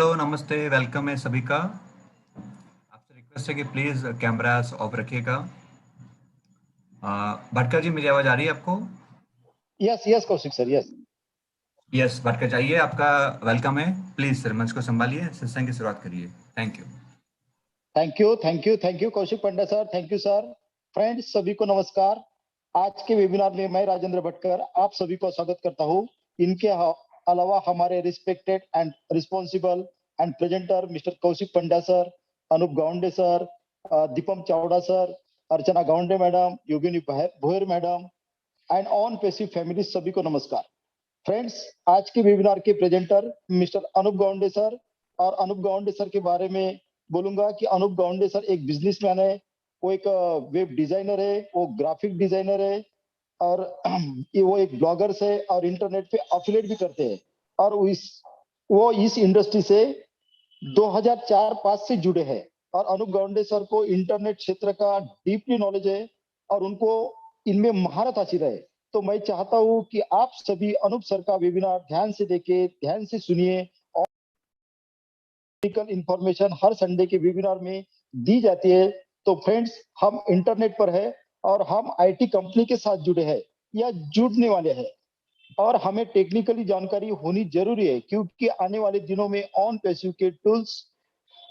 Hello, नमस्ते, welcome है सभी का। आपसे रिक्वेस्ट है कि प्लीज़ कैमरास ऑफ रखिएगा। भटकर जी, मेरी आवाज़ आ रही है आपको? Yes yes Kaushik sir, yes. Yes, Bhatkar जाइए, आपका वेलकम है। प्लीज़ सर, मंच को संभालिए, सत्संग की शुरुआत करिए। Thank you. Thank you Kaushik Panda sir, thank you sir. Friends, सभी को नमस्कार। आज के वेबिनार में मैं राजेंद्र भटकर आप सभी को स्वागत करता हूँ। इनके अलावा हमारे respected and responsible and presenter mister Kaushik Panda sir, Anup Gawande sir, Deepam Chavda sir, Archana Gawande madam, Yogini Bhoyar madam and on passive family, सभी को नमस्कार। फ्रेंड्स, आज के वेबिनार के presenter mister Anup Gawande sir, और अनूप गावंडे सर के बारे में बोलूंगा कि अनूप गावंडे सर एक बिजनेसमैन है, वो एक वेब डिजाइनर है, वो ग्राफिक डिजाइनर है, और वो एक ब्लॉगर है और इंटरनेट पे अफिलिएट भी करते हैं। और वो इस इंडस्ट्री से 2004-5 से जुड़े हैं। और अनूप गावंडे सर को इंटरनेट क्षेत्र का डीपली नॉलेज है और उनको इनमें महारत हासिल है। तो मैं चाहता हूं कि आप सभी अनूप सर का वेबिनार ध्यान से देखें, ध्यान से सुनिए। और टेक्निकल इंफॉर्मेशन हर संडे के वेबिनार में दी जाती है। तो फ्रेंड्स, हम इंटरनेट पर है और हम आईटी कंपनी के साथ जुड़े हैं या जुड़ने वाले हैं, और हमें टेक्निकली जानकारी होनी जरूरी है, क्योंकि आने वाले दिनों में ऑन पैसिव के टूल्स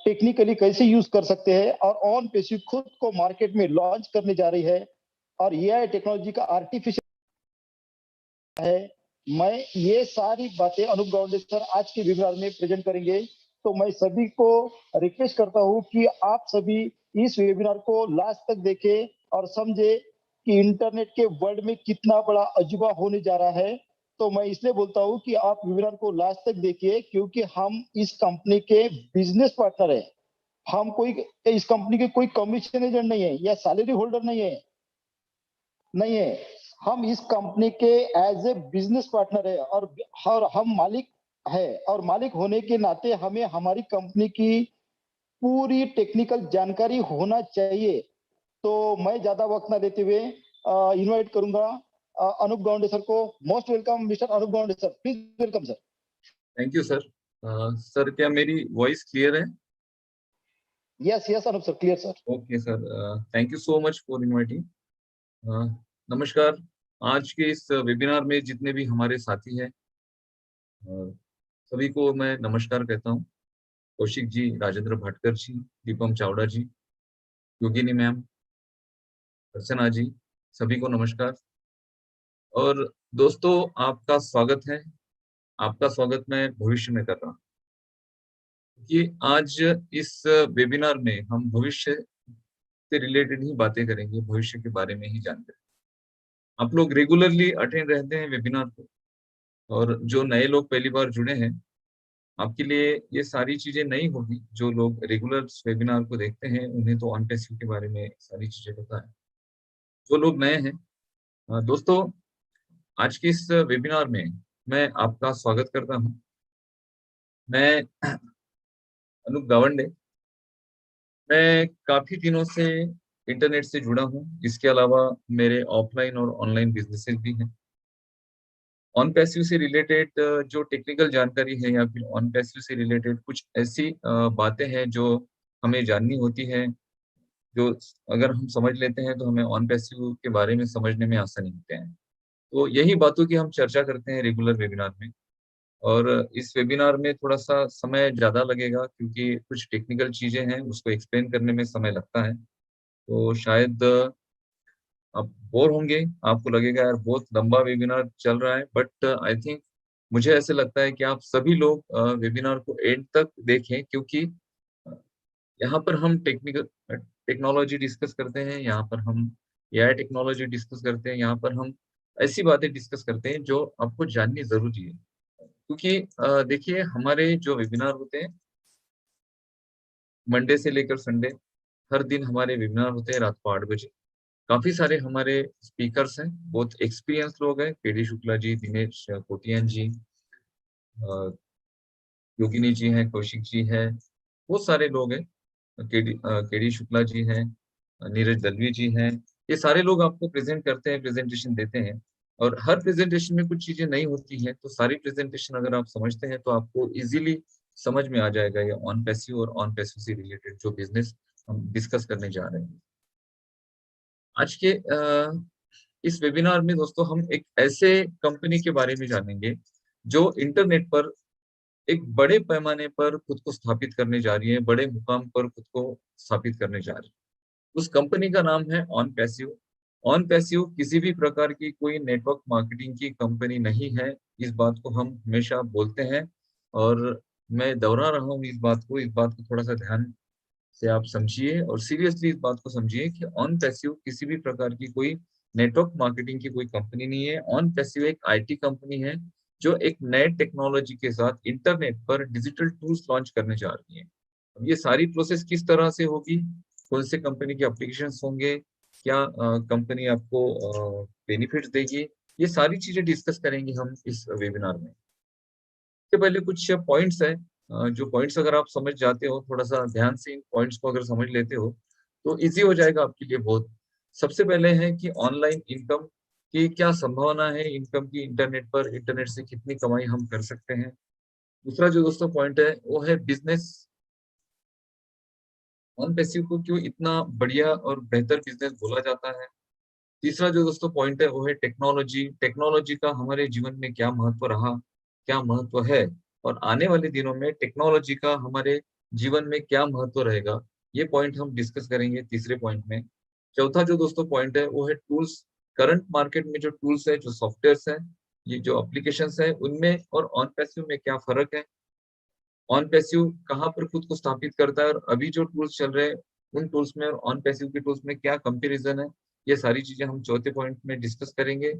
टेक्निकली कैसे यूज कर सकते हैं, और ऑन पैसिव खुद को मार्केट में लॉन्च करने जा रही है, और एआई टेक्नोलॉजी का आर्टिफिशियल है। मैं ये सारी बातें अनूप गावंडे सर आज के वेबिनार में प्रेजेंट करेंगे। तो मैं सभी को रिक्वेस्ट करता हूं कि आप सभी इस वेबिनार को लास्ट तक देखें और समझे कि इंटरनेट के वर्ल्ड में कितना बड़ा अजूबा होने जा रहा है। तो मैं इसलिए बोलता हूं कि आप वेबिनार को लास्ट तक देखिए, क्योंकि हम इस कंपनी के बिजनेस पार्टनर है। हम कोई इस कंपनी के कोई कमीशन एजेंट नहीं है या सैलरी होल्डर नहीं है। हम इस कंपनी के एज ए बिजनेस पार्टनर है, और हम मालिक है, और मालिक होने के नाते हमें हमारी कंपनी की पूरी टेक्निकल जानकारी होना चाहिए। तो मैं ज्यादा वक्त ना लेते हुए इनवाइट करूंगा अनूप गावंडे सर को। Most welcome mister Anup Gawande sir, please welcome sir. Thank you sir. Sir, क्या मेरी वॉइस क्लियर है? Yes yes Anup sir, clear sir. Okay sir, thank you so much for inviting. नमस्कार। आज के इस वेबिनार में जितने भी हमारे साथी हैं, सभी को मैं नमस्कार कहता हूँ। कौशिक जी, राजेंद्र भटकर जी, दीपम चावड़ा जी, योगिनी मैम, अर्चना जी, सभी को नमस्कार। और दोस्तों, आपका स्वागत है। आपका स्वागत मैं भविष्य में कर रहा हूँ कि आज इस वेबिनार में हम भविष्य से रिलेटेड ही बातें करेंगे, भविष्य के बारे में ही जानते हैं। आप लोग रेगुलरली अटेंड रहते हैं वेबिनार को, और जो नए लोग पहली बार जुड़े हैं, आपके लिए ये सारी चीजें नई होगी। जो लोग रेगुलर वेबिनार को देखते हैं, उन्हें तो ऑन पैसिव के बारे में सारी चीजें पता है। जो लोग नए हैं, दोस्तों, आज के इस वेबिनार में मैं आपका स्वागत करता हूँ। मैं अनूप गावंडे, मैं काफी दिनों से इंटरनेट से जुड़ा हूँ। इसके अलावा मेरे ऑफलाइन और ऑनलाइन बिजनेसेस भी हैं। ऑन पैसिव से रिलेटेड जो टेक्निकल जानकारी है, या फिर ऑन पैसिव से रिलेटेड कुछ ऐसी बातें हैं जो हमें जाननी होती है, जो अगर हम समझ लेते हैं तो हमें ऑन पैसिव के बारे में समझने में आसानी होते हैं। तो यही बातों की हम चर्चा करते हैं रेगुलर वेबिनार में। और इस वेबिनार में थोड़ा सा समय ज़्यादा लगेगा, क्योंकि कुछ टेक्निकल चीज़ें हैं, उसको एक्सप्लेन करने में समय लगता है। तो शायद आप बोर होंगे, आपको लगेगा यार बहुत लंबा वेबिनार चल रहा है, बट आई थिंक मुझे ऐसे लगता है कि आप सभी लोग वेबिनार को एंड तक देखें, क्योंकि अ, यहाँ पर हम टेक्नोलॉजी डिस्कस करते हैं, यहाँ पर हम एआई टेक्नोलॉजी डिस्कस करते हैं, यहाँ पर हम ऐसी बातें डिस्कस करते हैं जो आपको जाननी ज़रूरी है। क्योंकि देखिए, हमारे जो वेबिनार होते हैं, मंडे से लेकर संडे, हर दिन हमारे वेबिनार होते हैं रात को 8 बजे। काफ़ी सारे हमारे स्पीकर्स हैं, बहुत एक्सपीरियंस लोग हैं, केडी शुक्ला जी, दिनेश कोटियान जी, अ, योगिनी जी हैं, कौशिक जी हैं, बहुत सारे लोग हैं। केडी शुक्ला जी हैं, नीरज दलवी जी हैं। ये सारे लोग आपको प्रेज़ेंट करते हैं, प्रेज़ेंटेशन देते हैं, और हर प्रेज़ेंटेशन में कुछ चीज़ें नई होती हैं। तो सारी प्रेज़ेंटेशन अगर आप समझते हैं, तो आपको ईज़िली समझ में आ जाएगा ये ऑन पैसिव और ऑन पैसिव से रिलेटेड जो बिजनेस हम डिस्कस करने जा रहे हैं। आज के इस वेबिनार में दोस्तों हम एक ऐसे कंपनी के बारे में जानेंगे जो इंटरनेट पर एक बड़े पैमाने पर खुद को स्थापित करने जा रही है, बड़े मुकाम पर खुद को स्थापित करने जा रही है। उस कंपनी का नाम है ऑन पैसिव। ऑन पैसिव किसी भी प्रकार की कोई नेटवर्क मार्केटिंग की कंपनी नहीं है, इस बात को हम हमेशा बोलते हैं और मैं दोहरा रहा हूँ इस बात को थोड़ा सा ध्यान से आप समझिए और सीरियसली इस बात को समझिए कि ऑन पैसिव किसी भी प्रकार की कोई नेटवर्क मार्केटिंग की कोई कंपनी नहीं है। ऑन पैसिव एक आईटी कंपनी है जो एक नए टेक्नोलॉजी के साथ इंटरनेट पर डिजिटल टूल्स लॉन्च करने जा रही है। अब ये सारी प्रोसेस किस तरह से होगी, कौन से कंपनी के एप्लीकेशंस होंगे, क्या कंपनी आपको बेनिफिट्स देगी, ये सारी चीजें डिस्कस करेंगे हम इस वेबिनार में। इससे पहले कुछ पॉइंट्स है, जो पॉइंट्स अगर आप समझ जाते हो, थोड़ा सा ध्यान से इन पॉइंट्स को अगर समझ लेते हो तो इजी हो जाएगा आपके लिए बहुत। सबसे पहले है कि ऑनलाइन इनकम की क्या संभावना है, इनकम की इंटरनेट पर, इंटरनेट से कितनी कमाई हम कर सकते हैं। दूसरा जो दोस्तों पॉइंट है वो है बिजनेस। ऑन पैसिव को क्यों इतना बढ़िया और बेहतर बिजनेस बोला जाता है। तीसरा जो दोस्तों पॉइंट है वो है टेक्नोलॉजी। टेक्नोलॉजी का हमारे जीवन में क्या महत्व रहा, क्या महत्व है और आने वाले दिनों में टेक्नोलॉजी का हमारे जीवन में क्या महत्व रहेगा, ये पॉइंट हम डिस्कस करेंगे तीसरे पॉइंट में। चौथा जो दोस्तों पॉइंट है वो है टूल्स। करंट मार्केट में जो टूल्स है, जो सॉफ्टवेयर्स है, ये जो एप्लीकेशंस है, उनमें और ऑन पैसिव में क्या फर्क है, ऑन पैसिव कहाँ पर खुद को स्थापित करता है और अभी जो टूल्स चल रहे हैं उन टूल्स में और ऑन पैसिव के टूल्स में क्या कंपैरिजन है, ये सारी चीजें हम चौथे पॉइंट में डिस्कस करेंगे।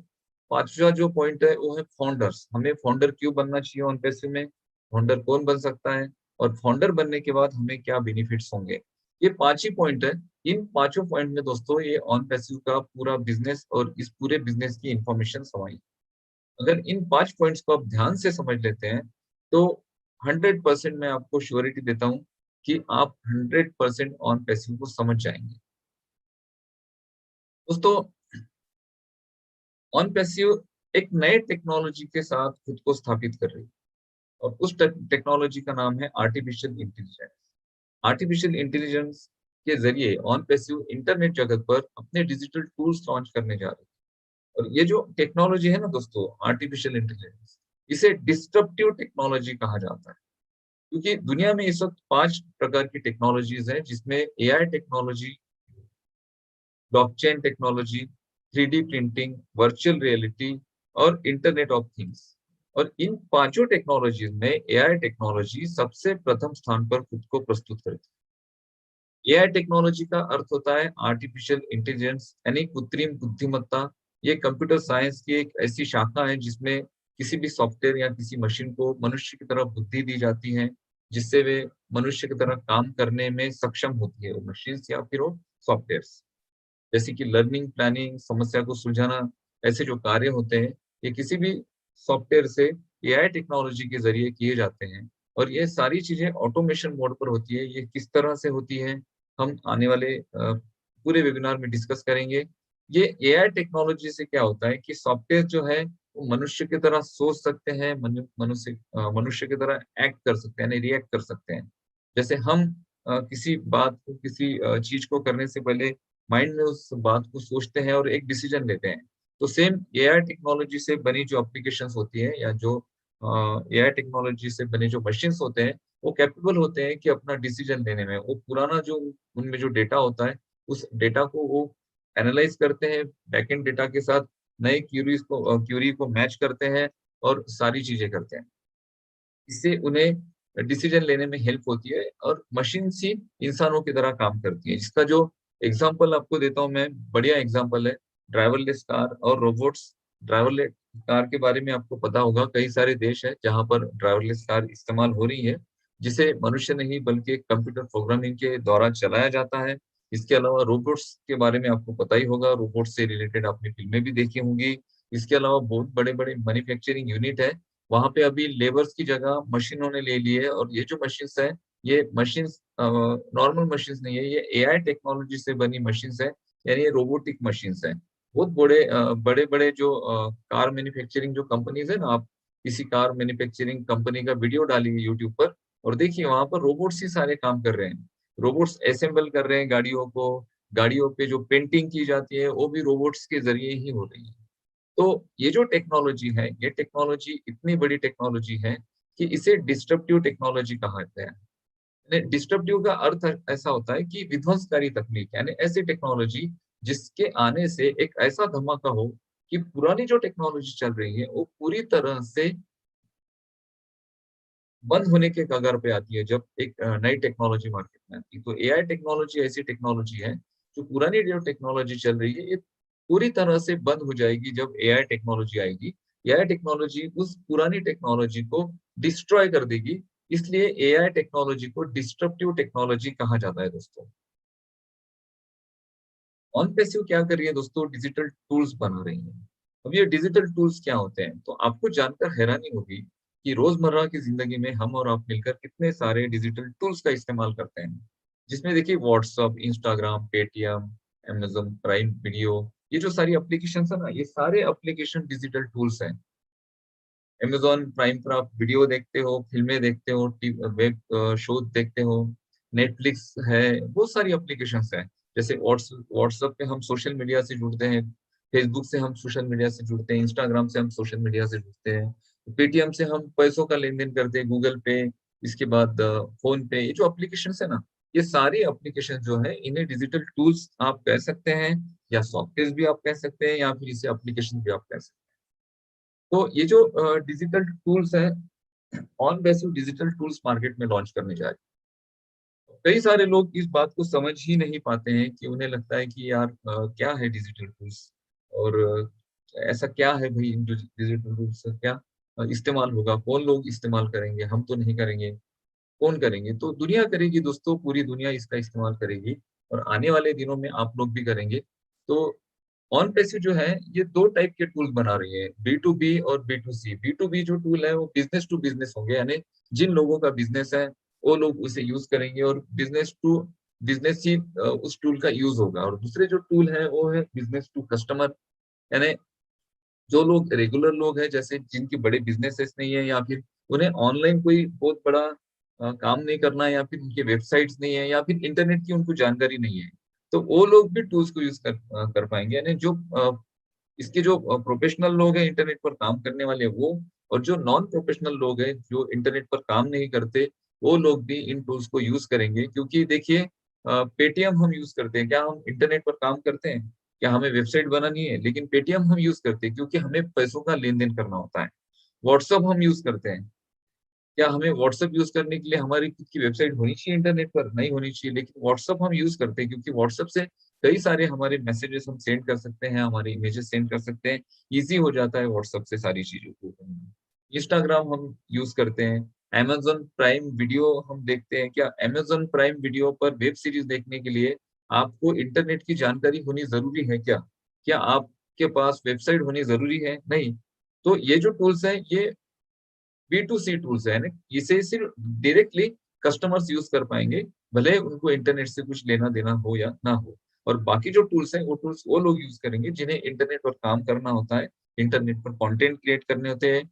पांचवा जो पॉइंट है वो है फाउंडर्स। हमें फाउंडर क्यों बनना चाहिए ऑन पैसिव में, फाउंडर कौन बन सकता है और फाउंडर बनने के बाद हमें क्या बेनिफिट्स होंगे, ये पांच ही पॉइंट है। इन पांचों पॉइंट में दोस्तों ये ऑन पैसिव का पूरा बिजनेस और इस पूरे बिजनेस की इंफॉर्मेशन समाई। अगर इन 5 पॉइंट्स को आप ध्यान से समझ लेते हैं तो 100% मैं आपको श्योरिटी देता हूं कि आप 100% ऑन पैसिव को समझ जाएंगे। दोस्तों ऑन पैसिव एक नए टेक्नोलॉजी के साथ खुद को स्थापित कर रही है और उस टेक्नोलॉजी का नाम है आर्टिफिशियल इंटेलिजेंस। आर्टिफिशियल इंटेलिजेंस के जरिए ऑन पैसिव इंटरनेट जगत पर अपने डिजिटल टूल्स लॉन्च करने जा रहे हैं। और ये जो टेक्नोलॉजी है ना दोस्तों, आर्टिफिशियल इंटेलिजेंस, इसे डिस्ट्रप्टिव टेक्नोलॉजी कहा जाता है क्योंकि दुनिया में इस वक्त 5 प्रकार की टेक्नोलॉजीज हैं जिसमें AI technology, blockchain technology, 3D printing, virtual reality और इंटरनेट ऑफ थिंग्स। और इन पांचों टेक्नोलॉजीज में एआई टेक्नोलॉजी सबसे प्रथम स्थान पर खुद को प्रस्तुत करती है। एआई टेक्नोलॉजी का अर्थ होता है आर्टिफिशियल इंटेलिजेंस यानी कृत्रिम बुद्धिमत्ता। ये कंप्यूटर साइंस की एक ऐसी शाखा है जिसमें किसी भी सॉफ्टवेयर या किसी मशीन को मनुष्य की तरह बुद्धि दी जाती है जिससे वे मनुष्य की तरह काम करने में सक्षम होती है, वो मशीन या फिर वो सॉफ्टवेयर। जैसे कि लर्निंग, प्लानिंग, समस्या को सुलझाना, ऐसे जो कार्य होते हैं ये किसी भी सॉफ्टवेयर से एआई टेक्नोलॉजी के जरिए किए जाते हैं। और ये सारी चीजें ऑटोमेशन मोड पर होती है। ये किस तरह से होती है हम आने वाले पूरे वेबिनार में डिस्कस करेंगे। ये एआई टेक्नोलॉजी से क्या होता है कि सॉफ्टवेयर जो है वो मनुष्य की तरह सोच सकते हैं, मनुष्य की तरह एक्ट कर सकते हैं, रिएक्ट कर सकते हैं। जैसे हम किसी बात को, किसी चीज को करने से पहले माइंड में उस बात को सोचते हैं और एक डिसीजन लेते हैं, तो सेम एआई टेक्नोलॉजी से बनी जो एप्लीकेशंस होती है या जो एआई टेक्नोलॉजी से बने जो मशीन्स होते हैं वो कैपेबल होते हैं कि अपना डिसीजन लेने में, वो पुराना जो उनमें जो डेटा होता है उस डेटा को वो एनालाइज करते हैं, बैकएंड डेटा के साथ नए क्यूरी को मैच करते हैं और सारी चीजें करते हैं। इससे उन्हें डिसीजन लेने में हेल्प होती है और मशीन ही इंसानों की तरह काम करती है। इसका जो एग्जांपल आपको देता हूँ मैं, बढ़िया एग्जांपल है ड्राइवरलेस कार और रोबोट्स। ड्राइवरलेस कार के बारे में आपको पता होगा, कई सारे देश है जहां पर ड्राइवरलेस कार इस्तेमाल हो रही है जिसे मनुष्य नहीं बल्कि कंप्यूटर प्रोग्रामिंग के द्वारा चलाया जाता है। इसके अलावा रोबोट्स के बारे में आपको पता ही होगा, रोबोट्स से रिलेटेड आपने फिल्में भी देखी होंगी। इसके अलावा बहुत बड़े बड़े मैन्युफैक्चरिंग यूनिट है, वहां पे अभी लेबर्स की जगह मशीनों ने ले ली है। और ये जो मशीन्स है ये मशीन्स नॉर्मल मशीन्स नहीं है, ये एआई टेक्नोलॉजी से बनी मशीन्स है, यानी ये रोबोटिक मशीन्स है। बहुत बड़े बड़े जो कार मैन्युफैक्चरिंग जो कंपनीज है ना, आप किसी कार मैन्युफैक्चरिंग कंपनी का वीडियो डालिए यूट्यूब पर, और देखिए वहां पर रोबोट्स ही सारे काम कर रहे हैं, रोबोट्स असेंबल कर रहे हैं गाड़ियों को, गाड़ियों पे जो पेंटिंग की जाती है वो भी रोबोट्स के जरिए ही हो रही है। तो ये जो टेक्नोलॉजी है, ये टेक्नोलॉजी इतनी बड़ी टेक्नोलॉजी है कि इसे डिस्ट्रप्टिव टेक्नोलॉजी कहा जाता है। डिस्ट्रप्टिव का अर्थ ऐसा होता है कि विध्वंसकारी तकनीक, यानी ऐसी टेक्नोलॉजी जिसके आने से एक ऐसा धमाका हो कि पुरानी जो टेक्नोलॉजी चल रही है वो पूरी तरह से बंद होने के कगार पे आती है जब एक नई टेक्नोलॉजी मार्केट में आती है। तो एआई टेक्नोलॉजी ऐसी टेक्नोलॉजी है जो पुरानी जो टेक्नोलॉजी चल रही है ये पूरी तरह से बंद हो जाएगी जब एआई टेक्नोलॉजी आएगी। एआई टेक्नोलॉजी उस पुरानी टेक्नोलॉजी को डिस्ट्रॉय कर देगी, इसलिए एआई टेक्नोलॉजी को डिस्ट्रप्टिव टेक्नोलॉजी कहा जाता है दोस्तों। ऑन पैसिव क्या कर रही है दोस्तों, डिजिटल टूल्स बना रही है। अब ये डिजिटल टूल्स क्या होते हैं, तो आपको जानकर हैरानी होगी कि रोजमर्रा की जिंदगी में हम और आप मिलकर कितने सारे डिजिटल टूल्स का इस्तेमाल करते हैं, जिसमें देखिए WhatsApp, Instagram, Paytm, Amazon Prime video, ये जो सारी एप्लीकेशन है ना, ये सारे एप्लीकेशन डिजिटल टूल्स हैं। अमेज़न प्राइम पर आप वीडियो देखते हो, फ़िल्में देखते हो, वेब शो देखते हो, नेटफ्लिक्स है, बहुत सारी एप्लीकेशंस हैं। जैसे व्हाट्सएप पे हम सोशल मीडिया से जुड़ते हैं, फेसबुक से हम सोशल मीडिया से जुड़ते हैं, इंस्टाग्राम से हम सोशल मीडिया से जुड़ते हैं, पेटीएम से हम पैसों का लेन-देन करते हैं, गूगल पे, इसके बाद फ़ोन पे, ये जो एप्लीकेशंस है ना, ये सारी एप्लीकेशन जो है, इन्हें डिजिटल टूल्स आप कह सकते हैं या सॉफ्टवेयर्स भी आप कह सकते हैं या फिर इसे एप्लीकेशन भी आप कह सकते हैं। तो ये जो डिजिटल टूल्स हैं, on basis digital tools market में लॉन्च करने जा रहे हैं। कई सारे लोग इस बात को समझ ही नहीं पाते हैं कि उन्हें लगता है कि यार क्या है डिजिटल टूल्स, और ऐसा क्या है भाई इन डिजिटल टूल्स का क्या इस्तेमाल होगा, कौन लोग इस्तेमाल करेंगे, हम तो नहीं करेंगे, कौन करेंगे? तो दुनिया करेगी दोस्तों, पूरी दुनिया इसका इस्तेमाल करेगी और आने वाले दिनों में आप लोग भी करेंगे। तो ऑन पैसिव जो है ये 2 टाइप के टूल बना रही है, बी टू बी और B to C. B to B जो टूल है वो बिज़नेस टू बिज़नेस होंगे, यानी जिन लोगों का बिज़नेस है वो लोग उसे यूज़ करेंगे और बिज़नेस टू बिज़नेस ही उस टूल का यूज़ होगा। और दूसरे जो टूल है वो है बिज़नेस टू कस्टमर, यानी जो लोग रेगुलर लोग हैं, जैसे जिनके बड़े बिज़नेसेस नहीं है या फिर उन्हें ऑनलाइन कोई बहुत बड़ा काम नहीं करना है या फिर उनके वेबसाइट्स नहीं है या फिर इंटरनेट की उनको जानकारी नहीं है, तो वो लोग भी टूल्स को यूज़ कर पाएँगे। यानी जो इसके जो प्रोफेशनल लोग हैं इंटरनेट पर काम करने वाले वो, और जो नॉन प्रोफेशनल लोग हैं जो इंटरनेट पर काम नहीं करते, वो लोग भी इन टूल्स को यूज़ करेंगे। क्योंकि देखिए पेटीएम हम यूज़ करते हैं, क्या हम इंटरनेट पर काम करते हैं? क्या हमें वेबसाइट बनानी है? लेकिन पेटीएम हम यूज़ करते हैं क्योंकि हमें पैसों का लेन-देन करना होता है। व्हाट्सएप हम यूज़ करते हैं, क्या हमें व्हाट्सएप यूज़ करने के लिए हमारी खुद की वेबसाइट होनी चाहिए इंटरनेट पर? नहीं होनी चाहिए, लेकिन व्हाट्सएप हम यूज़ करते हैं क्योंकि व्हाट्सएप से कई सारे हमारे मैसेजेस हम सेंड कर सकते हैं, हमारे इमेजेस सेंड कर सकते हैं, ईज़ी हो जाता है व्हाट्सएप से सारी चीज़ों को करना। इंस्टाग्राम हम यूज़ करते हैं, अमेज़न प्राइम वीडियो हम देखते हैं, क्या अमेज़न प्राइम वीडियो पर वेब सीरीज़ देखने के लिए आपको इंटरनेट की जानकारी होनी ज़रूरी है क्या? क्या आपके पास वेबसाइट होनी ज़रूरी है? नहीं। तो ये जो टूल्स हैं ये बी2सी टूल्स है ना, इसे सिर्फ डायरेक्टली कस्टमर्स यूज़ कर पाएँगे, भले उनको इंटरनेट से कुछ लेना-देना हो या ना हो। और बाकी जो टूल्स हैं, वो टूल्स वो लोग यूज़ करेंगे जिन्हें इंटरनेट पर काम करना होता है, इंटरनेट पर कंटेंट क्रिएट करने होते हैं,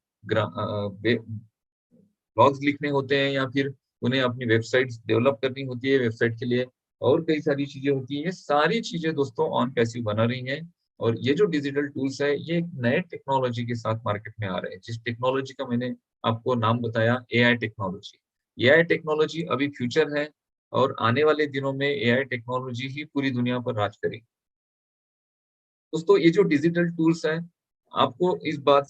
ब्लॉग्स लिखने होते हैं या फिर उन्हें अपनी वेबसाइट्स डेवलप करनी होती है, वेबसाइट के लिए और कई सारी चीज़ें होती हैं। ये सारी चीज़ें दोस्तों ऑन पैसिव बना रही हैं और ये जो डिजिटल टूल्स है, ये एक नए टेक्नोलॉजी के साथ मार्केट में आ रहे हैं। जिस टेक्नोलॉजी का मैंने आपको नाम बताया, एआई टेक्नोलॉजी। एआई टेक्नोलॉजी अभी फ्यूचर है और आने वाले दिनों में एआई टेक्नोलॉजी ही पूरी दुनिया पर राज करेगी। दोस्तों ये जो डिजिटल टूल्स हैं, आपको इस बात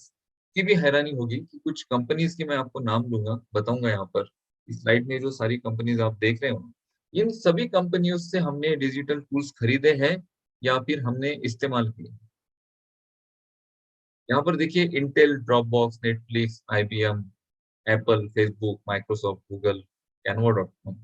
की भी हैरानी होगी कि कुछ कंपनीज़ की मैं आपको नाम लूँगा, बताऊँगा यहाँ पर। इस स्लाइड में जो सारी कंपनीज़ आप देख रहे हो, इन सभी कंपनियों से हमने डिजिटल टूल्स खरीदे हैं या फिर हमने इस्तेमाल किए। यहाँ पर देखिए Intel, Dropbox, Netflix, IBM, Apple, Facebook, Microsoft, Google, Canva dot com.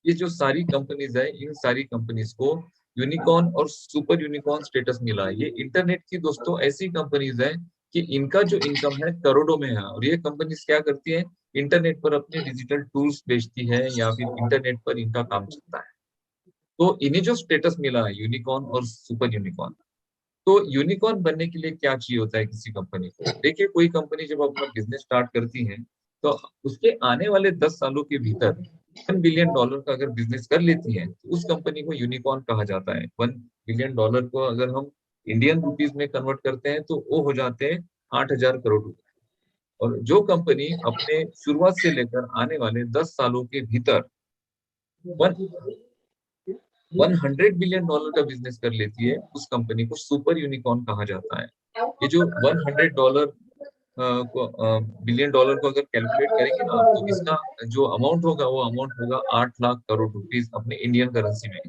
ये जो सारी कंपनीज है, इन सारी कंपनीज को यूनिकॉर्न और सुपर यूनिकॉर्न स्टेटस मिला है। ये इंटरनेट की दोस्तों ऐसी कंपनीज है कि इनका जो इनकम है करोड़ों में है और ये कंपनीज क्या करती है, इंटरनेट पर अपने डिजिटल टूल्स बेचती है या फिर इंटरनेट पर इनका काम चलता है। तो इन्हें जो स्टेटस मिला है यूनिकॉर्न और सुपर यूनिकॉर्न, तो यूनिकॉर्न बनने के लिए क्या चाहिए होता है किसी कंपनी को? देखिए कोई कंपनी जब अपना बिज़नेस स्टार्ट करती है, तो उसके आने वाले 10 सालों के भीतर $1 बिलियन का अगर बिजनेस कर लेती है तो उस कंपनी को यूनिकॉर्न कहा जाता है। $1 बिलियन को अगर हम इंडियन रुपीज में कन्वर्ट करते हैं तो वो हो जाते हैं 8,000 करोड़ रुपए। और जो कंपनी अपने शुरुआत से लेकर आने वाले 10 सालों के भीतर 100 बिलियन डॉलर का बिजनेस कर लेती है, उस कंपनी को सुपर यूनिकॉर्न कहा जाता है। ये जो $100 बिलियन को अगर कैलकुलेट करेंगे ना, तो इसका जो अमाउंट होगा वो अमाउंट होगा 8 लाख करोड़ रुपीस अपने इंडियन करेंसी में।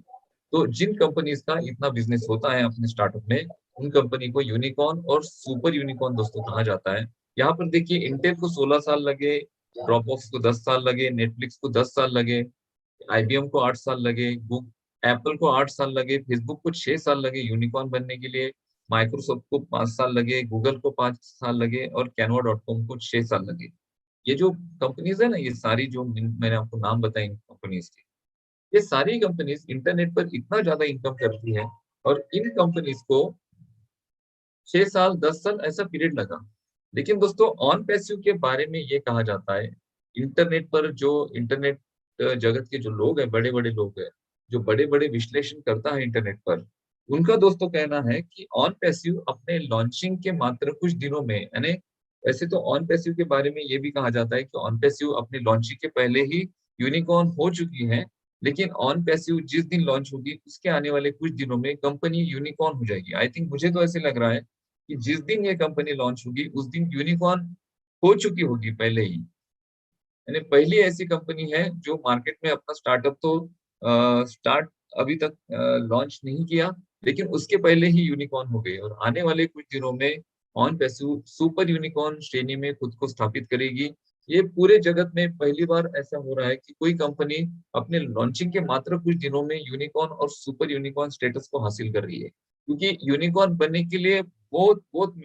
तो जिन कंपनीज का इतना बिजनेस होता है अपने स्टार्टअप में, उन कंपनी को यूनिकॉर्न और सुपर यूनिकॉर्न दोस्तों कहा जाता है। यहाँ पर देखिए, इंटेल को 16 साल लगे, ड्रॉपबॉक्स को 10 साल लगे, नेटफ्लिक्स को 10 साल लगे, आईबीएम को 8 साल लगे, एप्पल को 8 साल लगे, फेसबुक को 6 साल लगे यूनिकॉर्न बनने के लिए, माइक्रोसॉफ्ट को 5 साल लगे, गूगल को 5 साल लगे और कैनवा.com को 6 साल लगे। ये जो कंपनीज है ना, ये सारी जो मैंने आपको नाम बताए इन कंपनीज के, ये सारी कंपनीज इंटरनेट पर इतना ज्यादा इनकम करती है और इन कंपनीज को 6 साल 10 साल ऐसा पीरियड लगा। लेकिन दोस्तों, ऑन पैसिव के बारे में ये कहा जाता है, इंटरनेट पर जो इंटरनेट जगत के जो लोग हैं, बड़े बड़े लोग हैं, जो बड़े बड़े विश्लेषण करता है इंटरनेट पर, उनका दोस्तों कहना है कि ऑन पैसिव अपने लॉन्चिंग के मात्र कुछ दिनों में, यानी वैसे तो ऑन पैसिव के बारे में ये भी कहा जाता है कि ऑन पैसिव अपने लॉन्चिंग के पहले ही यूनिकॉर्न हो चुकी है, लेकिन ऑन पैसिव जिस दिन लॉन्च होगी उसके आने वाले कुछ दिनों में कंपनी यूनिकॉर्न हो जाएगी। आई थिंक, मुझे तो ऐसे लग रहा है कि जिस दिन ये कंपनी लॉन्च होगी उस दिन यूनिकॉर्न हो चुकी होगी पहले ही। यानी पहली ऐसी कंपनी है जो मार्केट में अपना स्टार्टअप तो स्टार्ट अभी तक लॉन्च नहीं किया, लेकिन उसके पहले ही यूनिकॉर्न हो गई और आने वाले कुछ दिनों में ऑन पैसिव सुपर यूनिकॉर्न श्रेणी में खुद को स्थापित करेगी। ये पूरे जगत में पहली बार ऐसा हो रहा है कि कोई कंपनी अपने लॉन्चिंग के मात्र कुछ दिनों में यूनिकॉर्न और सुपर यूनिकॉर्न स्टेटस को हासिल कर रही है। क्योंकि यूनिकॉर्न बनने के लिए बहुत बहुत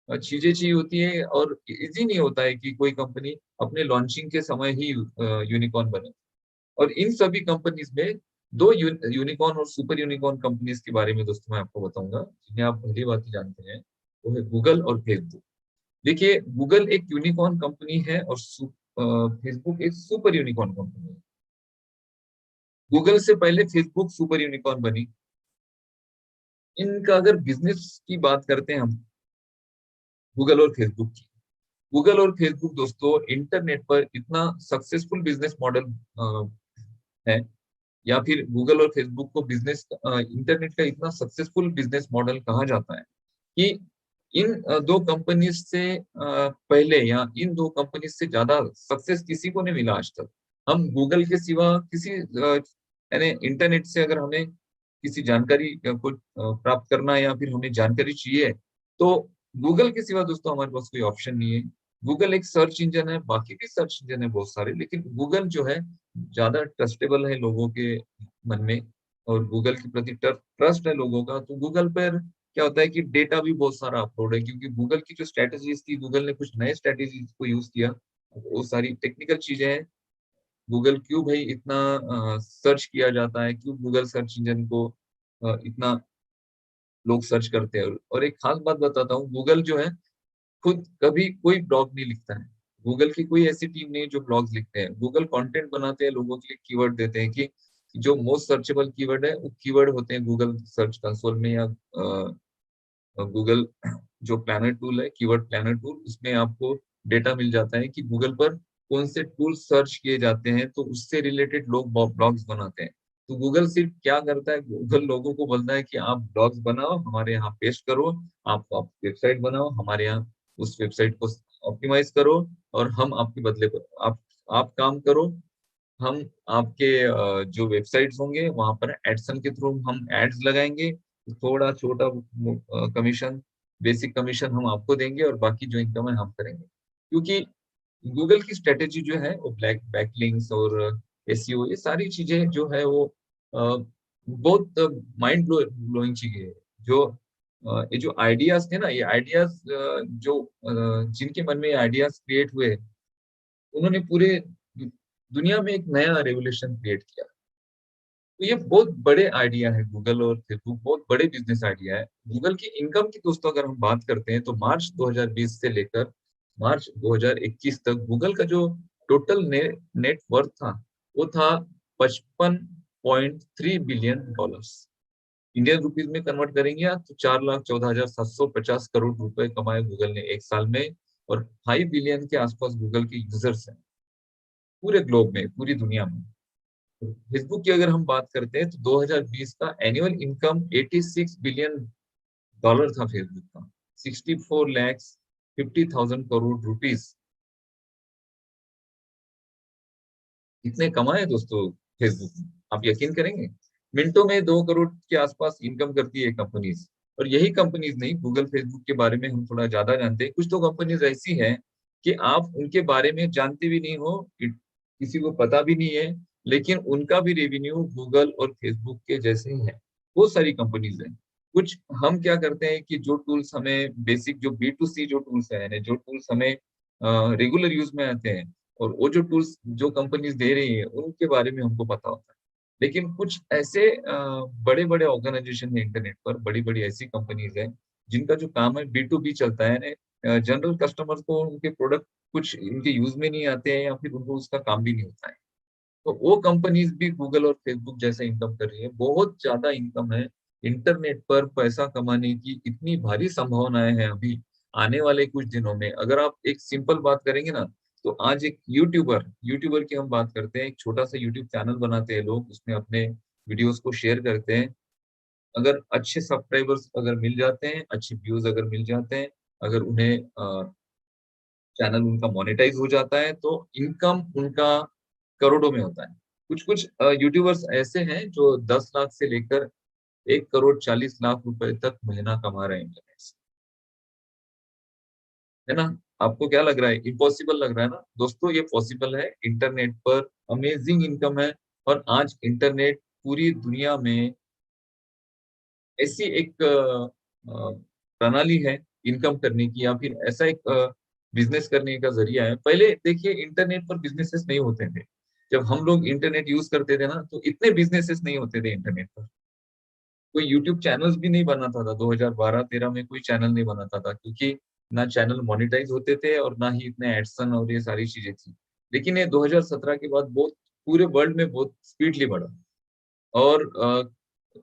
चीजें चाहिए होती है और इजी नहीं होता है कि कोई कंपनी अपने लॉन्चिंग के समय ही यूनिकॉर्न बने। और इन सभी कंपनीज में दो यूनिकॉर्न और सुपर यूनिकॉर्न कंपनीज के बारे में दोस्तों मैं आपको बताऊंगा, जिन्हें आप भली बात जानते हैं। वो है गूगल और फेसबुक। देखिए, गूगल एक यूनिकॉर्न कंपनी है और फेसबुक एक सुपर यूनिकॉर्न कंपनी है। गूगल से पहले फेसबुक सुपर यूनिकॉर्न बनी। इनका अगर बिजनेस की बात करते हैं हम, गूगल और फेसबुक की, गूगल और फेसबुक दोस्तों इंटरनेट पर इतना सक्सेसफुल बिजनेस मॉडल है, या फिर गूगल और फेसबुक को बिजनेस इंटरनेट का इतना सक्सेसफुल बिजनेस मॉडल कहा जाता है कि इन दो कंपनीज से पहले या इन दो कंपनीज से ज्यादा सक्सेस किसी को नहीं मिला आज तक। हम गूगल के सिवा किसी यानी इंटरनेट से अगर हमें किसी जानकारी को प्राप्त करना है या फिर हमें जानकारी चाहिए, तो गूगल के सिवा दोस्तों हमारे पास कोई ऑप्शन नहीं है। गूगल एक सर्च इंजन है, बाकी भी सर्च इंजन है बहुत सारे, लेकिन गूगल जो है ज्यादा ट्रस्टेबल है लोगों के मन में, और गूगल के प्रति ट्रस्ट है लोगों का। तो गूगल पर क्या होता है कि डेटा भी बहुत सारा अपलोड है, क्योंकि गूगल की जो स्ट्रेटेजीज थी, गूगल ने कुछ नए स्ट्रेटेजीज को यूज किया। वो सारी टेक्निकल चीजें हैं। गूगल क्यों भाई इतना सर्च किया जाता है, क्यों गूगल सर्च इंजन को इतना लोग सर्च करते हैं। और एक खास बात बताता हूँ, गूगल जो है खुद कभी कोई ब्लॉग नहीं लिखता है। गूगल की कोई ऐसी टीम नहीं जो ब्लॉग्स लिखते हैं। गूगल कंटेंट बनाते हैं, लोगों के लिए कीवर्ड देते हैं कि जो मोस्ट सर्चेबल कीवर्ड है वो कीवर्ड होते हैं गूगल सर्च कंसोल में, या गूगल जो प्लानर टूल है, कीवर्ड प्लानर टूल, उसमें आपको डेटा मिल जाता है कि गूगल पर कौन से टूल सर्च किए जाते हैं, तो उससे रिलेटेड लोग ब्लॉग्स बनाते हैं। तो गूगल सिर्फ क्या करता है, गूगल लोगों को बोलता है कि आप ब्लॉग्स बनाओ, हमारे यहाँ पेस्ट करो, आप वेबसाइट बनाओ, हमारे यहाँ उस वेबसाइट को ऑप्टिमाइज करो, और हम आपके बदले पर आप काम करो। हम आपके जो वेबसाइट्स होंगे वहां पर एडसन के थ्रू हम एड्स लगाएंगे, थोड़ा छोटा कमीशन, बेसिक कमीशन हम आपको देंगे, और बाकी जो इनकम है हम करेंगे। क्योंकि गूगल की स्ट्रेटेजी जो है वो बैकलिंक्स और एसईओ, ये सारी चीजें जो है वो बहुत माइंड ब्लोइंग चीजें है। जो ये जो आइडियाज थे ना, ये आइडियाज जो जिनके मन में ये आइडियाज क्रिएट हुए, उन्होंने पूरे दुनिया में एक नया रेवोल्यूशन क्रिएट किया। तो ये बहुत बड़े आइडिया है, गूगल और फेसबुक बहुत बड़े बिजनेस आइडिया है। गूगल की इनकम की दोस्तों अगर हम बात करते हैं, तो मार्च 2020 से लेकर मार्च 2021 तक गूगल का जो टोटल नेट वर्थ था वो था 55.3 बिलियन डॉलर्स। इंडियन रुपीज में कन्वर्ट करेंगे आप तो 4,14,750 करोड़ रुपए कमाए गूगल ने एक साल में, और 5 बिलियन के आसपास गूगल के यूजर्स हैं पूरे ग्लोब में, पूरी दुनिया में। फेसबुक की अगर हम बात करते हैं तो 2020 का एनुअल इनकम 86 बिलियन डॉलर था फेसबुक का, 64 लाख 50,000 करोड़ रुपीस इतने कमाए दोस्तों फेसबुक में, आप यकीन करेंगे? मिनटों में 2 करोड़ के आसपास इनकम करती है कंपनीज। और यही कंपनीज नहीं, गूगल फेसबुक के बारे में हम थोड़ा ज्यादा जानते हैं। कुछ तो कंपनीज ऐसी हैं कि आप उनके बारे में जानते भी नहीं हो, किसी को पता भी नहीं है, लेकिन उनका भी रेवेन्यू गूगल और फेसबुक के जैसे ही है। बहुत सारी कंपनीज हैं। कुछ हम क्या करते हैं कि जो टूल्स हमें बेसिक, जो B2C जो टूल्स है, यानी जो टूल्स हमें रेगुलर यूज में आते हैं, और वो जो टूल्स जो कंपनीज दे रही है उनके बारे में हमको पता होता है। लेकिन कुछ ऐसे बड़े बड़े ऑर्गेनाइजेशन है इंटरनेट पर, बड़ी बड़ी ऐसी कंपनीज है जिनका जो काम है B2B चलता है, यानी जनरल कस्टमर को उनके प्रोडक्ट कुछ इनके यूज में नहीं आते हैं, या फिर उनको उसका काम भी नहीं होता है। तो वो कंपनीज भी गूगल और फेसबुक जैसे इनकम कर रही है, बहुत ज्यादा इनकम है। इंटरनेट पर पैसा कमाने की इतनी भारी संभावनाएं हैं अभी आने वाले कुछ दिनों में। अगर आप एक सिंपल बात करेंगे ना, तो आज एक यूट्यूबर की हम बात करते हैं, एक छोटा सा यूट्यूब चैनल बनाते हैं लोग, उसमें अपने वीडियोस को शेयर करते हैं। अगर अच्छे सब्सक्राइबर्स अगर मिल जाते हैं, अच्छे व्यूज अगर मिल जाते हैं, अगर उन्हें चैनल उनका मोनेटाइज हो जाता है, तो इनकम उनका करोड़ों में होता है। कुछ कुछ यूट्यूबर्स ऐसे हैं जो 10 लाख से लेकर 1,40,00,000 रुपए तक महीना कमा रहे हैं इंटरनेट से, है ना? आपको क्या लग रहा है? इम्पॉसिबल लग रहा है ना दोस्तों? ये पॉसिबल है, इंटरनेट पर अमेजिंग इनकम है। और आज इंटरनेट पूरी दुनिया में ऐसी एक प्रणाली है इनकम करने की, या फिर ऐसा एक बिजनेस करने का जरिया है। पहले देखिए, इंटरनेट पर बिजनेसेस नहीं होते थे। जब हम लोग इंटरनेट यूज करते थे ना, तो इतने बिजनेसेस नहीं होते थे इंटरनेट पर। कोई यूट्यूब चैनल्स भी नहीं बनाता था 2012-13 में, कोई चैनल नहीं बनाता था, क्योंकि ना चैनल मोनेटाइज होते थे और ना ही इतने एडसन और ये सारी चीजें थी। लेकिन ये 2017 के बाद बहुत पूरे वर्ल्ड में बहुत स्पीडली बढ़ा। और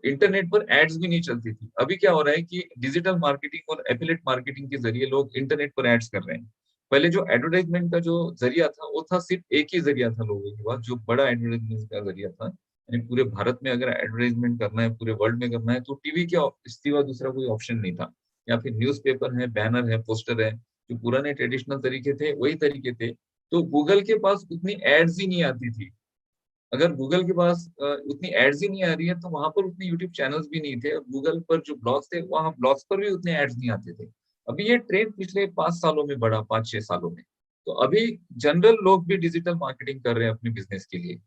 इंटरनेट पर एड्स भी नहीं चलती थी। अभी क्या हो रहा है कि डिजिटल मार्केटिंग और एफिलिएट मार्केटिंग के जरिए लोग इंटरनेट पर एड्स कर रहे हैं। पहले जो एडवर्टाइजमेंट का जो जरिया था वो था, सिर्फ एक ही जरिया था लोगों के पास, जो बड़ा एडवर्टाइजमेंट का जरिया था। यानी पूरे भारत में अगर एडवर्टाइजमेंट करना है, पूरे वर्ल्ड में करना है, तो टीवी के सिवा दूसरा कोई ऑप्शन नहीं था। या फिर न्यूज़पेपर है, बैनर है, पोस्टर है, जो पुराने ट्रेडिशनल तरीके थे वही तरीके थे। तो गूगल के पास उतनी एड्स ही नहीं आती थी। अगर गूगल के पास उतनी एड्स ही नहीं आ रही है, तो वहां पर उतने यूट्यूब चैनल्स भी नहीं थे। गूगल पर जो ब्लॉग्स थे, वहां ब्लॉग्स पर भी उतने एड्स नहीं आते थे। अभी ये ट्रेंड पिछले 5 सालों में बढ़ा, 5-6 सालों में। तो अभी जनरल लोग भी डिजिटल मार्केटिंग कर रहे हैं अपने बिजनेस के लिए,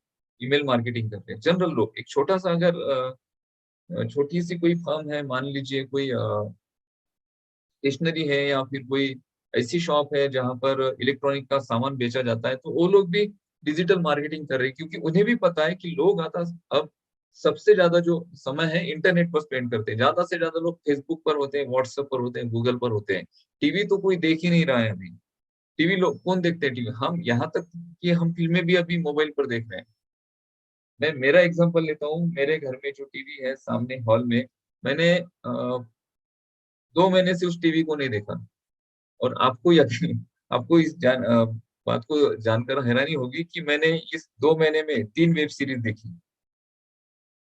ईमेल मार्केटिंग कर रहे हैं जनरल लोग। एक छोटा सा अगर छोटी सी कोई फर्म है, मान लीजिए कोई स्टेशनरी है, या फिर कोई ऐसी शॉप है जहां पर इलेक्ट्रॉनिक का सामान बेचा जाता है, तो वो लोग भी डिजिटल मार्केटिंग कर रहे हैं, क्योंकि उन्हें भी पता है कि लोग आता अब सबसे ज्यादा जो समय है इंटरनेट पर स्पेंड करते हैं। ज्यादा से ज्यादा लोग फेसबुक पर होते हैं, व्हाट्सएप पर होते हैं, गूगल पर होते हैं। टीवी तो कोई देख ही नहीं रहा है अभी। टीवी लोग कौन देखते हैं? टीवी हम, यहाँ तक कि हम फिल्में भी अभी मोबाइल पर देख रहे हैं। मैं मेरा एग्जांपल लेता हूँ। मेरे घर में जो टीवी है सामने हॉल में, मैंने 2 महीने से उस टीवी को नहीं देखा। और आपको यकीन, आपको बात को जानकर हैरानी होगी कि मैंने इस 2 महीने में 3 वेब सीरीज देखी,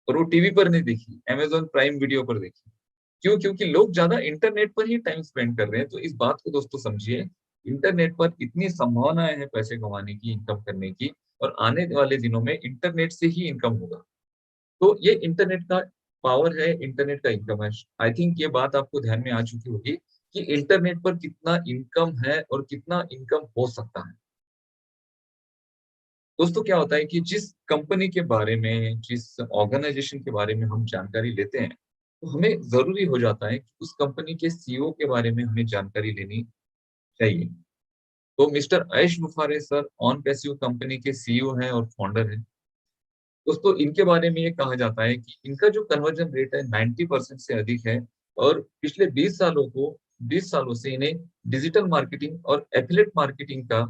और वो टीवी पर नहीं देखी, अमेजोन प्राइम वीडियो पर देखी। क्यों? क्योंकि लोग ज्यादा इंटरनेट पर ही टाइम स्पेंड कर रहे हैं। तो इस बात को दोस्तों समझिए, इंटरनेट पर इतनी संभावनाएं हैं पैसे कमाने की, इनकम करने की, और आने वाले दिनों में इंटरनेट से ही इनकम होगा। तो ये इंटरनेट का पावर है, इंटरनेट का इनकम है। आई थिंक ये बात आपको ध्यान में आ चुकी होगी कि इंटरनेट पर कितना इनकम है और कितना इनकम हो सकता है। दोस्तों क्या होता है कि जिस कंपनी के बारे में, जिस ऑर्गेनाइजेशन के बारे में हम जानकारी लेते हैं, तो हमें जरूरी हो जाता है कि उस कंपनी के सीईओ के बारे में हमें जानकारी लेनी चाहिए। तो mister Ash Mufareh sir on passive company के सीईओ हैं और फाउंडर हैं। दोस्तों इनके बारे में ये कहा जाता है कि इनका जो कन्वर्जन रेट है 90% से अधिक है, और पिछले 20 सालों को 20 सालों से इन्हें डिजिटल मार्केटिंग और एफिलिएट मार्केटिंग का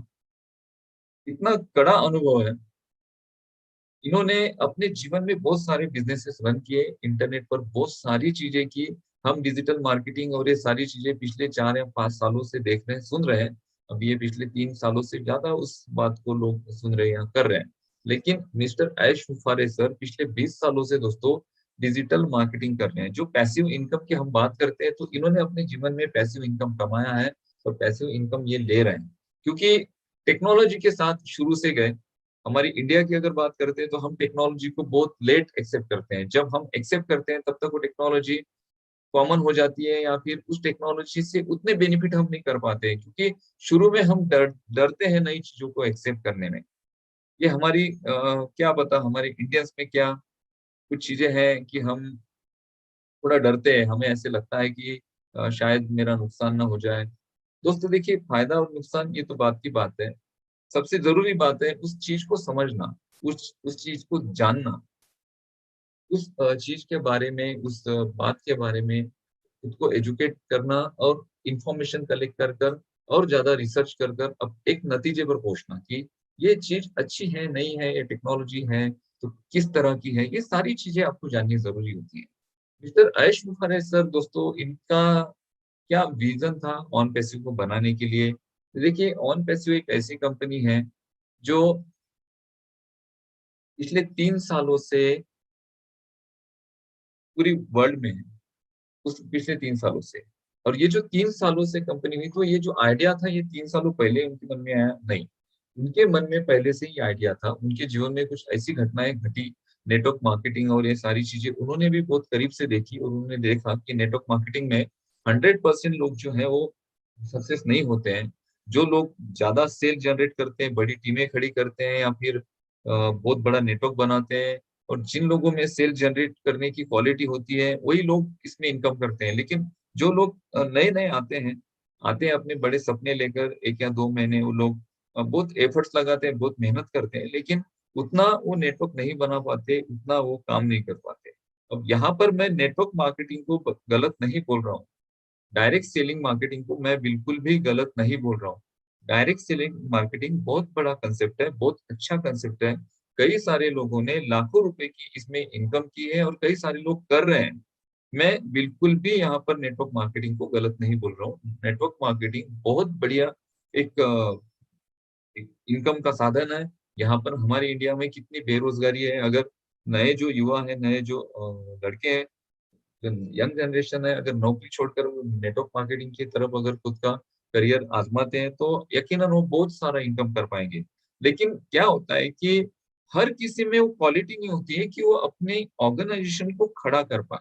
इतना कड़ा अनुभव है। इन्होंने अपने जीवन में बहुत सारे बिजनेसेस रन किए, इंटरनेट पर बहुत सारी चीजें की। हम डिजिटल मार्केटिंग और ये सारी चीजें पिछले 4 या 5 सालों से देख रहे हैं, सुन रहे हैं। अब ये पिछले 3 सालों से ज्यादा उस बात को लोग सुन रहे हैं या कर रहे हैं। लेकिन मिस्टर ऐश मुफारे सर पिछले 20 सालों से दोस्तों डिजिटल मार्केटिंग कर रहे हैं। जो पैसिव इनकम की हम बात करते हैं, तो इन्होंने अपने जीवन में पैसिव इनकम कमाया है और पैसिव इनकम ये ले रहे हैं, क्योंकि टेक्नोलॉजी के साथ शुरू से गए। हमारी इंडिया की अगर बात करते हैं तो हम टेक्नोलॉजी को बहुत लेट एक्सेप्ट करते हैं। जब हम एक्सेप्ट करते हैं तब तक वो टेक्नोलॉजी कॉमन हो जाती है, या फिर उस टेक्नोलॉजी से उतने बेनिफिट हम नहीं कर पाते हैं, क्योंकि शुरू में हम डरते हैं नई चीजों को एक्सेप्ट करने में। ये हमारी क्या पता हमारे इंडियंस में क्या कुछ चीजें हैं कि हम थोड़ा डरते हैं। हमें ऐसे लगता है कि शायद मेरा नुकसान ना हो जाए। दोस्तों देखिए, फायदा और नुकसान ये तो बात की बात है। सबसे जरूरी बात है उस चीज को समझना, उस चीज को जानना, उस चीज के बारे में, उस बात के बारे में खुद को एजुकेट करना और इंफॉर्मेशन कलेक्ट कर और ज्यादा रिसर्च कर अब एक नतीजे पर पहुंचना कि ये चीज अच्छी है नहीं है, ये टेक्नोलॉजी है तो किस तरह की है, ये सारी चीजें आपको जाननी जरूरी होती है। मिस्टर ऐश मुखर्जी सर दोस्तों, इनका क्या विजन था ऑन पैसिव को बनाने के लिए। देखिए, ऑन पैसिव एक ऐसी कंपनी है जो पिछले 3 सालों से पूरी वर्ल्ड में है, उस पिछले 3 सालों से। और ये जो 3 सालों से कंपनी हुई, तो ये जो आइडिया था ये 3 सालों पहले उनके मन में आया नहीं। उनके मन में पहले से ही आइडिया था। उनके जीवन में कुछ ऐसी घटनाएं घटी, नेटवर्क मार्केटिंग और ये सारी चीजें उन्होंने भी बहुत करीब से देखी, और उन्होंने देखा कि नेटवर्क मार्केटिंग में 100% लोग जो है वो सक्सेस नहीं होते हैं। जो लोग ज्यादा सेल जनरेट करते हैं, बड़ी टीमें खड़ी करते हैं, या फिर बहुत बड़ा नेटवर्क बनाते हैं, और जिन लोगों में सेल जनरेट करने की क्वालिटी होती है वही लोग इसमें इनकम करते हैं। लेकिन जो लोग नए नए आते हैं अपने बड़े सपने लेकर, 1 या 2 महीने वो लोग बहुत एफर्ट्स लगाते हैं, बहुत मेहनत करते हैं, लेकिन उतना वो नेटवर्क नहीं बना पाते, उतना वो काम नहीं कर पाते। अब यहाँ पर मैं नेटवर्क मार्केटिंग को गलत नहीं बोल रहा हूँ, डायरेक्ट सेलिंग मार्केटिंग को मैं बिल्कुल भी गलत नहीं बोल रहा हूँ। डायरेक्ट सेलिंग मार्केटिंग बहुत बड़ा कंसेप्ट है, बहुत अच्छा कंसेप्ट है। कई सारे लोगों ने लाखों रुपए की इसमें इनकम की है और कई सारे लोग कर रहे हैं। मैं बिल्कुल भी यहाँ पर नेटवर्क मार्केटिंग को गलत नहीं बोल रहा हूँ। नेटवर्क मार्केटिंग बहुत बढ़िया एक इनकम का साधन है। यहाँ पर हमारे इंडिया में कितनी बेरोजगारी है। अगर नए जो युवा है, नए जो लड़के हैं, यंग जनरेशन है, अगर नौकरी छोड़कर वो नेटवर्क मार्केटिंग की तरफ अगर खुद का करियर आजमाते हैं तो यकीनन वो बहुत सारा इनकम कर पाएंगे। लेकिन क्या होता है कि हर किसी में वो क्वालिटी नहीं होती है कि वो अपने ऑर्गेनाइजेशन को खड़ा कर पाए,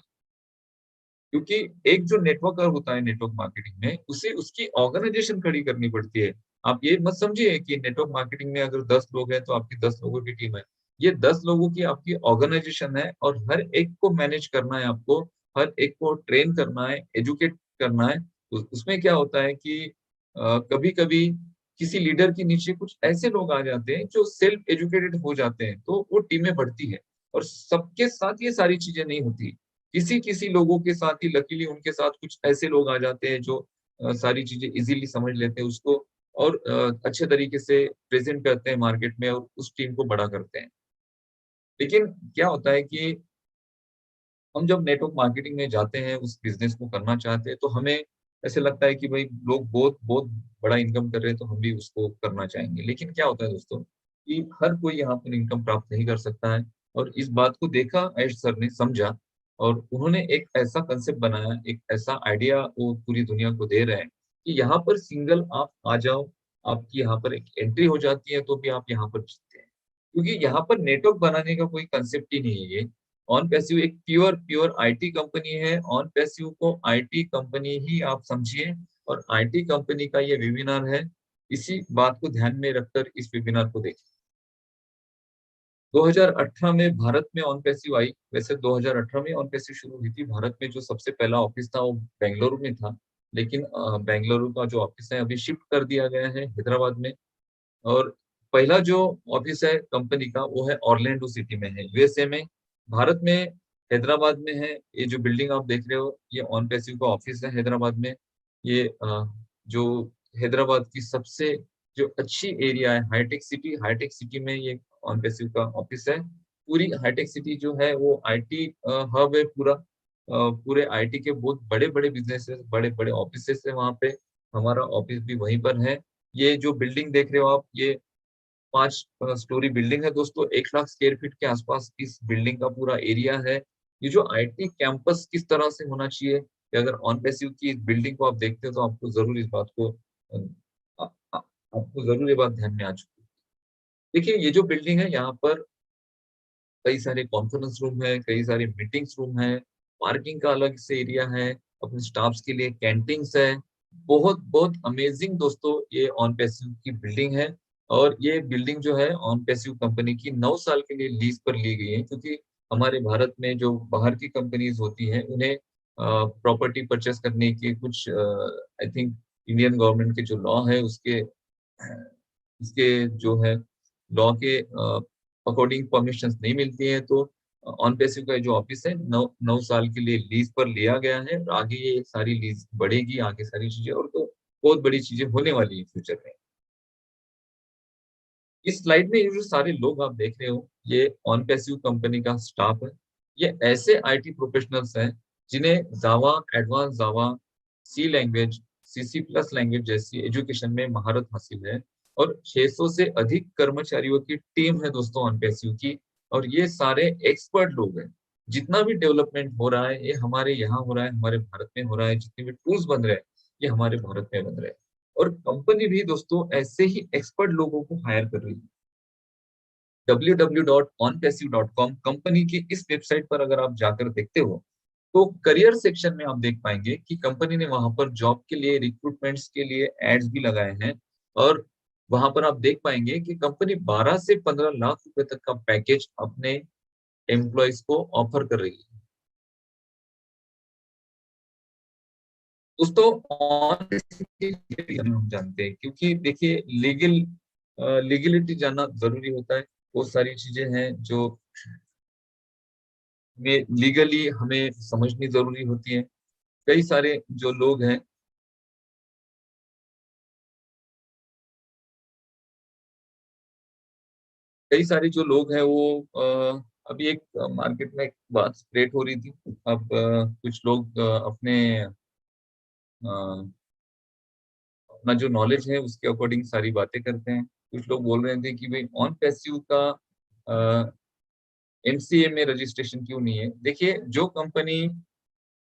क्योंकि एक जो नेटवर्कर होता है नेटवर्क मार्केटिंग में, उसे उसकी ऑर्गेनाइजेशन खड़ी करनी पड़ती है। आप ये मत समझिए कि नेटवर्क मार्केटिंग में अगर 10 लोग हैं तो आपकी 10 लोगों की टीम है। ये 10 लोगों की आपकी ऑर्गेनाइजेशन है, और हर एक को मैनेज करना है आपको, हर एक को ट्रेन करना है, एजुकेट करना है। उसमें क्या होता है कि कभी कभी किसी लीडर के नीचे कुछ ऐसे लोग आ जाते हैं जो सेल्फ एजुकेटेड हो जाते हैं, तो वो टीमें बढ़ती है। और सबके साथ ये सारी चीजें नहीं होती। किसी किसी लोगों के साथ ही लकीली उनके साथ कुछ ऐसे लोग आ जाते हैं जो सारी चीजें इजीली समझ लेते हैं उसको, और अच्छे तरीके से प्रेजेंट करते हैं मार्केट में और उस टीम को बड़ा करते हैं। लेकिन क्या होता है कि हम जब नेटवर्क मार्केटिंग में जाते हैं, उस बिजनेस को करना चाहते हैं, तो हमें ऐसे लगता है कि भाई लोग बहुत बहुत बड़ा इनकम कर रहे हैं तो हम भी उसको करना चाहेंगे। लेकिन क्या होता है दोस्तों कि हर कोई यहाँ पर इनकम प्राप्त नहीं कर सकता है। और इस बात को देखा ऐश सर ने, समझा, और उन्होंने एक ऐसा कंसेप्ट बनाया, एक ऐसा आइडिया वो पूरी दुनिया को दे रहे हैं कि यहाँ पर सिंगल आप आ जाओ, आपकी यहाँ पर एक एंट्री हो जाती है तो भी आप यहाँ पर जीतते हैं। क्योंकि यहाँ पर नेटवर्क बनाने का कोई कंसेप्ट ही नहीं है। ये ऑन पैसिव एक प्योर प्योर आईटी कंपनी है। ऑन पैसिव को आईटी कंपनी ही आप समझिए, और आईटी कंपनी का ये वेबिनार है। इसी बात को ध्यान में रखकर इस वेबिनार को देखें। 2018 में भारत में ऑन पैसिव आई। वैसे 2018 में ऑन पैसिव शुरू हुई थी। भारत में जो सबसे पहला ऑफिस था वो बेंगलुरु में था, लेकिन बेंगलुरु का जो ऑफिस है अभी शिफ्ट कर दिया गया है हैदराबाद में। और पहला जो ऑफिस है कंपनी का वो है ऑरलैंडो सिटी में है, यूएसए में। भारत में हैदराबाद में है। ये जो बिल्डिंग आप देख रहे हो ये ऑन पैसिव का ऑफिस है हैदराबाद में। ये जो हैदराबाद की सबसे जो अच्छी एरिया है हाईटेक सिटी में ये ऑन पैसिव का ऑफिस है। पूरी हाईटेक सिटी जो है वो आईटी हब है पूरा। पूरे आईटी के बहुत बड़े-बड़े बिजनेसेस, बड़े-बड़े ऑफिसेस है वहाँ पे। हमारा ऑफिस भी वहीं पर है। ये जो बिल्डिंग देख रहे हो आप, ये 5 स्टोरी बिल्डिंग है दोस्तों। 1 लाख स्क्वायर फीट के आसपास इस बिल्डिंग का पूरा एरिया है। ये जो आईटी कैंपस किस तरह से होना चाहिए, कि अगर ऑन पैसिव की इस बिल्डिंग को आप देखते हो तो आपको ज़रूर इस बात को आपको ज़रूर ये बात ध्यान में आ चुकी है। देखिए ये जो बिल्डिंग है यहाँ पर कई सारे कॉन्फ्रेंस रूम है, कई सारे मीटिंग्स रूम है, पार्किंग का अलग से एरिया है, अपने स्टाफ्स के लिए कैंटीन्स है। बहुत बहुत अमेजिंग दोस्तों ये ऑन पैसिव की बिल्डिंग है। और ये बिल्डिंग जो है ऑन पैसिव कंपनी की 9 साल के लिए लीज पर ली गई है, क्योंकि हमारे भारत में जो बाहर की कंपनीज होती हैं उन्हें प्रॉपर्टी परचेस करने के कुछ आई थिंक इंडियन गवर्नमेंट के जो लॉ है उसके जो है लॉ के अकॉर्डिंग परमिशंस नहीं मिलती है। तो ऑन पैसिव का जो ऑफिस है 9 साल के लिए लीज पर लिया गया है। और आगे ये सारी लीज बढ़ेगी, आगे सारी चीजें और तो बहुत बड़ी चीजें होने वाली है फ्यूचर में। इस स्लाइड में ये जो सारे लोग आप देख रहे हो, ये ऑन पैसिव कंपनी का स्टाफ है। ये ऐसे आईटी प्रोफेशनल्स हैं जिन्हें जावा, एडवांस जावा, सी लैंग्वेज, सीसी प्लस लैंग्वेज जैसी एजुकेशन में महारत हासिल है। और 600 से अधिक कर्मचारियों की टीम है दोस्तों ऑन पैसिव की। और ये सारे एक्सपर्ट लोग हैं। जितना भी डेवलपमेंट हो रहा है ये हमारे यहाँ हो रहा है, हमारे भारत में हो रहा है। जितने भी टूल्स बन रहे हैं ये हमारे भारत में बन रहे हैं। और कंपनी भी दोस्तों ऐसे ही एक्सपर्ट लोगों को हायर कर रही है। www.onpassive.com कंपनी की इस वेबसाइट पर अगर आप जाकर देखते हो तो करियर सेक्शन में आप देख पाएंगे कि कंपनी ने वहां पर जॉब के लिए, रिक्रूटमेंट्स के लिए एड्स भी लगाए हैं। और वहां पर आप देख पाएंगे कि कंपनी 12 से 15 लाख रुपए तक का पैकेज अपने एम्प्लॉयज को ऑफर कर रही है। दोस्तों ऑन हम जानते हैं, क्योंकि देखिए लीगलिटी जानना जरूरी होता है। बहुत सारी चीजें हैं जो में लीगली हमें समझनी जरूरी होती है। कई सारे जो लोग हैं, कई सारे जो लोग हैं वो अभी एक मार्केट में एक बात स्प्रेड हो रही थी। अब कुछ लोग अपना जो नॉलेज है उसके अकॉर्डिंग सारी बातें करते हैं। कुछ लोग बोल रहे थे कि भाई ऑन पैसिव का एमसीए में रजिस्ट्रेशन क्यों नहीं है। देखिए जो कंपनी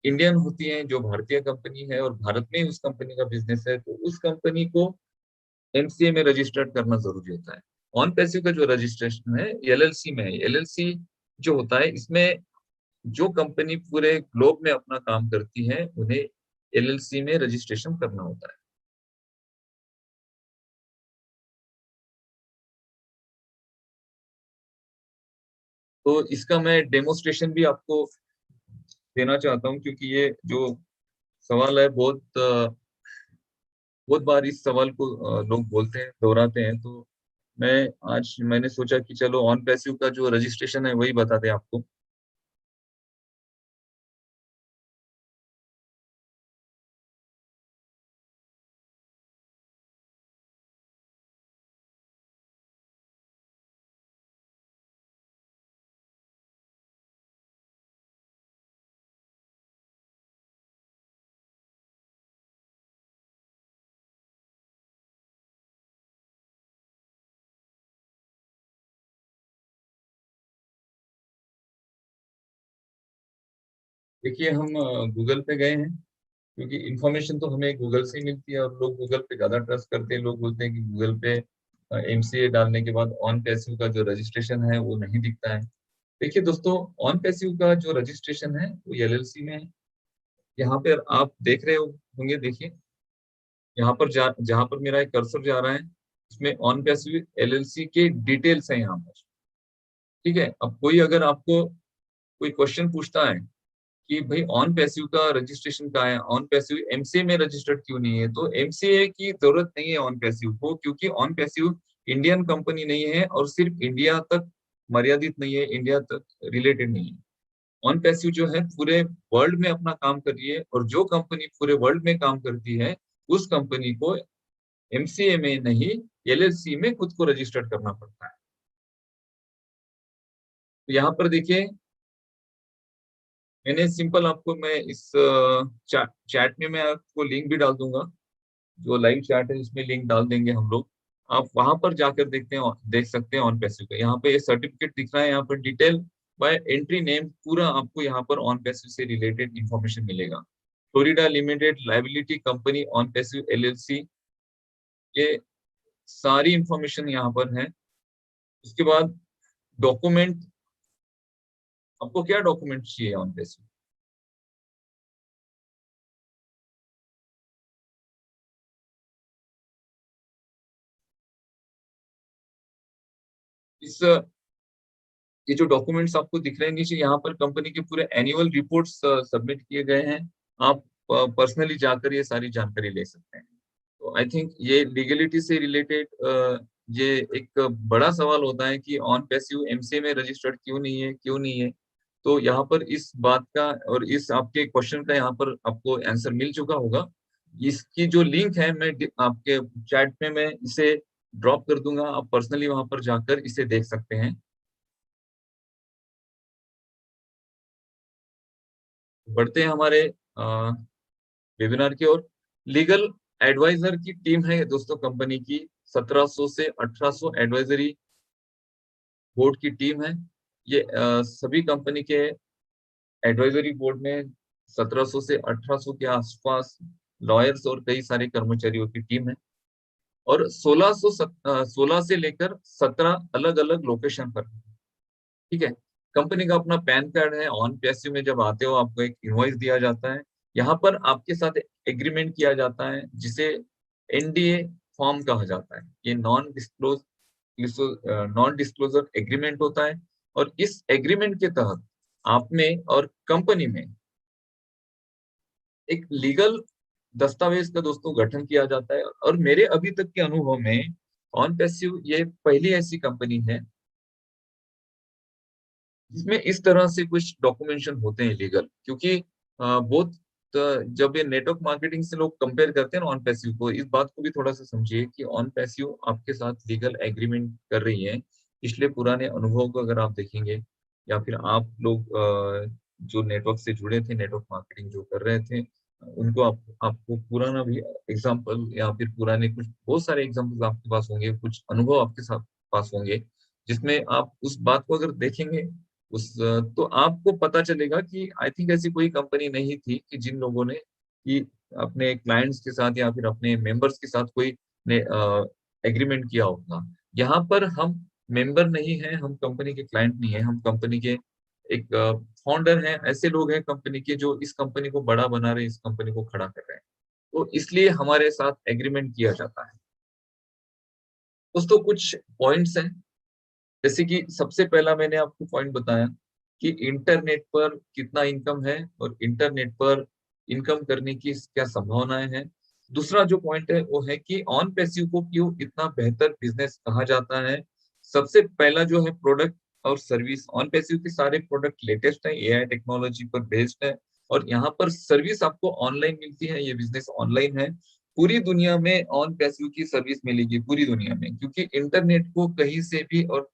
इंडियन होती है, जो भारतीय कंपनी है और भारत में उस कंपनी का बिजनेस है, तो उस कंपनी को एमसीए में रजिस्टर्ड करना जरूरी होता है। ऑन पैसिव का जो रजिस्ट्रेशन है एलएलसी में है। एलएलसी जो होता है इसमें जो कंपनी पूरे ग्लोब में अपना काम करती है उन्हें एलएलसी में रजिस्ट्रेशन करना होता है। तो इसका मैं डेमोस्ट्रेशन भी आपको देना चाहता हूँ, क्योंकि ये जो सवाल है बहुत बार इस सवाल को लोग बोलते हैं, दोहराते हैं। तो मैंने सोचा कि चलो ऑन पैसिव का जो रजिस्ट्रेशन है वही बता दें आपको। देखिए हम गूगल पे गए हैं, क्योंकि इन्फॉर्मेशन तो हमें गूगल से ही मिलती है और लोग गूगल पे ज्यादा ट्रस्ट करते हैं। लोग बोलते हैं कि गूगल पे एमसीए डालने के बाद ऑन पैसिव का जो रजिस्ट्रेशन है वो नहीं दिखता है। देखिए दोस्तों ऑन पैसिव का जो रजिस्ट्रेशन है वो एलएलसी में है। यहाँ पे आप देख रहे होंगे, देखिए यहाँ पर जहाँ पर मेरा एक कर्सर जा रहा है उसमें ऑन पैसिव एलएलसी के डिटेल्स है यहाँ पर। ठीक है, अब कोई अगर आपको कोई क्वेश्चन पूछता है कि भाई ऑन पैसिव का रजिस्ट्रेशन कहाँ है, ऑन पैसिव एमसीए में रजिस्टर्ड क्यों नहीं है, तो एमसीए की जरूरत नहीं है ऑन पैसिव को, क्योंकि ऑन पैसिव इंडियन कंपनी नहीं है और सिर्फ इंडिया तक मर्यादित नहीं है, इंडिया तक रिलेटेड नहीं है। ऑन पैसिव जो है पूरे वर्ल्ड में अपना काम कर रही है, और जो कंपनी पूरे वर्ल्ड में काम करती है उस कंपनी को एमसीए में नहीं एलएलसी में खुद को रजिस्टर्ड करना पड़ता है। तो यहाँ पर देखिए, मैंने सिंपल आपको, मैं इस चैट में मैं आपको लिंक भी डाल दूंगा, जो लाइव चैट है इसमें लिंक डाल देंगे हम लोग। आप वहां पर जाकर देख सकते हैं ऑन पैसिव का। यहाँ पे ये सर्टिफिकेट दिख रहा है, यहाँ पर डिटेल बाय एंट्री नेम पूरा आपको यहाँ पर ऑन पैसिव से रिलेटेड इंफॉर्मेशन मिलेगा। Florida limited liability company on passive LLC, ये सारी इंफॉर्मेशन यहाँ पर है। उसके बाद डॉक्यूमेंट, आपको क्या डॉक्यूमेंट चाहिए ऑन पैसिव? इस ये जो डॉक्यूमेंट्स आपको दिख रहे हैं नीचे, यहाँ पर कंपनी के पूरे एनुअल रिपोर्ट्स सबमिट किए गए हैं। आप पर्सनली जाकर ये सारी जानकारी ले सकते हैं। तो आई थिंक ये लीगलिटी से रिलेटेड ये एक बड़ा सवाल होता है कि ऑन पैसिव एमसीए में रजिस्टर्ड क्यों नहीं है, क्यों नहीं है। तो यहाँ पर इस बात का और इस आपके क्वेश्चन का यहाँ पर आपको आंसर मिल चुका होगा। इसकी जो लिंक है मैं आपके चैट में मैं इसे ड्रॉप कर दूंगा, आप पर्सनली वहां पर जाकर इसे देख सकते हैं। बढ़ते हैं हमारे वेबिनार की ओर। लीगल एडवाइजर की टीम है दोस्तों कंपनी की, 1700 से 1800 एडवाइजरी बोर्ड की टीम है। ये सभी कंपनी के एडवाइजरी बोर्ड में 1700 से 1800 के आसपास लॉयर्स और कई सारे कर्मचारियों की टीम है, और 16 से लेकर 17 अलग अलग लोकेशन पर, ठीक है। कंपनी का अपना पैन कार्ड है। ऑन पैसिव में जब आते हो आपको एक इनवॉइस दिया जाता है, यहाँ पर आपके साथ एग्रीमेंट किया जाता है जिसे एनडीए फॉर्म कहा जाता है। ये नॉन डिस्क्लोजर एग्रीमेंट होता है, और इस एग्रीमेंट के तहत आप में और कंपनी में एक लीगल दस्तावेज का दोस्तों गठन किया जाता है। और मेरे अभी तक के अनुभव में ऑन पैसिव ये पहली ऐसी कंपनी है जिसमें इस तरह से कुछ डॉक्यूमेंटेशन होते हैं लीगल। क्योंकि बहुत जब ये नेटवर्क मार्केटिंग से लोग कंपेयर करते हैं ना ऑन पैसिव को, इस बात को भी थोड़ा सा समझिए कि ऑन पैसिव आपके साथ लीगल एग्रीमेंट कर रही है। पिछले पुराने अनुभव को अगर आप देखेंगे, या फिर आप लोग जो नेटवर्क से जुड़े थे, नेटवर्क मार्केटिंग जो कर रहे थे, उनको आपको पुराना भी एग्जाम्पल या फिर पुराने कुछ बहुत सारे एग्जाम्पल आपके पास होंगे, कुछ अनुभव आपके साथ पास होंगे, जिसमें आप उस बात को अगर देखेंगे तो आपको पता चलेगा कि आई थिंक ऐसी कोई कंपनी नहीं थी कि जिन लोगों ने कि अपने क्लाइंट्स के साथ या फिर अपने मेंबर्स के साथ कोई ने एग्रीमेंट किया होगा। यहाँ पर हम मेंबर नहीं है, हम कंपनी के क्लाइंट नहीं है, हम कंपनी के एक फाउंडर हैं। ऐसे लोग हैं कंपनी के जो इस कंपनी को बड़ा बना रहे हैं, इस कंपनी को खड़ा कर रहे हैं, तो इसलिए हमारे साथ एग्रीमेंट किया जाता है। दोस्तों कुछ पॉइंट्स हैं, जैसे कि सबसे पहला मैंने आपको पॉइंट बताया कि इंटरनेट पर कितना इनकम है और इंटरनेट पर इनकम करने की क्या संभावनाएं हैं। दूसरा जो पॉइंट है वो है कि ऑन पैसिव को क्यों इतना बेहतर बिजनेस कहा जाता है। सबसे पहला जो है प्रोडक्ट और सर्विस। ऑन पैसिव के सारे प्रोडक्ट लेटेस्ट है, एआई टेक्नोलॉजी पर बेस्ड है, और यहाँ पर सर्विस आपको ऑनलाइन मिलती है। ये बिजनेस ऑनलाइन है, पूरी दुनिया में ऑन पैसिव की सर्विस मिलेगी पूरी दुनिया में, क्योंकि इंटरनेट को कहीं से भी और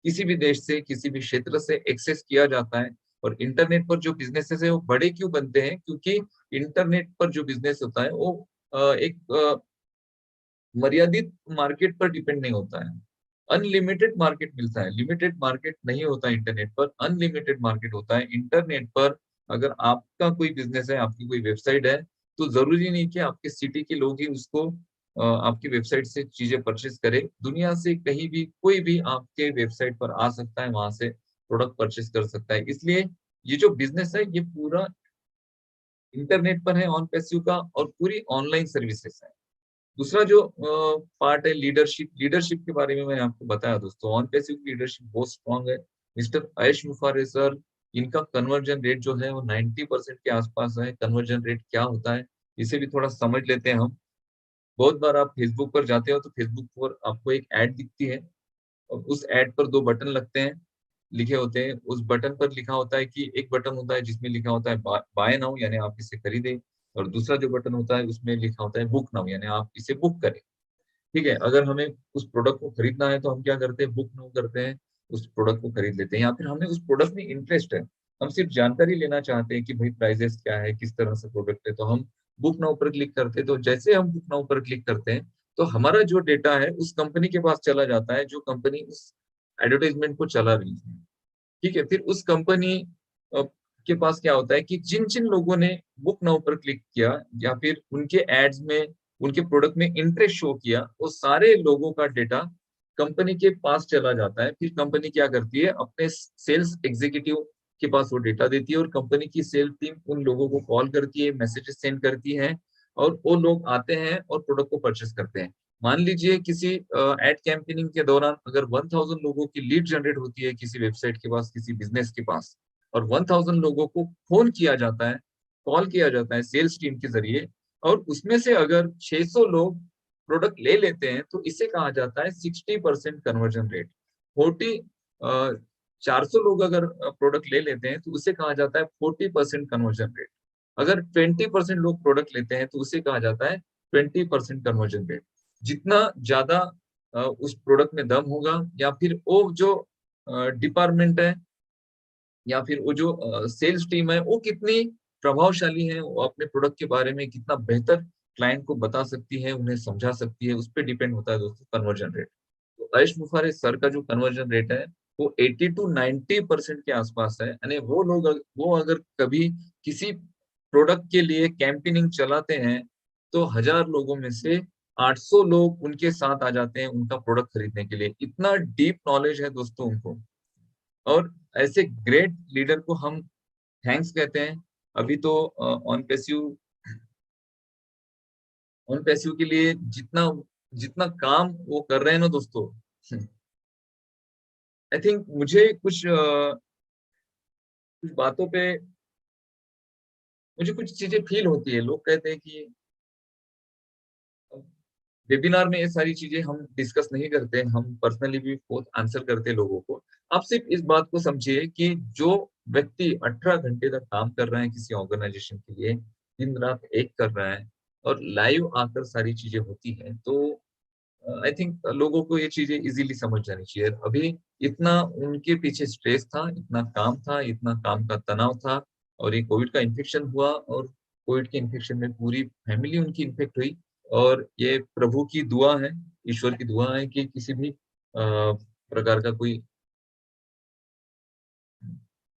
किसी भी देश से किसी भी क्षेत्र से एक्सेस किया जाता है। और इंटरनेट पर जो बिजनेसेस है वो बड़े क्यों बनते हैं, क्योंकि इंटरनेट पर जो बिजनेस होता है वो एक मर्यादित मार्केट पर डिपेंड नहीं होता है, अनलिमिटेड मार्केट मिलता है। लिमिटेड मार्केट नहीं होता इंटरनेट पर, अनलिमिटेड मार्केट होता है इंटरनेट पर। अगर आपका कोई बिजनेस है, आपकी कोई वेबसाइट है, तो जरूरी नहीं कि आपके सिटी के लोग ही उसको आपकी वेबसाइट से चीजें परचेज करे। दुनिया से कहीं भी कोई भी आपके वेबसाइट पर आ सकता है, वहां से प्रोडक्ट परचेज कर सकता है। इसलिए ये जो बिजनेस है ये पूरा इंटरनेट पर है ऑन पैसिव का, और पूरी ऑनलाइन सर्विसेज है। दूसरा जो पार्ट है लीडरशिप। लीडरशिप के बारे में मैंने आपको बताया दोस्तों, ऑन पैसिव की लीडरशिप बहुत स्ट्रांग है। मिस्टर आयुष मुफारे सर, इनका कन्वर्जन रेट जो है वो 90% के आसपास है। कन्वर्जन रेट क्या होता है इसे भी थोड़ा समझ लेते हैं हम। बहुत बार आप फेसबुक पर जाते हो तो फेसबुक पर आपको एक ऐड दिखती है, और उस ऐड पर 2 बटन लगते हैं, लिखे होते हैं, उस बटन पर लिखा होता है कि एक बटन होता है जिसमें लिखा होता है बाय नाउ यानी आप इसे खरीदें, और दूसरा जो बटन होता है उसमें लिखा होता है बुक नाउ यानी आप इसे बुक करें। ठीक है, अगर हमें उस प्रोडक्ट को खरीदना है तो हम क्या करते हैं, बुक नाउ करते हैं, उस प्रोडक्ट को खरीद लेते हैं। या फिर हमें उस प्रोडक्ट में इंटरेस्ट है, हम सिर्फ जानकारी लेना चाहते हैं कि भाई प्राइजेस क्या है, किस तरह से प्रोडक्ट है, तो हम बुक नाउ पर क्लिक करते हैं। तो जैसे हम बुक नाउ पर क्लिक करते हैं तो हमारा जो डेटा है उस कंपनी के पास चला जाता है जो कंपनी उस एडवर्टाइजमेंट को चला रही है। ठीक है, फिर उस कंपनी के पास क्या होता है कि जिन जिन लोगों ने बुक नाउ पर क्लिक किया या फिर उनके एड्स में उनके प्रोडक्ट में इंटरेस्ट शो किया, वो सारे लोगों का डेटा कंपनी के पास चला जाता है। फिर कंपनी क्या करती है, अपने सेल्स एग्जीक्यूटिव के पास वो डेटा देती है और कंपनी की सेल्स टीम उन लोगों को कॉल करती है, मैसेजेस सेंड करती है और वो लोग आते हैं और प्रोडक्ट को परचेस करते हैं। मान लीजिए किसी एड कैंपेनिंग के दौरान अगर 1000 लोगों की लीड जनरेट होती है किसी वेबसाइट के पास, किसी बिजनेस के पास, और 1000 लोगों को फोन किया जाता है, कॉल किया जाता है सेल्स टीम के जरिए, और उसमें से अगर 600 लोग प्रोडक्ट ले लेते हैं तो इसे कहा जाता है 60% कन्वर्जन रेट। 400 लोग अगर प्रोडक्ट ले लेते हैं तो उसे कहा जाता है 40% कन्वर्जन रेट। अगर 20% लोग प्रोडक्ट लेते हैं तो उसे कहा जाता है 20% कन्वर्जन रेट। जितना ज्यादा उस प्रोडक्ट में दम होगा या फिर वो जो डिपार्टमेंट है या फिर वो जो सेल्स टीम है वो कितनी प्रभावशाली है, वो अपने प्रोडक्ट के बारे में कितना बेहतर क्लाइंट को बता सकती है, उन्हें समझा सकती है, उस पर डिपेंड होता है दोस्तों कन्वर्जन रेट। तो अर्श मुफारे सर का जो कन्वर्जन रेट है वो 80 to 90% के आसपास है। यानी वो अगर कभी किसी प्रोडक्ट के लिए कैंपेनिंग चलाते हैं तो 1000 लोगों में से 800 लोग उनके साथ आ जाते हैं उनका प्रोडक्ट खरीदने के लिए। इतना डीप नॉलेज है दोस्तों उनको, और ऐसे ग्रेट लीडर को हम थैंक्स कहते हैं। अभी तो ऑन पैसिव के लिए जितना जितना काम वो कर रहे हैं ना दोस्तों, आई थिंक मुझे कुछ बातों पे मुझे कुछ चीजें फील होती है। लोग कहते हैं कि वेबिनार में ये सारी चीजें हम डिस्कस नहीं करते, हम पर्सनली भी बहुत आंसर करते हैं लोगों को। आप सिर्फ इस बात को समझिए कि जो व्यक्ति 18 घंटे तक काम कर रहे हैं किसी ऑर्गेनाइजेशन के लिए, दिन रात एक कर रहा है और लाइव आकर सारी चीजें होती हैं, तो आई थिंक लोगों को ये चीजें इजीली समझ जानी चाहिए। अभी इतना उनके पीछे स्ट्रेस था, इतना काम था, इतना काम का तनाव था, और ये कोविड का इन्फेक्शन हुआ और कोविड के इन्फेक्शन में पूरी फैमिली उनकी इन्फेक्ट हुई। और ये प्रभु की दुआ है, ईश्वर की दुआ है कि किसी भी प्रकार का कोई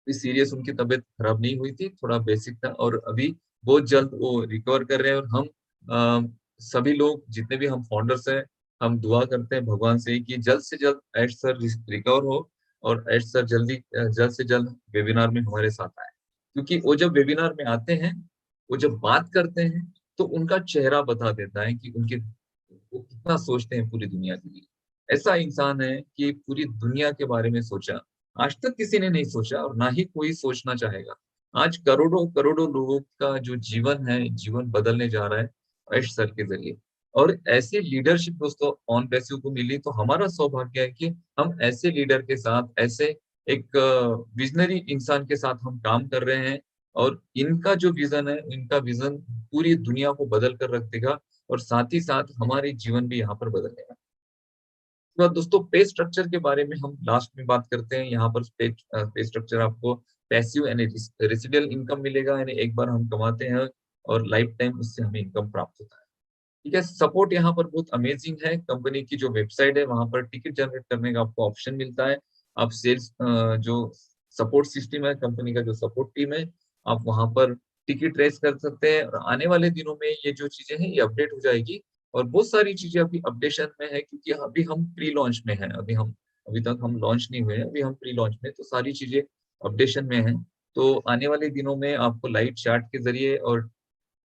सीरियस उनकी तबीयत खराब नहीं हुई थी, थोड़ा बेसिक था, और अभी बहुत जल्द वो रिकवर कर रहे हैं। और हम सभी लोग जितने भी हम फाउंडर्स हैं, हम दुआ करते हैं भगवान से कि जल्द से जल्द ऐश सर रिकवर हो और ऐश सर जल्द से जल्द वेबिनार में हमारे साथ आए। क्योंकि वो जब वेबिनार में आते हैं, वो जब बात करते हैं तो उनका चेहरा बता देता है कि वो कितना सोचते हैं पूरी दुनिया के लिए। ऐसा इंसान है कि पूरी दुनिया के बारे में सोचा, आज तक किसी ने नहीं सोचा और ना ही कोई सोचना चाहेगा। आज करोड़ों करोड़ों लोगों का जो जीवन है, जीवन बदलने जा रहा है ऐश सर के जरिए। और ऐसी लीडरशिप दोस्तों ऑन पैसिव को मिली, तो हमारा सौभाग्य है कि हम ऐसे लीडर के साथ, ऐसे एक विजनरी इंसान के साथ हम काम कर रहे हैं। और इनका जो विजन है, इनका विजन पूरी दुनिया को बदल कर रख देगा, और साथ ही साथ हमारे जीवन भी यहाँ पर बदलेगा। तो दोस्तों पे स्ट्रक्चर के बारे में हम लास्ट में बात करते हैं। यहाँ पर पे स्ट्रक्चर आपको पैसिव यानी रेसिडुअल इनकम मिलेगा, यानी एक बार हम कमाते हैं और लाइफ टाइम उससे हमें इनकम प्राप्त होता है। ठीक है, सपोर्ट यहाँ पर बहुत अमेजिंग है। कंपनी की जो वेबसाइट है वहां पर टिकट जनरेट करने का आपको ऑप्शन मिलता है। आप सेल्स जो सपोर्ट सिस्टम है, कंपनी का जो सपोर्ट टीम है, आप वहां पर टिकट रेस कर सकते हैं। और आने वाले दिनों में ये जो चीजें हैं ये अपडेट हो जाएगी, और बहुत सारी चीजें अभी अपडेशन में है, क्योंकि अभी हम प्री लॉन्च में हैं। अभी तक हम लॉन्च नहीं हुए हैं, अभी हम प्री लॉन्च में, तो सारी चीजें अपडेशन में हैं। तो आने वाले दिनों में आपको लाइव चैट के जरिए और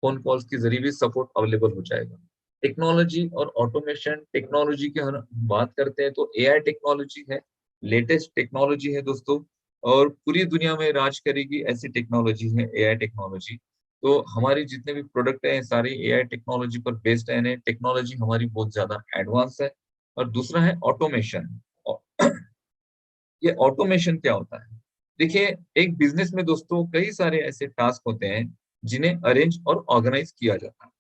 फोन कॉल्स के जरिए भी सपोर्ट अवेलेबल हो जाएगा। टेक्नोलॉजी और ऑटोमेशन, टेक्नोलॉजी की हम बात करते हैं तो एआई टेक्नोलॉजी है, लेटेस्ट टेक्नोलॉजी है दोस्तों, और पूरी दुनिया में राज करेगी ऐसी टेक्नोलॉजी है एआई टेक्नोलॉजी। तो हमारी जितने भी प्रोडक्ट हैं सारे एआई टेक्नोलॉजी पर बेस्ड है, टेक्नोलॉजी हमारी बहुत ज्यादा एडवांस है। और दूसरा है ऑटोमेशन। ये ऑटोमेशन क्या होता है? देखिए, एक बिजनेस में दोस्तों कई सारे ऐसे टास्क होते हैं जिन्हें अरेंज और ऑर्गेनाइज किया जाता है,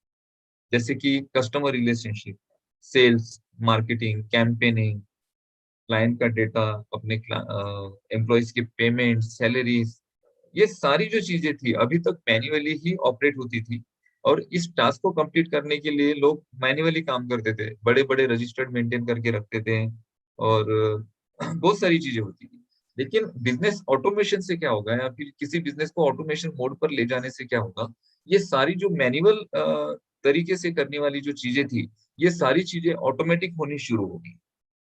जैसे कि customer relationship, sales, marketing, campaigning, client का डेटा, अपने एम्प्लॉइज के पेमेंट, सैलरीज, ये सारी जो चीजें थी अभी तक मैन्युअली ही ऑपरेट होती थी। और इस टास्क को कंप्लीट करने के लिए लोग मैन्युअली काम करते थे, बड़े बड़े रजिस्टर्ड मेंटेन करके रखते थे, और बहुत सारी चीजें होती थी। लेकिन बिजनेस ऑटोमेशन से क्या होगा, या फिर किसी बिजनेस को ऑटोमेशन मोड पर ले जाने से क्या होगा, ये सारी जो मैन्युअल तरीके से करने वाली जो चीजें थी, ये सारी चीजें ऑटोमेटिक होनी शुरू होगी।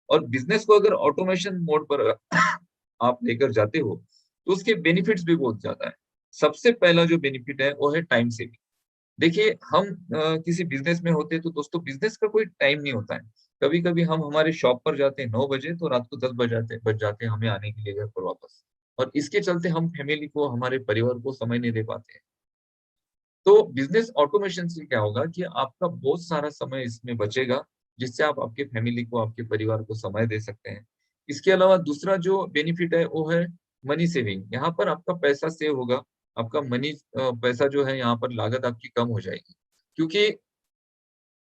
और बिजनेस को अगर ऑटोमेशन मोड पर आप लेकर जाते हो, तो उसके बेनिफिट्स भी बहुत ज्यादा है। सबसे पहला जो बेनिफिट है वो है टाइम सेविंग। देखिए, हम किसी बिजनेस में होते हैं तो दोस्तों बिजनेस का कोई टाइम नहीं होता है। कभी कभी हम हमारे शॉप पर जाते हैं 9 बजे, तो रात को 10 बज जाते हैं हमें आने के लिए घर पर वापस। और इसके चलते हम फैमिली को, हमारे परिवार को समय नहीं दे पाते हैं। तो बिजनेस ऑटोमेशन से क्या होगा कि आपका बहुत सारा समय इसमें बचेगा, जिससे आप आपके फैमिली को, आपके परिवार को समय दे सकते हैं। इसके अलावा दूसरा जो बेनिफिट है वो है मनी सेविंग। यहाँ पर आपका पैसा सेव होगा, आपका पैसा जो है यहाँ पर लागत आपकी कम हो जाएगी। क्योंकि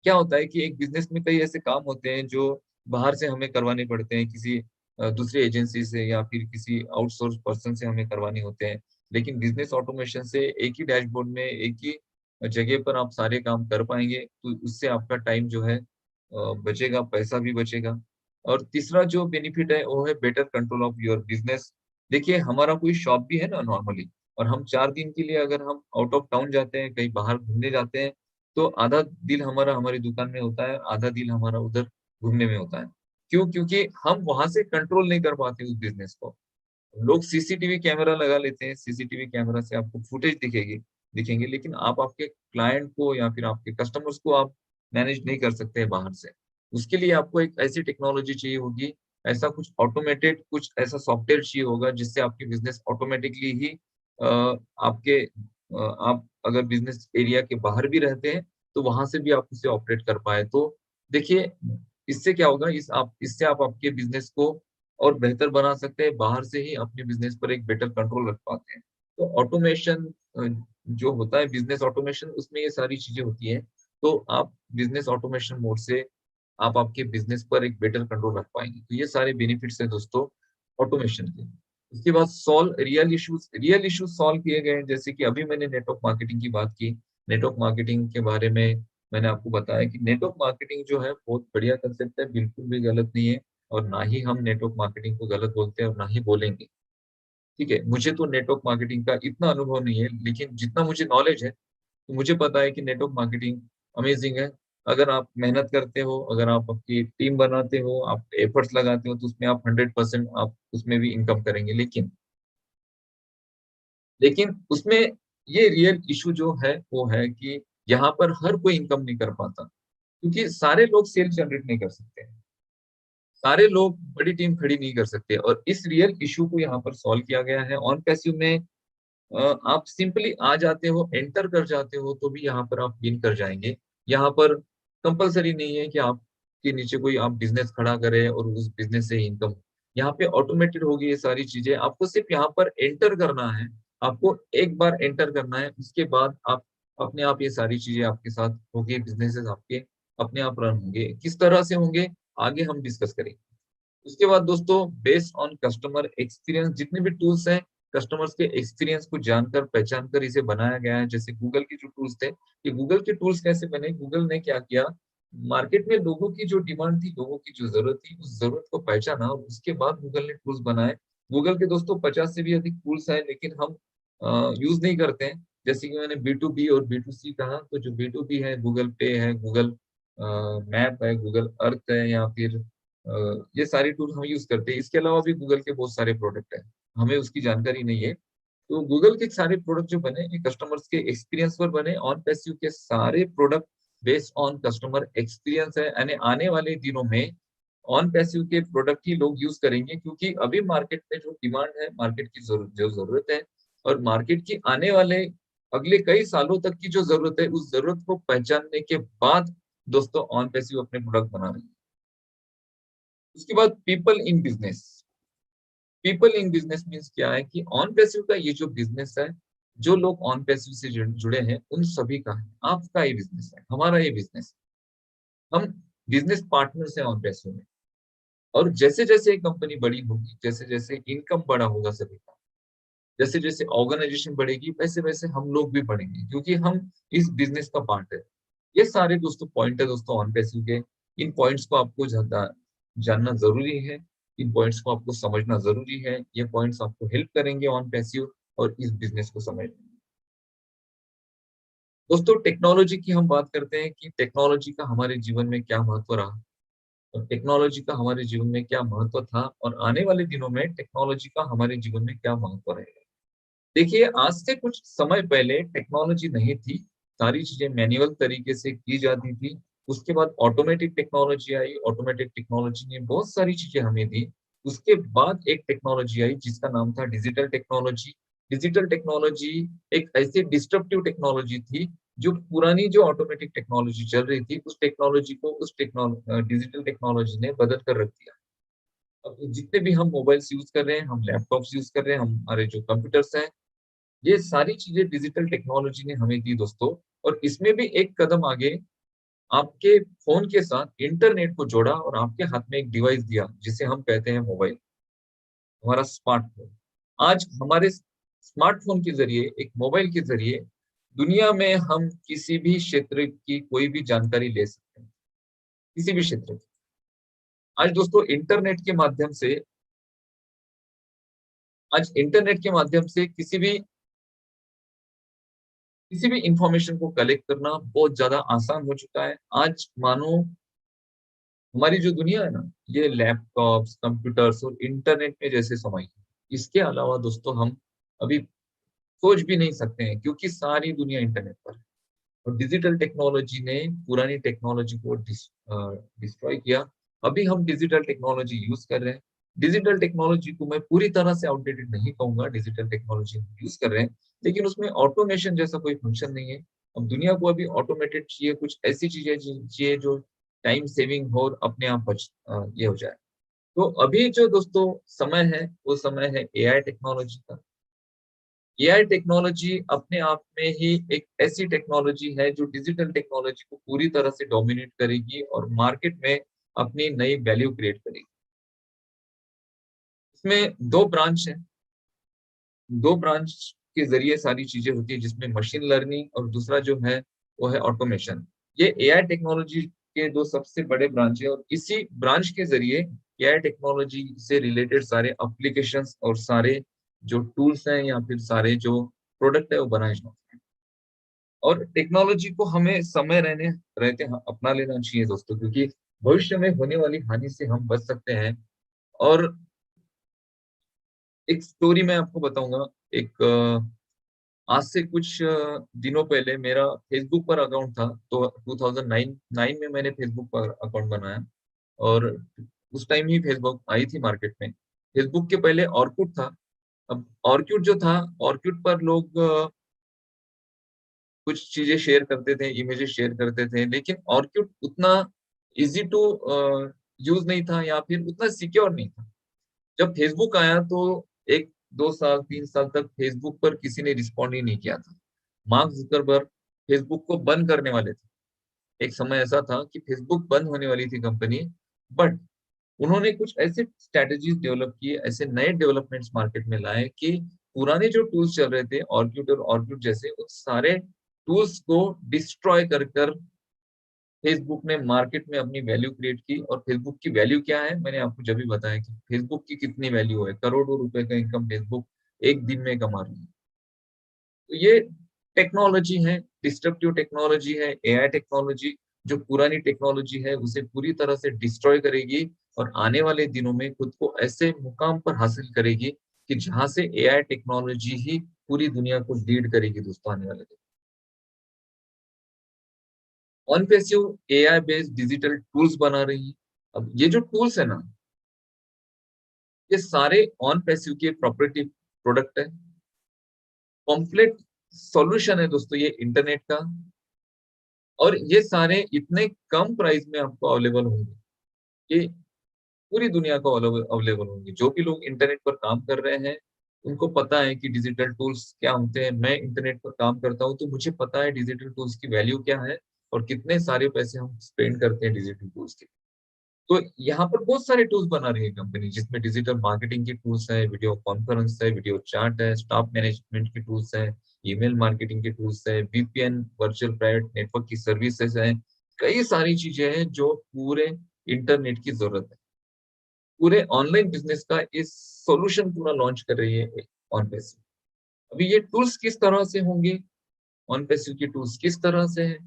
क्या होता है कि एक बिजनेस में कई ऐसे काम होते हैं जो बाहर से हमें करवाने पड़ते हैं, किसी दूसरी एजेंसी से या फिर किसी आउटसोर्स पर्सन से हमें करवाने होते हैं। लेकिन बिजनेस ऑटोमेशन से एक ही डैशबोर्ड में, एक ही जगह पर आप सारे काम कर पाएंगे, तो उससे आपका टाइम जो है बचेगा, पैसा भी बचेगा। और तीसरा जो बेनिफिट है वो है better control of your business. देखिए, हमारा कोई शॉप भी है ना नॉर्मली, और हम 4 दिन के लिए अगर हम आउट ऑफ टाउन जाते हैं, कहीं बाहर घूमने जाते हैं, तो आधा दिल हमारा हमारी दुकान में होता है, आधा दिल हमारा उधर घूमने में होता है। क्यों? क्योंकि हम वहां से कंट्रोल नहीं कर पाते उस बिजनेस को। लोग सीसीटीवी कैमरा लगा लेते हैं, सीसीटीवी कैमरा से आपको फुटेज दिखेंगे, लेकिन आप आपके क्लाइंट को या फिर आपके कस्टमर्स को आप मैनेज नहीं कर सकते बाहर से। उसके लिए आपको एक ऐसी टेक्नोलॉजी चाहिए होगी, ऐसा कुछ ऑटोमेटेड, कुछ ऐसा सॉफ्टवेयर चाहिए होगा जिससे आपकी बिजनेस ऑटोमेटिकली ही आप अगर बिजनेस एरिया के बाहर भी रहते हैं, तो वहां से भी आप उसे ऑपरेट कर पाए। तो देखिए, इससे क्या होगा, इससे आप आपके बिजनेस को और बेहतर बना सकते हैं, बाहर से ही अपने बिजनेस पर एक बेटर कंट्रोल रख पाते हैं। तो ऑटोमेशन जो होता है, बिजनेस ऑटोमेशन, उसमें ये सारी चीजें होती हैं। तो आप बिजनेस ऑटोमेशन मोड से आप आपके बिजनेस पर एक बेटर कंट्रोल रख पाएंगे। तो ये सारे बेनिफिट्स हैं दोस्तों ऑटोमेशन के। उसके बाद सॉल्व रियल इश्यूज सॉल्व किए गए हैं। जैसे कि अभी मैंने नेटवर्क मार्केटिंग की बात की, नेटवर्क मार्केटिंग के बारे में मैंने आपको बताया कि नेटवर्क मार्केटिंग जो है बहुत बढ़िया कंसेप्ट है, बिल्कुल भी गलत नहीं है। और ना ही हम नेटवर्क मार्केटिंग को गलत बोलते हैं और ना ही बोलेंगे। ठीक है, मुझे तो नेटवर्क मार्केटिंग का इतना अनुभव नहीं है, लेकिन जितना मुझे नॉलेज है, तो मुझे पता है कि नेटवर्क मार्केटिंग अमेजिंग है। अगर आप मेहनत करते हो, अगर आप आपकी टीम बनाते हो, आप एफर्ट्स लगाते हो, तो उसमें आप 100% आप उसमें भी इनकम करेंगे। लेकिन उसमें ये रियल इशू जो है वो है कि यहाँ पर हर कोई इनकम नहीं कर पाता, क्योंकि सारे लोग सेल जनरेट नहीं कर सकते हैं, सारे लोग बड़ी टीम खड़ी नहीं कर सकते। और इस रियल इशू को यहाँ पर सॉल्व किया गया है ऑन पैसिव में। आप सिंपली आ जाते हो, एंटर कर जाते हो, तो भी यहाँ पर आप विन कर जाएंगे। यहाँ पर कंपलसरी नहीं है कि आपके नीचे कोई आप बिजनेस खड़ा करे और उस बिजनेस से इनकम। यहाँ पे ऑटोमेटेड होगी ये सारी चीजें, आपको सिर्फ यहाँ पर एंटर करना है। आपको एक बार एंटर करना है, उसके बाद आप अपने आप ये सारी चीजें आपके साथ होगी, बिजनेसेस आपके अपने आप रन होंगे। किस तरह से होंगे, आगे हम डिस्कस करेंगे। उसके बाद दोस्तों, बेस्ड ऑन कस्टमर एक्सपीरियंस, जितने भी टूल्स हैं, कस्टमर्स के एक्सपीरियंस को जानकर, पहचान कर इसे बनाया गया है। जैसे गूगल के जो टूल्स थे, ये गूगल के टूल्स कैसे बने, गूगल ने क्या किया, मार्केट में लोगों की जो डिमांड थी, लोगों की जो जरूरत थी, उस जरूरत को पहचाना और उसके बाद गूगल ने टूल्स बनाए। गूगल के दोस्तों 50 से भी अधिक टूल्स हैं, लेकिन हम यूज नहीं करते हैं। जैसे कि मैंने B2B और B2C कहा, तो जो B2B है, गूगल पे है, गूगल मैप है, गूगल अर्थ है, या फिर ये सारे टूल हम यूज करते हैं। इसके अलावा भी गूगल के बहुत सारे प्रोडक्ट हैं, हमें उसकी जानकारी नहीं है। तो गूगल के सारे प्रोडक्ट जो बने, ये कस्टमर्स के एक्सपीरियंस पर बने। ऑन पैसिव के सारे product based on customer experience है, यानी आने वाले दिनों में ऑन पैसिव के प्रोडक्ट ही लोग यूज करेंगे, क्योंकि अभी मार्केट में जो डिमांड है, मार्केट की जो जरूरत है, और मार्केट की आने वाले अगले कई सालों तक की जो जरूरत है, उस जरूरत को पहचानने के बाद दोस्तों ऑन पैसिव अपने प्रोडक्ट बना रही है। उसके बाद people in business. People in business means क्या है कि ऑन पैसिव का ये जो बिजनेस है, जो लोग ऑन पैसिव से जुड़े हैं उन सभी का है, आपका ये बिजनेस है, हमारा ये बिजनेस है, हम बिजनेस पार्टनर्स हैं ऑन पैसिव में। और जैसे जैसे कंपनी बड़ी होगी, जैसे जैसे इनकम बड़ा होगा सभी का, जैसे जैसे ऑर्गेनाइजेशन बढ़ेगी, वैसे वैसे हम लोग भी बढ़ेंगे, क्योंकि हम इस बिजनेस का पार्ट है। ये सारे दोस्तों पॉइंट है दोस्तों ऑन पैसिव के। इन पॉइंट्स को आपको जानना जरूरी है, इन पॉइंट्स को आपको समझना जरूरी है। ये पॉइंट्स आपको हेल्प करेंगे ऑन पैसिव और इस बिजनेस को समझने में। दोस्तों टेक्नोलॉजी की हम बात करते हैं कि टेक्नोलॉजी का हमारे जीवन में क्या महत्व रहा, और टेक्नोलॉजी का हमारे जीवन में क्या महत्व था, और आने वाले दिनों में टेक्नोलॉजी का हमारे जीवन में क्या महत्व रहेगा। देखिए, आज से कुछ समय पहले टेक्नोलॉजी नहीं थी, सारी चीजें मैन्युअल तरीके से की जाती थी। उसके बाद ऑटोमेटिक टेक्नोलॉजी आई, ऑटोमेटिक टेक्नोलॉजी ने बहुत सारी चीजें हमें दी। उसके बाद एक टेक्नोलॉजी आई जिसका नाम था डिजिटल टेक्नोलॉजी। डिजिटल टेक्नोलॉजी एक ऐसी डिस्ट्रप्टिव टेक्नोलॉजी थी, जो पुरानी जो ऑटोमेटिक टेक्नोलॉजी चल रही थी, उस टेक्नोलॉजी को उस डिजिटल टेक्नोलॉजी ने बदल कर रख दिया। अब जितने भी हम मोबाइल्स यूज कर रहे हैं, हम लैपटॉप्स यूज कर रहे हैं, हमारे जो कंप्यूटर्स हैं, ये सारी चीजें डिजिटल टेक्नोलॉजी ने हमें दी दोस्तों। और इसमें भी एक कदम आगे, आपके फोन के साथ इंटरनेट को जोड़ा और आपके हाथ में एक डिवाइस दिया जिसे हम कहते हैं मोबाइल, हमारा स्मार्टफोन। आज हमारे स्मार्टफोन के जरिए, एक मोबाइल के जरिए, दुनिया में हम किसी भी क्षेत्र की कोई भी जानकारी ले सकते हैं, किसी भी क्षेत्र की। आज दोस्तों इंटरनेट के माध्यम से किसी भी इंफॉर्मेशन को कलेक्ट करना बहुत ज्यादा आसान हो चुका है। आज मानो हमारी जो दुनिया है ना, ये लैपटॉप्स, कंप्यूटर्स और इंटरनेट में जैसे समाई है। इसके अलावा दोस्तों हम अभी सोच भी नहीं सकते हैं, क्योंकि सारी दुनिया इंटरनेट पर है। और डिजिटल टेक्नोलॉजी ने पुरानी टेक्नोलॉजी को डिस्ट्रॉय किया। अभी हम डिजिटल टेक्नोलॉजी यूज कर रहे हैं। डिजिटल टेक्नोलॉजी को मैं पूरी तरह से आउटडेटेड नहीं कहूंगा, डिजिटल टेक्नोलॉजी यूज कर रहे हैं, लेकिन उसमें ऑटोमेशन जैसा कोई फंक्शन नहीं है। अब दुनिया को अभी ऑटोमेटेड चाहिए, कुछ ऐसी चीजें चाहिए जो टाइम सेविंग हो और अपने आप ये हो जाए। तो अभी जो दोस्तों समय है, वो समय है एआई टेक्नोलॉजी का। एआई टेक्नोलॉजी अपने आप में ही एक ऐसी टेक्नोलॉजी है जो डिजिटल टेक्नोलॉजी को पूरी तरह से डोमिनेट करेगी और मार्केट में अपनी नई वैल्यू क्रिएट करेगी। इसमें दो ब्रांच है, दो ब्रांच के जरिए सारी चीजें होती है, जिसमें मशीन लर्निंग और दूसरा जो है वो है ऑटोमेशन। ये एआई टेक्नोलॉजी के दो सबसे बड़े ब्रांच है, और इसी ब्रांच के जरिए एआई टेक्नोलॉजी से रिलेटेड सारे एप्लीकेशंस और सारे जो टूल्स हैं या फिर सारे जो प्रोडक्ट है वो बनाए जाते हैं। और टेक्नोलॉजी को हमें समय रहते अपना लेना चाहिए दोस्तों, क्योंकि भविष्य में होने वाली हानि से हम बच सकते हैं। और एक स्टोरी मैं आपको बताऊंगा। एक आज से कुछ दिनों पहले मेरा फेसबुक पर अकाउंट था, तो 2009 में मैंने फेसबुक पर अकाउंट बनाया। और उस टाइम ही फेसबुक आई थी मार्केट में। फेसबुक के पहले ऑर्कुट था। अब ऑर्कुट जो था, ऑर्कुट पर लोग कुछ चीजें शेयर करते थे, इमेजेस शेयर करते थे, लेकिन ऑर्कुट उतना इजी टू यूज नहीं था, या फिर उतना सिक्योर नहीं था। जब फेसबुक आया तो एक 2 साल 3 साल तक फेसबुक पर किसी ने रिस्पॉन्ड ही नहीं किया था। मार्क जुकरबर्ग फेसबुक को बंद करने वाले थे। एक समय ऐसा था कि फेसबुक बंद होने वाली थी कंपनी, बट उन्होंने कुछ ऐसे स्ट्रेटेजीज डेवलप किए, ऐसे नए डेवलपमेंट्स मार्केट में लाए कि पुराने जो टूल्स चल रहे थे ऑर्कुट और ऑर्कुट जैसे, उस सारे टूल्स को डिस्ट्रॉय कर कर फेसबुक ने मार्केट में अपनी वैल्यू क्रिएट की। और फेसबुक की वैल्यू क्या है, मैंने आपको जब भी बताया कि फेसबुक की कितनी वैल्यू है, करोड़ों रुपए का इनकम फेसबुक एक दिन में कमा रही है। तो ये टेक्नोलॉजी है, डिस्ट्रप्टिव टेक्नोलॉजी है, एआई टेक्नोलॉजी, जो पुरानी टेक्नोलॉजी है उसे पूरी तरह से डिस्ट्रॉय करेगी और आने वाले दिनों में खुद को ऐसे मुकाम पर हासिल करेगी कि जहां से एआई टेक्नोलॉजी ही पूरी दुनिया को लीड करेगी दोस्तों आने वाले दिन। On passive AI based digital tools बना रही है। अब ये जो टूल्स है ना, ये सारे ऑन पैसिव के प्रॉपर्टी प्रोडक्ट है, कॉम्प्लीट सॉल्यूशन है दोस्तों ये इंटरनेट का। और ये सारे इतने कम प्राइस में आपको अवेलेबल होंगे कि पूरी दुनिया को अवेलेबल होंगे। जो भी लोग इंटरनेट पर काम कर रहे हैं, उनको पता है कि डिजिटल टूल्स क्या होते हैं। मैं इंटरनेट पर काम करता हूँ, तो मुझे पता है डिजिटल टूल्स की वैल्यू क्या है और कितने सारे पैसे हम स्पेंड करते हैं डिजिटल टूल्स के। तो यहाँ पर बहुत सारे टूल्स बना रही है कंपनी, जिसमें डिजिटल मार्केटिंग के टूल्स है, वीडियो कॉन्फ्रेंस है, वीडियो चार्ट है, स्टाफ मैनेजमेंट के टूल्स है, ईमेल मार्केटिंग के टूल्स है, वीपीएन वर्चुअल प्राइवेट नेटवर्क की सर्विसेज है। कई सारी चीजें हैं जो पूरे इंटरनेट की जरूरत है। पूरे ऑनलाइन बिजनेस का इस सॉल्यूशन पूरा लॉन्च कर रही है ऑन पैसिव। अभी ये टूल्स किस तरह से होंगे, ऑन पैसिव के टूल्स किस तरह से है,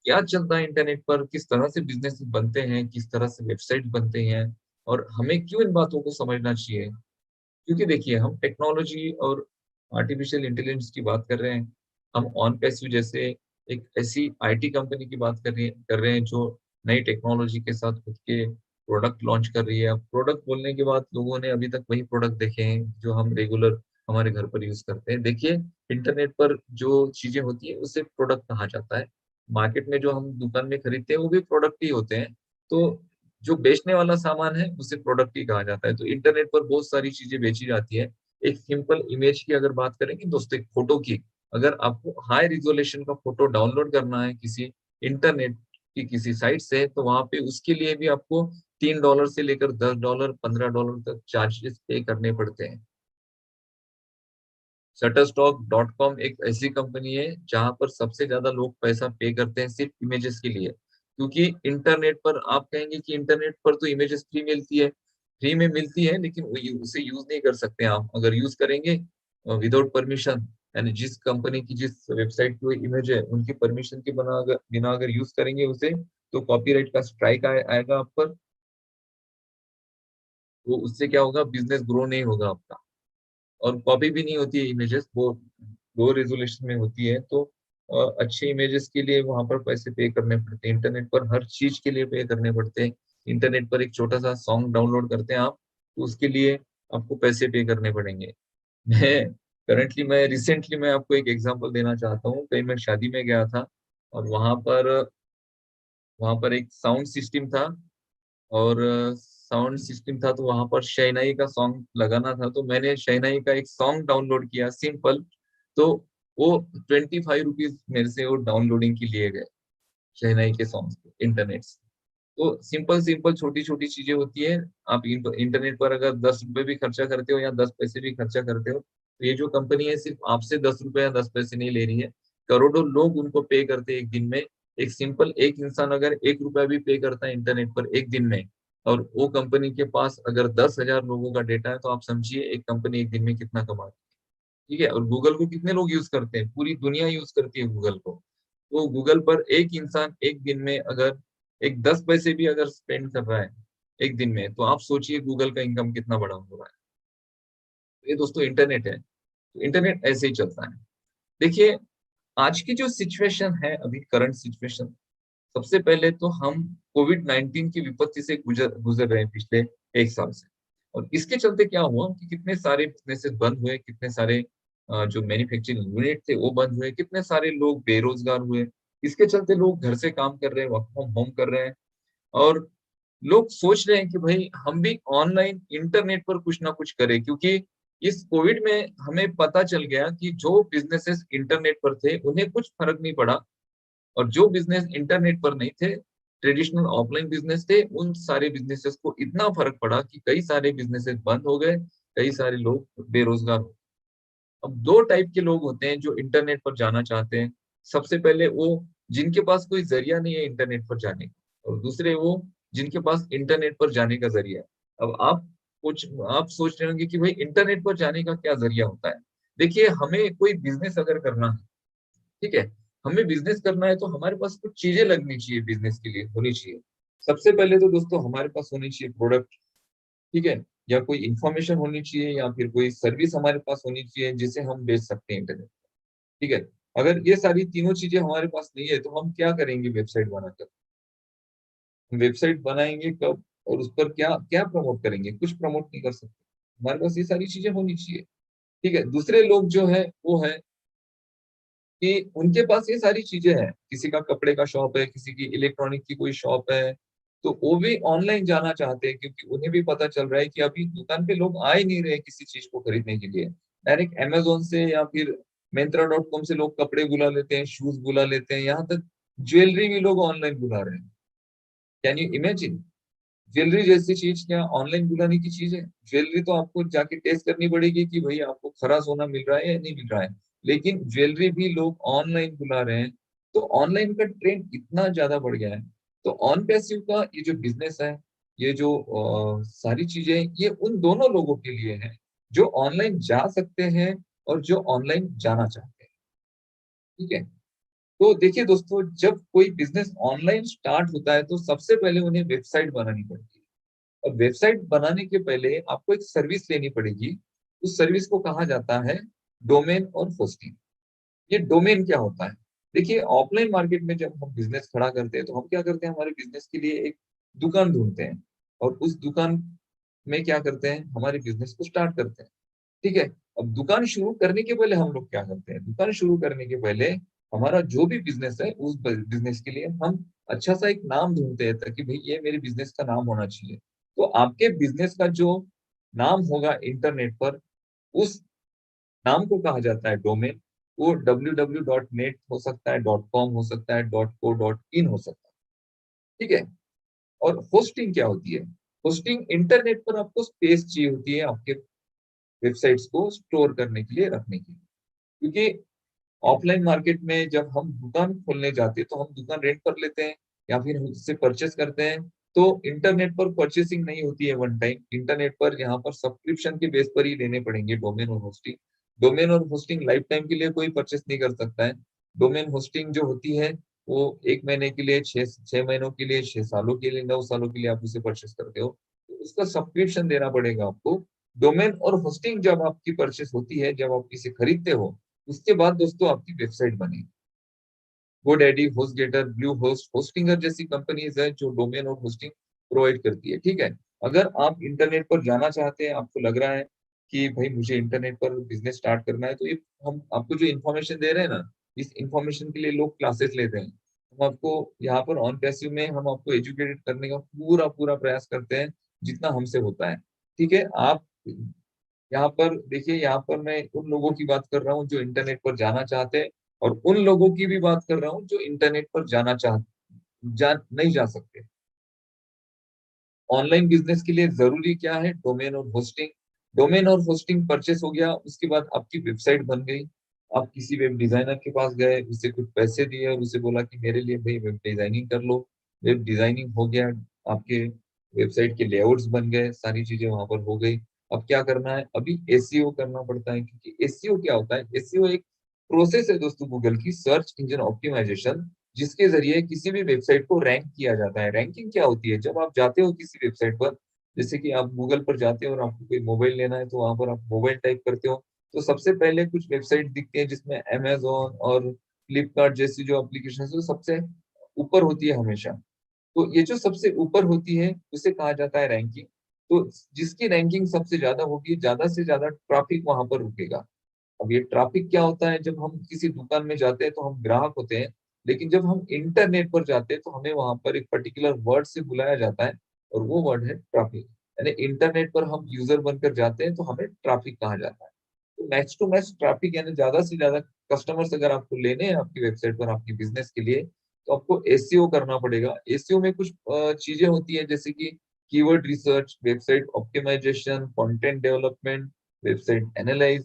क्या चलता है इंटरनेट पर, किस तरह से बिजनेस बनते हैं, किस तरह से वेबसाइट बनते हैं, और हमें क्यों इन बातों को समझना चाहिए। क्योंकि देखिए, हम टेक्नोलॉजी और आर्टिफिशियल इंटेलिजेंस की बात कर रहे हैं। हम ऑन पैसिव जैसे एक ऐसी आईटी कंपनी की बात कर रहे हैं जो नई टेक्नोलॉजी के साथ खुद के प्रोडक्ट लॉन्च कर रही है। अब प्रोडक्ट बोलने के बाद लोगों ने अभी तक वही प्रोडक्ट देखे हैं जो हम रेगुलर हमारे घर पर यूज करते हैं। देखिए, इंटरनेट पर जो चीजें होती है उसे प्रोडक्ट कहा जाता है। मार्केट में जो हम दुकान में खरीदते हैं वो भी प्रोडक्ट ही होते हैं। तो जो बेचने वाला सामान है उसे प्रोडक्ट ही कहा जाता है। तो इंटरनेट पर बहुत सारी चीजें बेची जाती है। एक सिंपल इमेज की अगर बात करेंगे दोस्तों, एक फोटो की, अगर आपको हाई रिजोल्यूशन का फोटो डाउनलोड करना है किसी इंटरनेट की किसी साइट से, तो वहां पे उसके लिए भी आपको $3 से लेकर $10, $15 तक चार्जेस पे करने पड़ते हैं। Shutterstock.com एक ऐसी कंपनी है जहां पर सबसे ज्यादा लोग पैसा पे करते हैं सिर्फ इमेजेस के लिए। क्योंकि इंटरनेट पर आप कहेंगे कि इंटरनेट पर तो इमेजेस फ्री मिलती है, फ्री में मिलती है, लेकिन उसे यूज नहीं कर सकते आप। अगर यूज करेंगे विदाउट परमिशन, यानी जिस कंपनी की जिस वेबसाइट की वो इमेज है उनकी परमिशन के बिना अगर यूज करेंगे उसे, तो कॉपीराइट का स्ट्राइक आएगा आप पर। तो उससे क्या होगा, बिजनेस ग्रो नहीं होगा आपका। और कॉपी भी नहीं होती है इमेजेस, वो लो रेजोल्यूशन में होती है। तो अच्छे इमेजेस के लिए वहां पर पैसे पे करने पड़ते हैं। इंटरनेट पर हर चीज के लिए पे करने पड़ते हैं। इंटरनेट पर एक छोटा सा सॉन्ग डाउनलोड करते हैं आप, तो उसके लिए आपको पैसे पे करने पड़ेंगे। मैं रिसेंटली मैं आपको एक एग्जांपल देना चाहता हूँ। कहीं मैं शादी में गया था और वहां पर एक साउंड सिस्टम था, और साउंड सिस्टम था, तो वहां पर शहनाई का सॉन्ग लगाना था। तो मैंने शहनाई का एक सॉन्ग डाउनलोड किया सिंपल। तो वो ₹25 मेरे से वो डाउनलोडिंग के लिए गए, शहनाई के सॉन्ग इंटरनेट से। तो सिंपल सिंपल छोटी छोटी चीजें होती है। आप इंटरनेट पर अगर ₹10 भी खर्चा करते हो या 10 पैसे भी खर्चा करते हो, तो ये जो कंपनी है सिर्फ आपसे ₹10 या 10 पैसे नहीं ले रही है। करोड़ों लोग उनको पे करते हैं एक दिन में। एक सिंपल एक इंसान अगर ₹1 भी पे करता है इंटरनेट पर एक दिन में, और वो कंपनी के पास अगर 10,000 लोगों का डेटा है, तो आप समझिए एक कंपनी एक दिन में कितना कमाती है। ठीक है। और गूगल को कितने लोग यूज करते हैं, पूरी दुनिया यूज करती है गूगल को। तो गूगल पर एक इंसान एक दिन में अगर एक 10 पैसे भी अगर स्पेंड कर रहा है एक दिन में, तो आप सोचिए गूगल का इनकम कितना बड़ा हो रहा है। तो ये दोस्तों इंटरनेट है। तो इंटरनेट ऐसे ही चलता है। देखिए, आज की जो सिचुएशन है, अभी करंट सिचुएशन, सबसे पहले तो हम कोविड-19 की विपत्ति से गुजर गुजर रहे हैं पिछले 1 साल से। और इसके चलते क्या हुआ कि कितने सारे बिजनेसेस बंद हुए, कितने सारे जो मैन्युफैक्चरिंग यूनिट थे वो बंद हुए, कितने सारे लोग बेरोजगार हुए। इसके चलते लोग घर से काम कर रहे हैं, वर्क फ्रॉम होम कर रहे हैं। और लोग सोच रहे हैं कि भाई हम भी ऑनलाइन इंटरनेट पर कुछ ना कुछ करें, क्योंकि इस कोविड में हमें पता चल गया कि जो बिजनेसेस इंटरनेट पर थे उन्हें कुछ फर्क नहीं पड़ा, और जो बिजनेस इंटरनेट पर नहीं थे, ट्रेडिशनल ऑफलाइन बिजनेस थे, उन सारे बिजनेसेस को इतना फर्क पड़ा कि कई सारे बिजनेसेस बंद हो गए, कई सारे लोग बेरोजगार हो गए। अब दो टाइप के लोग होते हैं जो इंटरनेट पर जाना चाहते हैं। सबसे पहले वो जिनके पास कोई जरिया नहीं है इंटरनेट पर जाने का, और दूसरे वो जिनके पास इंटरनेट पर जाने का जरिया है। अब आप सोच रहे होंगे कि भाई इंटरनेट पर जाने का क्या जरिया होता है। देखिए, हमें कोई बिजनेस अगर करना है, ठीक है, हमें बिजनेस करना है, तो हमारे पास कुछ चीजें लगनी चाहिए, बिजनेस के लिए होनी चाहिए। सबसे पहले तो दोस्तों हमारे पास होनी चाहिए प्रोडक्ट, ठीक है, या कोई इंफॉर्मेशन होनी चाहिए, या फिर कोई सर्विस हमारे पास होनी चाहिए जिसे हम बेच सकते हैं इंटरनेट, ठीक है। अगर ये सारी तीनों चीजें हमारे पास नहीं है, तो हम क्या करेंगे वेबसाइट बनाकर। वेबसाइट बनाएंगे कब, और उस पर क्या क्या प्रमोट करेंगे, कुछ प्रमोट नहीं कर सकते। हमारे पास ये सारी चीजें होनी चाहिए, ठीक है। दूसरे लोग जो है वो है कि उनके पास ये सारी चीजें हैं, किसी का कपड़े का शॉप है, किसी की इलेक्ट्रॉनिक की कोई शॉप है, तो वो भी ऑनलाइन जाना चाहते हैं, क्योंकि उन्हें भी पता चल रहा है कि अभी दुकान पे लोग आ ही नहीं रहे किसी चीज को खरीदने के लिए। डायरेक्ट अमेजोन से या फिर Myntra.com से लोग कपड़े बुला लेते हैं, शूज बुला लेते हैं, यहाँ तक ज्वेलरी भी लोग ऑनलाइन बुला रहे हैं। Can you imagine? ज्वेलरी जैसी चीज क्या ऑनलाइन बुलाने की चीज है? ज्वेलरी तो आपको जाके टेस्ट करनी पड़ेगी कि भाई आपको खरा सोना मिल रहा है या नहीं मिल रहा है, लेकिन ज्वेलरी भी लोग ऑनलाइन बुला रहे हैं। तो ऑनलाइन का ट्रेंड इतना ज्यादा बढ़ गया है। तो ऑन पैसिव का ये जो बिजनेस है, ये जो सारी चीजें, ये उन दोनों लोगों के लिए है जो ऑनलाइन जा सकते हैं और जो ऑनलाइन जाना चाहते हैं। ठीक है। तो देखिए दोस्तों, जब कोई बिजनेस ऑनलाइन स्टार्ट होता है तो सबसे पहले उन्हें वेबसाइट बनानी पड़ती है। और वेबसाइट बनाने के पहले आपको एक सर्विस लेनी पड़ेगी। उस सर्विस को कहा जाता है डोमेन और होस्टिंग। ये डोमेन क्या होता है? देखिए, ऑफलाइन मार्केट में जब हम बिजनेस खड़ा करते हैं तो हम क्या करते हैं, हमारे बिजनेस के लिए एक दुकान ढूंढते हैं और उस दुकान में क्या करते हैं, हमारे बिजनेस को स्टार्ट करते हैं। ठीक है। अब दुकान शुरू करने के पहले हम लोग क्या करते हैं, दुकान शुरू करने के पहले हमारा जो भी बिजनेस है उस बिजनेस के लिए हम अच्छा सा एक नाम ढूंढते हैं, ताकि भाई ये मेरे बिजनेस का नाम होना चाहिए। तो आपके बिजनेस का जो नाम होगा इंटरनेट पर, उस नाम को कहा जाता है डोमेन। वो www.net हो सकता है, .com हो सकता है, .co.in हो सकता है। ठीक है। और होस्टिंग क्या होती है? होस्टिंग, इंटरनेट पर आपको स्पेस चाहिए होती है आपके वेबसाइट्स को स्टोर करने के लिए, रखने के लिए। क्योंकि ऑफलाइन मार्केट में जब हम दुकान खोलने जाते हैं तो हम दुकान रेंट पर लेते हैं या फिर हम उससे परचेस करते हैं। तो इंटरनेट पर परचेसिंग नहीं होती है वन टाइम। इंटरनेट पर यहाँ पर सब्सक्रिप्शन के बेस पर ही लेने पड़ेंगे डोमेन और होस्टिंग। डोमेन और होस्टिंग लाइफ टाइम के लिए कोई परचेस नहीं कर सकता है। डोमेन होस्टिंग जो होती है वो 1 महीने के लिए, 6 महीनों के लिए, 6 सालों के लिए, 9 सालों के लिए आप उसे परचेस करते हो, तो उसका सब्सक्रिप्शन देना पड़ेगा आपको। डोमेन और होस्टिंग जब आपकी परचेस होती है, जब आप इसे खरीदते हो, उसके बाद दोस्तों आपकी वेबसाइट बनेगी। GoDaddy, HostGator, blue host, Hostinger जैसी कंपनीज है जो डोमेन और होस्टिंग प्रोवाइड करती है। ठीक है। अगर आप इंटरनेट पर जाना चाहते हैं, आपको लग रहा है कि भाई मुझे इंटरनेट पर बिजनेस स्टार्ट करना है, तो ये हम आपको जो इन्फॉर्मेशन दे रहे हैं ना, इस इन्फॉर्मेशन के लिए लोग क्लासेस लेते हैं। हम आपको यहाँ पर ऑन पैसिव में हम आपको एजुकेटेड करने का पूरा पूरा प्रयास करते हैं, जितना हमसे होता है। ठीक है। आप यहाँ पर देखिए, यहाँ पर मैं उन लोगों की बात कर रहा हूँ जो इंटरनेट पर जाना चाहते हैं, और उन लोगों की भी बात कर रहा हूँ जो इंटरनेट पर नहीं जा सकते। ऑनलाइन बिजनेस के लिए जरूरी क्या है? डोमेन और होस्टिंग। डोमेन और होस्टिंग परचेस हो गया, उसके बाद आपकी वेबसाइट बन गई। आप किसी वेब डिजाइनर के पास गए, उसे कुछ पैसे दिए और उसे बोला कि मेरे लिए भाई वेब डिजाइनिंग कर लो। वेब डिजाइनिंग हो गया, आपके वेबसाइट के लेआउट्स बन गए, सारी चीजें वहां पर हो गई। अब क्या करना है? अभी एसईओ करना पड़ता है, क्योंकि एसईओ क्या होता है? एसईओ एक प्रोसेस है दोस्तों, गूगल की सर्च इंजन ऑप्टिमाइजेशन, जिसके जरिए किसी भी वेबसाइट को रैंक किया जाता है। रैंकिंग क्या होती है? जब आप जाते हो किसी वेबसाइट पर, जैसे कि आप गूगल पर जाते हो और आपको कोई मोबाइल लेना है, तो वहां पर आप मोबाइल टाइप करते हो, तो सबसे पहले कुछ वेबसाइट दिखती है जिसमें अमेजोन और फ्लिपकार्ट जैसी जो एप्लीकेशन है वो सबसे ऊपर होती है हमेशा। तो ये जो सबसे ऊपर होती है उसे कहा जाता है रैंकिंग। तो जिसकी रैंकिंग सबसे ज्यादा होगी, ज्यादा से ज्यादा ट्रैफिक वहां पर रुकेगा। अब ये ट्रैफिक क्या होता है? जब हम किसी दुकान में जाते हैं तो हम ग्राहक होते हैं, लेकिन जब हम इंटरनेट पर जाते हैं तो हमें वहां पर एक पर्टिकुलर वर्ड से बुलाया जाता है, और वो वर्ड है ट्रैफिक। यानी इंटरनेट पर हम यूजर बनकर जाते हैं तो हमें ट्रैफिक कहा जाता है। तो मैच टू मैच ट्रैफिक, यानी ज्यादा से ज्यादा कस्टमर्स अगर आपको लेने हैं आपकी वेबसाइट पर आपकी बिजनेस के लिए, तो आपको एसईओ करना पड़ेगा। एसईओ में कुछ चीजें होती है, जैसे कि keyword research, website optimisation, content development, website analyse,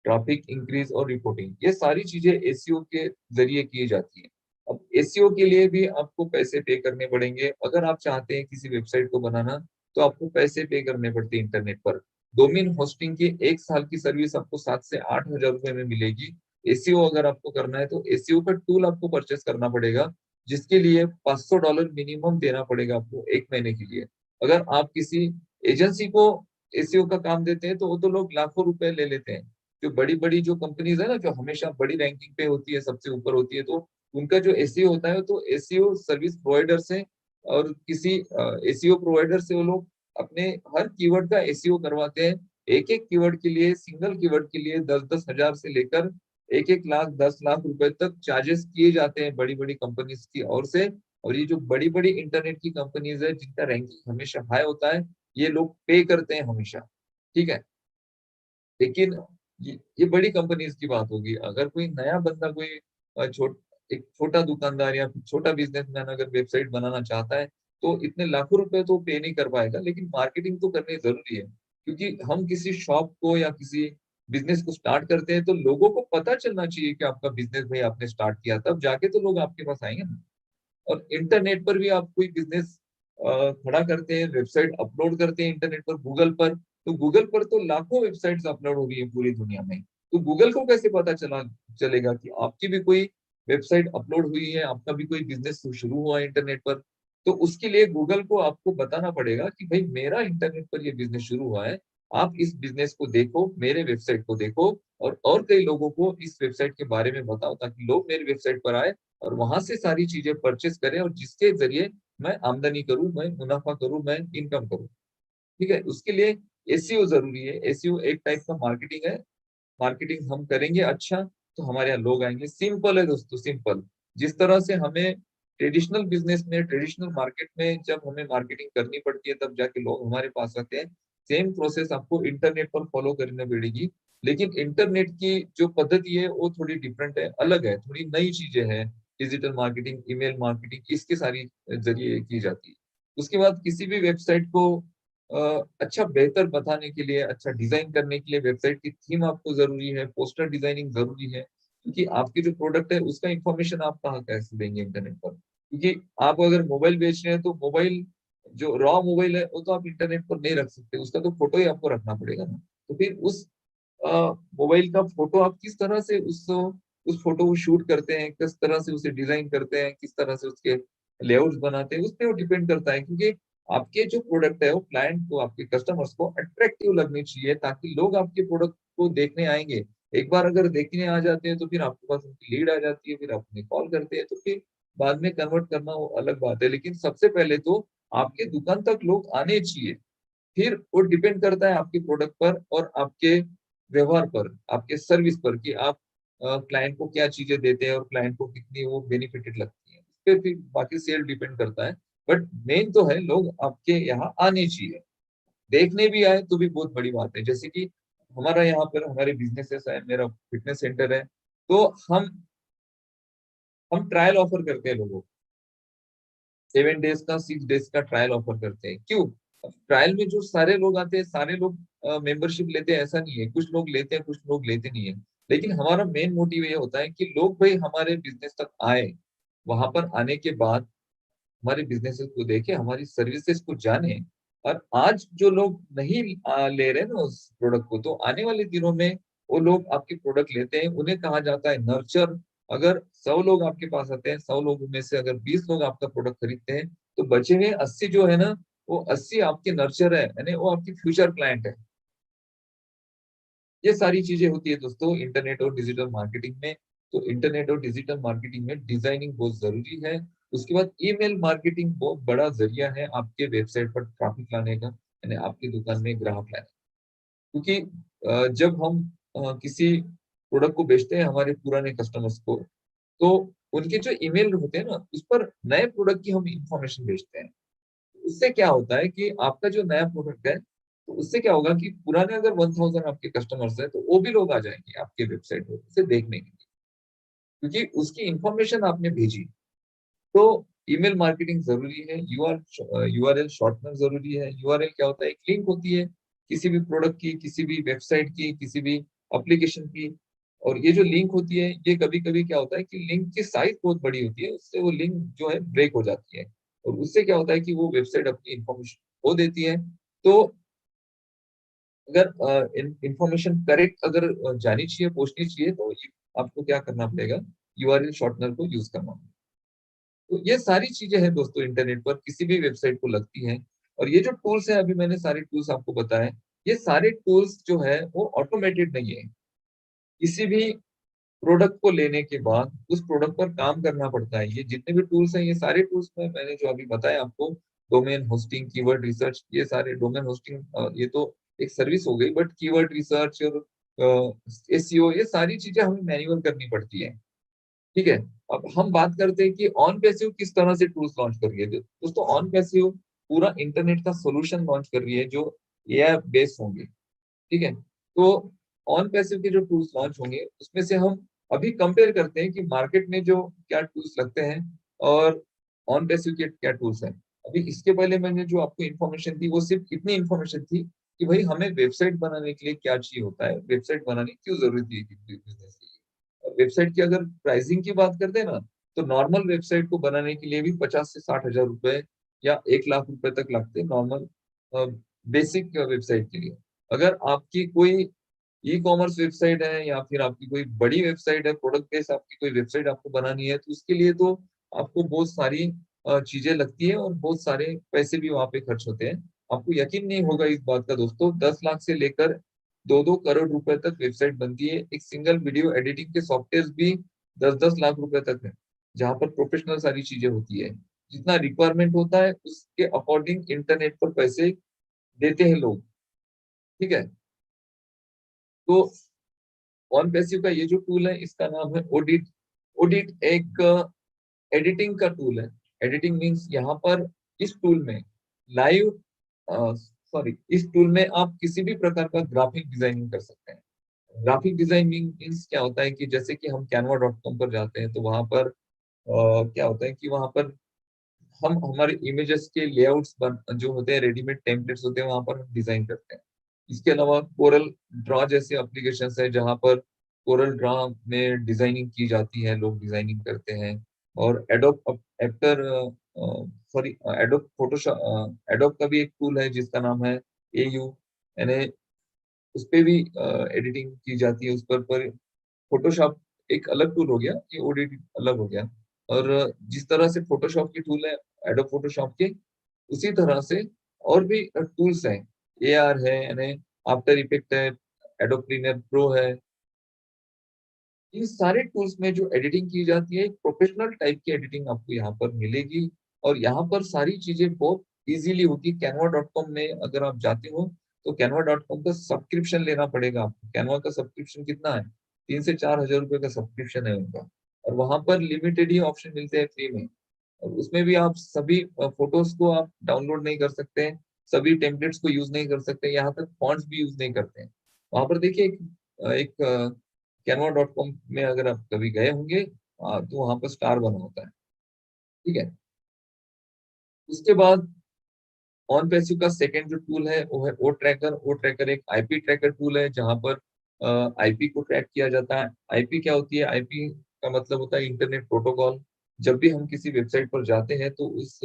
traffic increase और रिपोर्टिंग। ये सारी चीजें एसईओ के जरिए की जाती है। अब एसईओ के लिए भी आपको पैसे पे करने पड़ेंगे। अगर आप चाहते हैं किसी वेबसाइट को बनाना, तो आपको पैसे पे करने पड़ते हैं इंटरनेट पर। डोमेन होस्टिंग की 1 साल की सर्विस आपको 7 से 8 हजार रुपए में मिलेगी। एसईओ अगर आपको करना है तो एसईओ का टूल आपको परचेस करना पड़ेगा, जिसके लिए $500 मिनिमम देना पड़ेगा आपको 1 महीने के लिए। अगर आप किसी एजेंसी को एसईओ का काम देते हैं तो वो तो लोग लाखों रुपए ले लेते हैं। जो बड़ी बड़ी जो कंपनीज है ना, जो हमेशा बड़ी रैंकिंग पे होती है, सबसे ऊपर होती है, तो उनका जो एसईओ होता है तो एसईओ सर्विस प्रोवाइडर से और किसी एसईओ प्रोवाइडर से वो लोग अपने हर कीवर्ड का एसईओ करवाते हैं। एक एक कीवर्ड के लिए, सिंगल कीवर्ड के लिए 10-10 हजार से लेकर 1-1 लाख, 10 लाख रुपए तक चार्जेस किए जाते हैं बड़ी बड़ी कंपनीज की ओर से। और ये जो बड़ी बड़ी इंटरनेट की कंपनीज है जिनका रैंकिंग हमेशा हाई होता है, ये लोग पे करते हैं हमेशा, ठीक है। लेकिन ये बड़ी कंपनीज की बात होगी। अगर कोई नया बंदा, कोई एक छोटा दुकानदार या फिर छोटा बिजनेसमैन अगर वेबसाइट बनाना चाहता है, तो इतने लाखों रुपए तो पे नहीं कर पाएगा, लेकिन मार्केटिंग तो करनी जरूरी है। क्योंकि हम किसी शॉप को या किसी बिजनेस को स्टार्ट करते हैं तो लोगों को पता चलना चाहिए कि आपका बिजनेस भाई आपने स्टार्ट किया, तब जाके तो लोग आपके पास आएंगे ना। और इंटरनेट पर भी आप कोई बिजनेस खड़ा करते हैं, वेबसाइट अपलोड करते हैं इंटरनेट पर, गूगल पर, तो गूगल पर तो लाखों वेबसाइट्स अपलोड हो रही है पूरी दुनिया में। तो गूगल को कैसे पता चलेगा कि आपकी भी कोई वेबसाइट अपलोड हुई है, आपका भी कोई बिजनेस शुरू हुआ है इंटरनेट पर। तो उसके लिए गूगल को आपको बताना पड़ेगा कि भाई मेरा इंटरनेट पर ये बिजनेस शुरू हुआ है, आप इस बिजनेस को देखो, मेरे वेबसाइट को देखो, और कई लोगों को इस वेबसाइट के बारे में बताओ, ताकि लोग मेरी वेबसाइट पर आए और वहां से सारी चीजें परचेस करें, और जिसके जरिए मैं आमदनी करूं, मैं मुनाफा करूं, मैं इनकम करूं, ठीक है। उसके लिए एसईओ जरूरी है। एसईओ एक टाइप का मार्केटिंग है। मार्केटिंग हम करेंगे अच्छा, तो हमारे यहाँ लोग आएंगे। सिंपल है दोस्तों, सिंपल। जिस तरह से हमें ट्रेडिशनल बिजनेस में, ट्रेडिशनल मार्केट में जब हमें मार्केटिंग करनी पड़ती है तब जाके लोग हमारे पास आते हैं, सेम प्रोसेस आपको इंटरनेट पर फॉलो करनी पड़ेगी। लेकिन इंटरनेट की जो पद्धति है वो थोड़ी डिफरेंट है, अलग है, थोड़ी नई चीजें हैं। डिजिटल मार्केटिंग, ईमेल मार्केटिंग, इसके सारी जरिए की जाती है। उसके बाद किसी भी वेबसाइट को अच्छा बेहतर बताने के लिए, अच्छा डिजाइन करने के लिए वेबसाइट की थीम आपको जरूरी है, पोस्टर डिजाइनिंग जरूरी है। क्योंकि आपकी जो प्रोडक्ट है उसका इंफॉर्मेशन आप कहाँ कैसे देंगे इंटरनेट पर। क्योंकि आप अगर मोबाइल बेच रहे हैं तो मोबाइल, जो रॉ मोबाइल है वो तो आप इंटरनेट पर नहीं रख सकते, उसका तो फोटो ही आपको रखना पड़ेगा ना। तो फिर उस मोबाइल का फोटो आप किस तरह से उस फोटो को शूट करते हैं, किस तरह से उसे डिजाइन करते हैं, किस तरह से उसके लेआउट्स बनाते हैं, उस पर वो डिपेंड करता है। क्योंकि आपके जो प्रोडक्ट है वो क्लाइंट को, आपके कस्टमर्स को अट्रैक्टिव लगनी चाहिए, ताकि लोग आपके प्रोडक्ट को देखने आएंगे। एक बार अगर देखने आ जाते हैं तो फिर आपके पास उनकी लीड आ जाती है, फिर आप उन्हें कॉल करते हैं, तो फिर बाद में कन्वर्ट करना वो अलग बात है। लेकिन सबसे पहले तो आपके दुकान तक लोग आने चाहिए। फिर वो डिपेंड करता है आपके प्रोडक्ट पर और आपके व्यवहार पर, आपके सर्विस पर, कि आप क्लाइंट को क्या चीजें देते हैं और क्लाइंट को कितनी वो बेनिफिटेड लगती है। इस पे फिर बाकी सेल डिपेंड करता है। बट मेन तो है लोग आपके यहाँ आने चाहिए। देखने भी आए तो भी बहुत बड़ी बात है। जैसे कि हमारा यहाँ पर हमारे बिजनेसेस है, मेरा फिटनेस सेंटर है, तो हम ट्रायल ऑफर करते हैं लोगों को। 7 डेज का, 6 डेज का ट्रायल ऑफर करते हैं। क्यों? ट्रायल में जो सारे लोग आते हैं, सारे लोग मेंबरशिप लेते हैं ऐसा नहीं है। कुछ लोग लेते हैं, कुछ लोग लेते नहीं है। लेकिन हमारा मेन मोटिव ये होता है कि लोग भाई हमारे बिजनेस तक आए, वहां पर आने के बाद हमारे बिजनेसेस को देखे, हमारी सर्विसेज को जाने। और आज जो लोग नहीं ले रहे ना उस प्रोडक्ट को, तो आने वाले दिनों में वो लोग आपके प्रोडक्ट लेते हैं। उन्हें कहा जाता है नर्चर। अगर 100 लोग आपके पास आते हैं, 100 लोगों में से अगर 20 लोग आपका प्रोडक्ट खरीदते हैं, तो बचे हुए 80 जो है ना, वो 80 आपके नर्चर है, यानी वो आपकी फ्यूचर क्लाइंट है। ये सारी चीजें होती है दोस्तों इंटरनेट और डिजिटल मार्केटिंग में। तो इंटरनेट और डिजिटल मार्केटिंग में डिजाइनिंग बहुत जरूरी है। उसके बाद ईमेल मार्केटिंग बहुत बड़ा जरिया है आपके वेबसाइट पर ट्रैफिक लाने का, यानी आपकी दुकान में ग्राहक लाने का। क्योंकि जब हम किसी प्रोडक्ट को बेचते हैं हमारे पुराने कस्टमर्स को, तो उनके जो ईमेल होते हैं ना, उस पर नए प्रोडक्ट की हम इंफॉर्मेशन भेजते हैं। उससे क्या होता है कि आपका जो नया प्रोडक्ट है, तो उससे क्या होगा कि पुराने अगर 1000 आपके कस्टमर्स हैं, तो वो भी लोग आ जाएंगे आपके वेबसाइट पर उसे देखने के लिए, क्योंकि उसकी इंफॉर्मेशन आपने भेजी। तो ईमेल मार्केटिंग जरूरी है। यूआरएल शॉर्टनर जरूरी है। यूआरएल क्या होता है? एक लिंक होती है किसी भी प्रोडक्ट की, किसी भी वेबसाइट की, किसी भी एप्लीकेशन की। और ये जो लिंक होती है, ये कभी कभी क्या होता है कि लिंक की साइज बहुत बड़ी होती है, उससे वो लिंक जो है ब्रेक हो जाती है, और उससे क्या होता है कि वो वेबसाइट अपनी इंफॉर्मेशन खो देती है। तो अगर इंफॉर्मेशन करेक्ट अगर जानी चाहिए, पहुंचनी चाहिए, तो आपको क्या करना पड़ेगा? यूआरएल शॉर्टनर को यूज करना पड़ेगा। तो ये सारी चीजें हैं दोस्तों इंटरनेट पर किसी भी वेबसाइट को लगती हैं। और ये जो टूल्स हैं, अभी मैंने सारे टूल्स आपको बताए, ये सारे टूल्स जो है वो ऑटोमेटेड नहीं है। किसी भी प्रोडक्ट को लेने के बाद उस प्रोडक्ट पर काम करना पड़ता है। ये जितने भी टूल्स हैं, ये सारे टूल्स में मैंने जो अभी बताया आपको, डोमेन होस्टिंग, कीवर्ड रिसर्च, ये सारे डोमेन होस्टिंग, ये तो एक सर्विस हो गई, बट कीवर्ड रिसर्च और एसईओ, ये सारी चीजें हमें मैन्युअल करनी पड़ती है। ठीक है। अब हम बात करते हैं कि ऑन पैसिव किस तरह से टूल्स लॉन्च कर रही है। दोस्तों ऑन पैसिव पूरा इंटरनेट का सोल्यूशन लॉन्च कर रही है जो एआई बेस्ड होंगे। ठीक है। तो ऑन पैसिव के जो टूल्स लॉन्च होंगे उसमें से हम अभी कंपेयर करते हैं कि मार्केट में जो क्या टूल्स लगते हैं और ऑन पैसिव के क्या टूल्स हैं। अभी इसके पहले मैंने जो आपको इन्फॉर्मेशन दी वो सिर्फ इतनी इन्फॉर्मेशन थी कि भाई हमें वेबसाइट बनाने के लिए क्या चाहिए होता है, वेबसाइट बनाने की क्यों जरूरत है बिजनेस के लिए। वेबसाइट की अगर प्राइसिंग की बात करते हैं ना, तो नॉर्मल वेबसाइट को बनाने के लिए भी 50 से 60 हजार रुपए या 1 लाख रुपए तक लगते हैं नॉर्मल बेसिक वेबसाइट के लिए। अगर आपकी कोई ई कॉमर्स वेबसाइट है या फिर आपकी कोई बड़ी वेबसाइट है, प्रोडक्ट बेस्ड आपकी कोई वेबसाइट आपको बनानी है, तो उसके लिए तो आपको बहुत सारी चीजें लगती है और बहुत सारे पैसे भी वहां पे खर्च होते हैं। आपको यकीन नहीं होगा इस बात का दोस्तों, 10 लाख से लेकर 2-2 करोड़ रुपए तक वेबसाइट बनती है। एक सिंगल वीडियो एडिटिंग के सॉफ्टवेयर भी 10-10 लाख रुपए तक है, जहाँ पर प्रोफेशनल सारी चीजें होती है। जितना रिक्वायरमेंट होता है उसके अकॉर्डिंग इंटरनेट पर पैसे देते हैं लोग। ठीक है। तो ऑन पैसिव का ये जो टूल है इसका नाम है ओडिट। ओडिट एक एडिटिंग का टूल है। एडिटिंग मींस यहाँ पर इस टूल में लाइव सॉरी इस टूल में आप किसी भी प्रकार का ग्राफिक डिजाइनिंग कर सकते हैं। ग्राफिक डिजाइनिंग मींस क्या होता है कि जैसे कि हम canva.com पर जाते हैं तो वहां पर क्या होता है कि वहां पर हम हमारे इमेजेस के लेआउट्स जो होते हैं, रेडीमेड टेम्पलेट्स होते हैं, वहां पर हम डिजाइन करते हैं। इसके अलावा कोरल ड्रॉ जैसे एप्लीकेशंस है जहां पर कोरल ड्रॉ में डिजाइनिंग की जाती है, लोग डिजाइनिंग करते हैं। और adobe actor sorry adobe Photoshop, adobe का भी एक टूल है जिसका नाम है एयू, यानी उस पे भी एडिटिंग की जाती है उस पर फोटोशॉप एक अलग टूल हो गया, ये ओडीटी अलग हो गया। और जिस तरह से फोटोशॉप की टूल है एडोब फोटोशॉप के, उसी तरह से और भी टूल्स हैं। एआर है, यानी आफ्टर इफेक्ट है, एडोब प्रीमियर प्रो है। इन सारे टूल्स में जो एडिटिंग की जाती है प्रोफेशनल टाइप की एडिटिंग आपको यहाँ पर मिलेगी। और यहाँ पर सारी चीजें बहुत इजीली होती है। canva.com में अगर आप जाते हो तो canva.com का सब्सक्रिप्शन लेना पड़ेगा आपको। कैनवा का सब्सक्रिप्शन कितना है, 3 से 4 हजार रुपए का सब्सक्रिप्शन है उनका। और वहां पर लिमिटेड ही ऑप्शन मिलते हैं फ्री में। और उसमें भी आप सभी फोटोज को आप डाउनलोड नहीं कर सकते हैं, सभी टेम्पलेट्स को यूज नहीं कर सकते, यहाँ तक फॉन्ट्स भी यूज नहीं करते हैं। वहां पर देखिए एक canva.com में अगर आप कभी गए होंगे तो वहां पर स्टार बना होता है। ठीक है। उसके बाद ऑन पैसिव का सेकंड जो टूल है वो है ओ ट्रैकर। ओ ट्रैकर एक आईपी ट्रैकर टूल है जहां पर आईपी को ट्रैक किया जाता है। आईपी क्या होती है? आईपी का मतलब होता है इंटरनेट प्रोटोकॉल। जब भी हम किसी वेबसाइट पर जाते हैं तो उस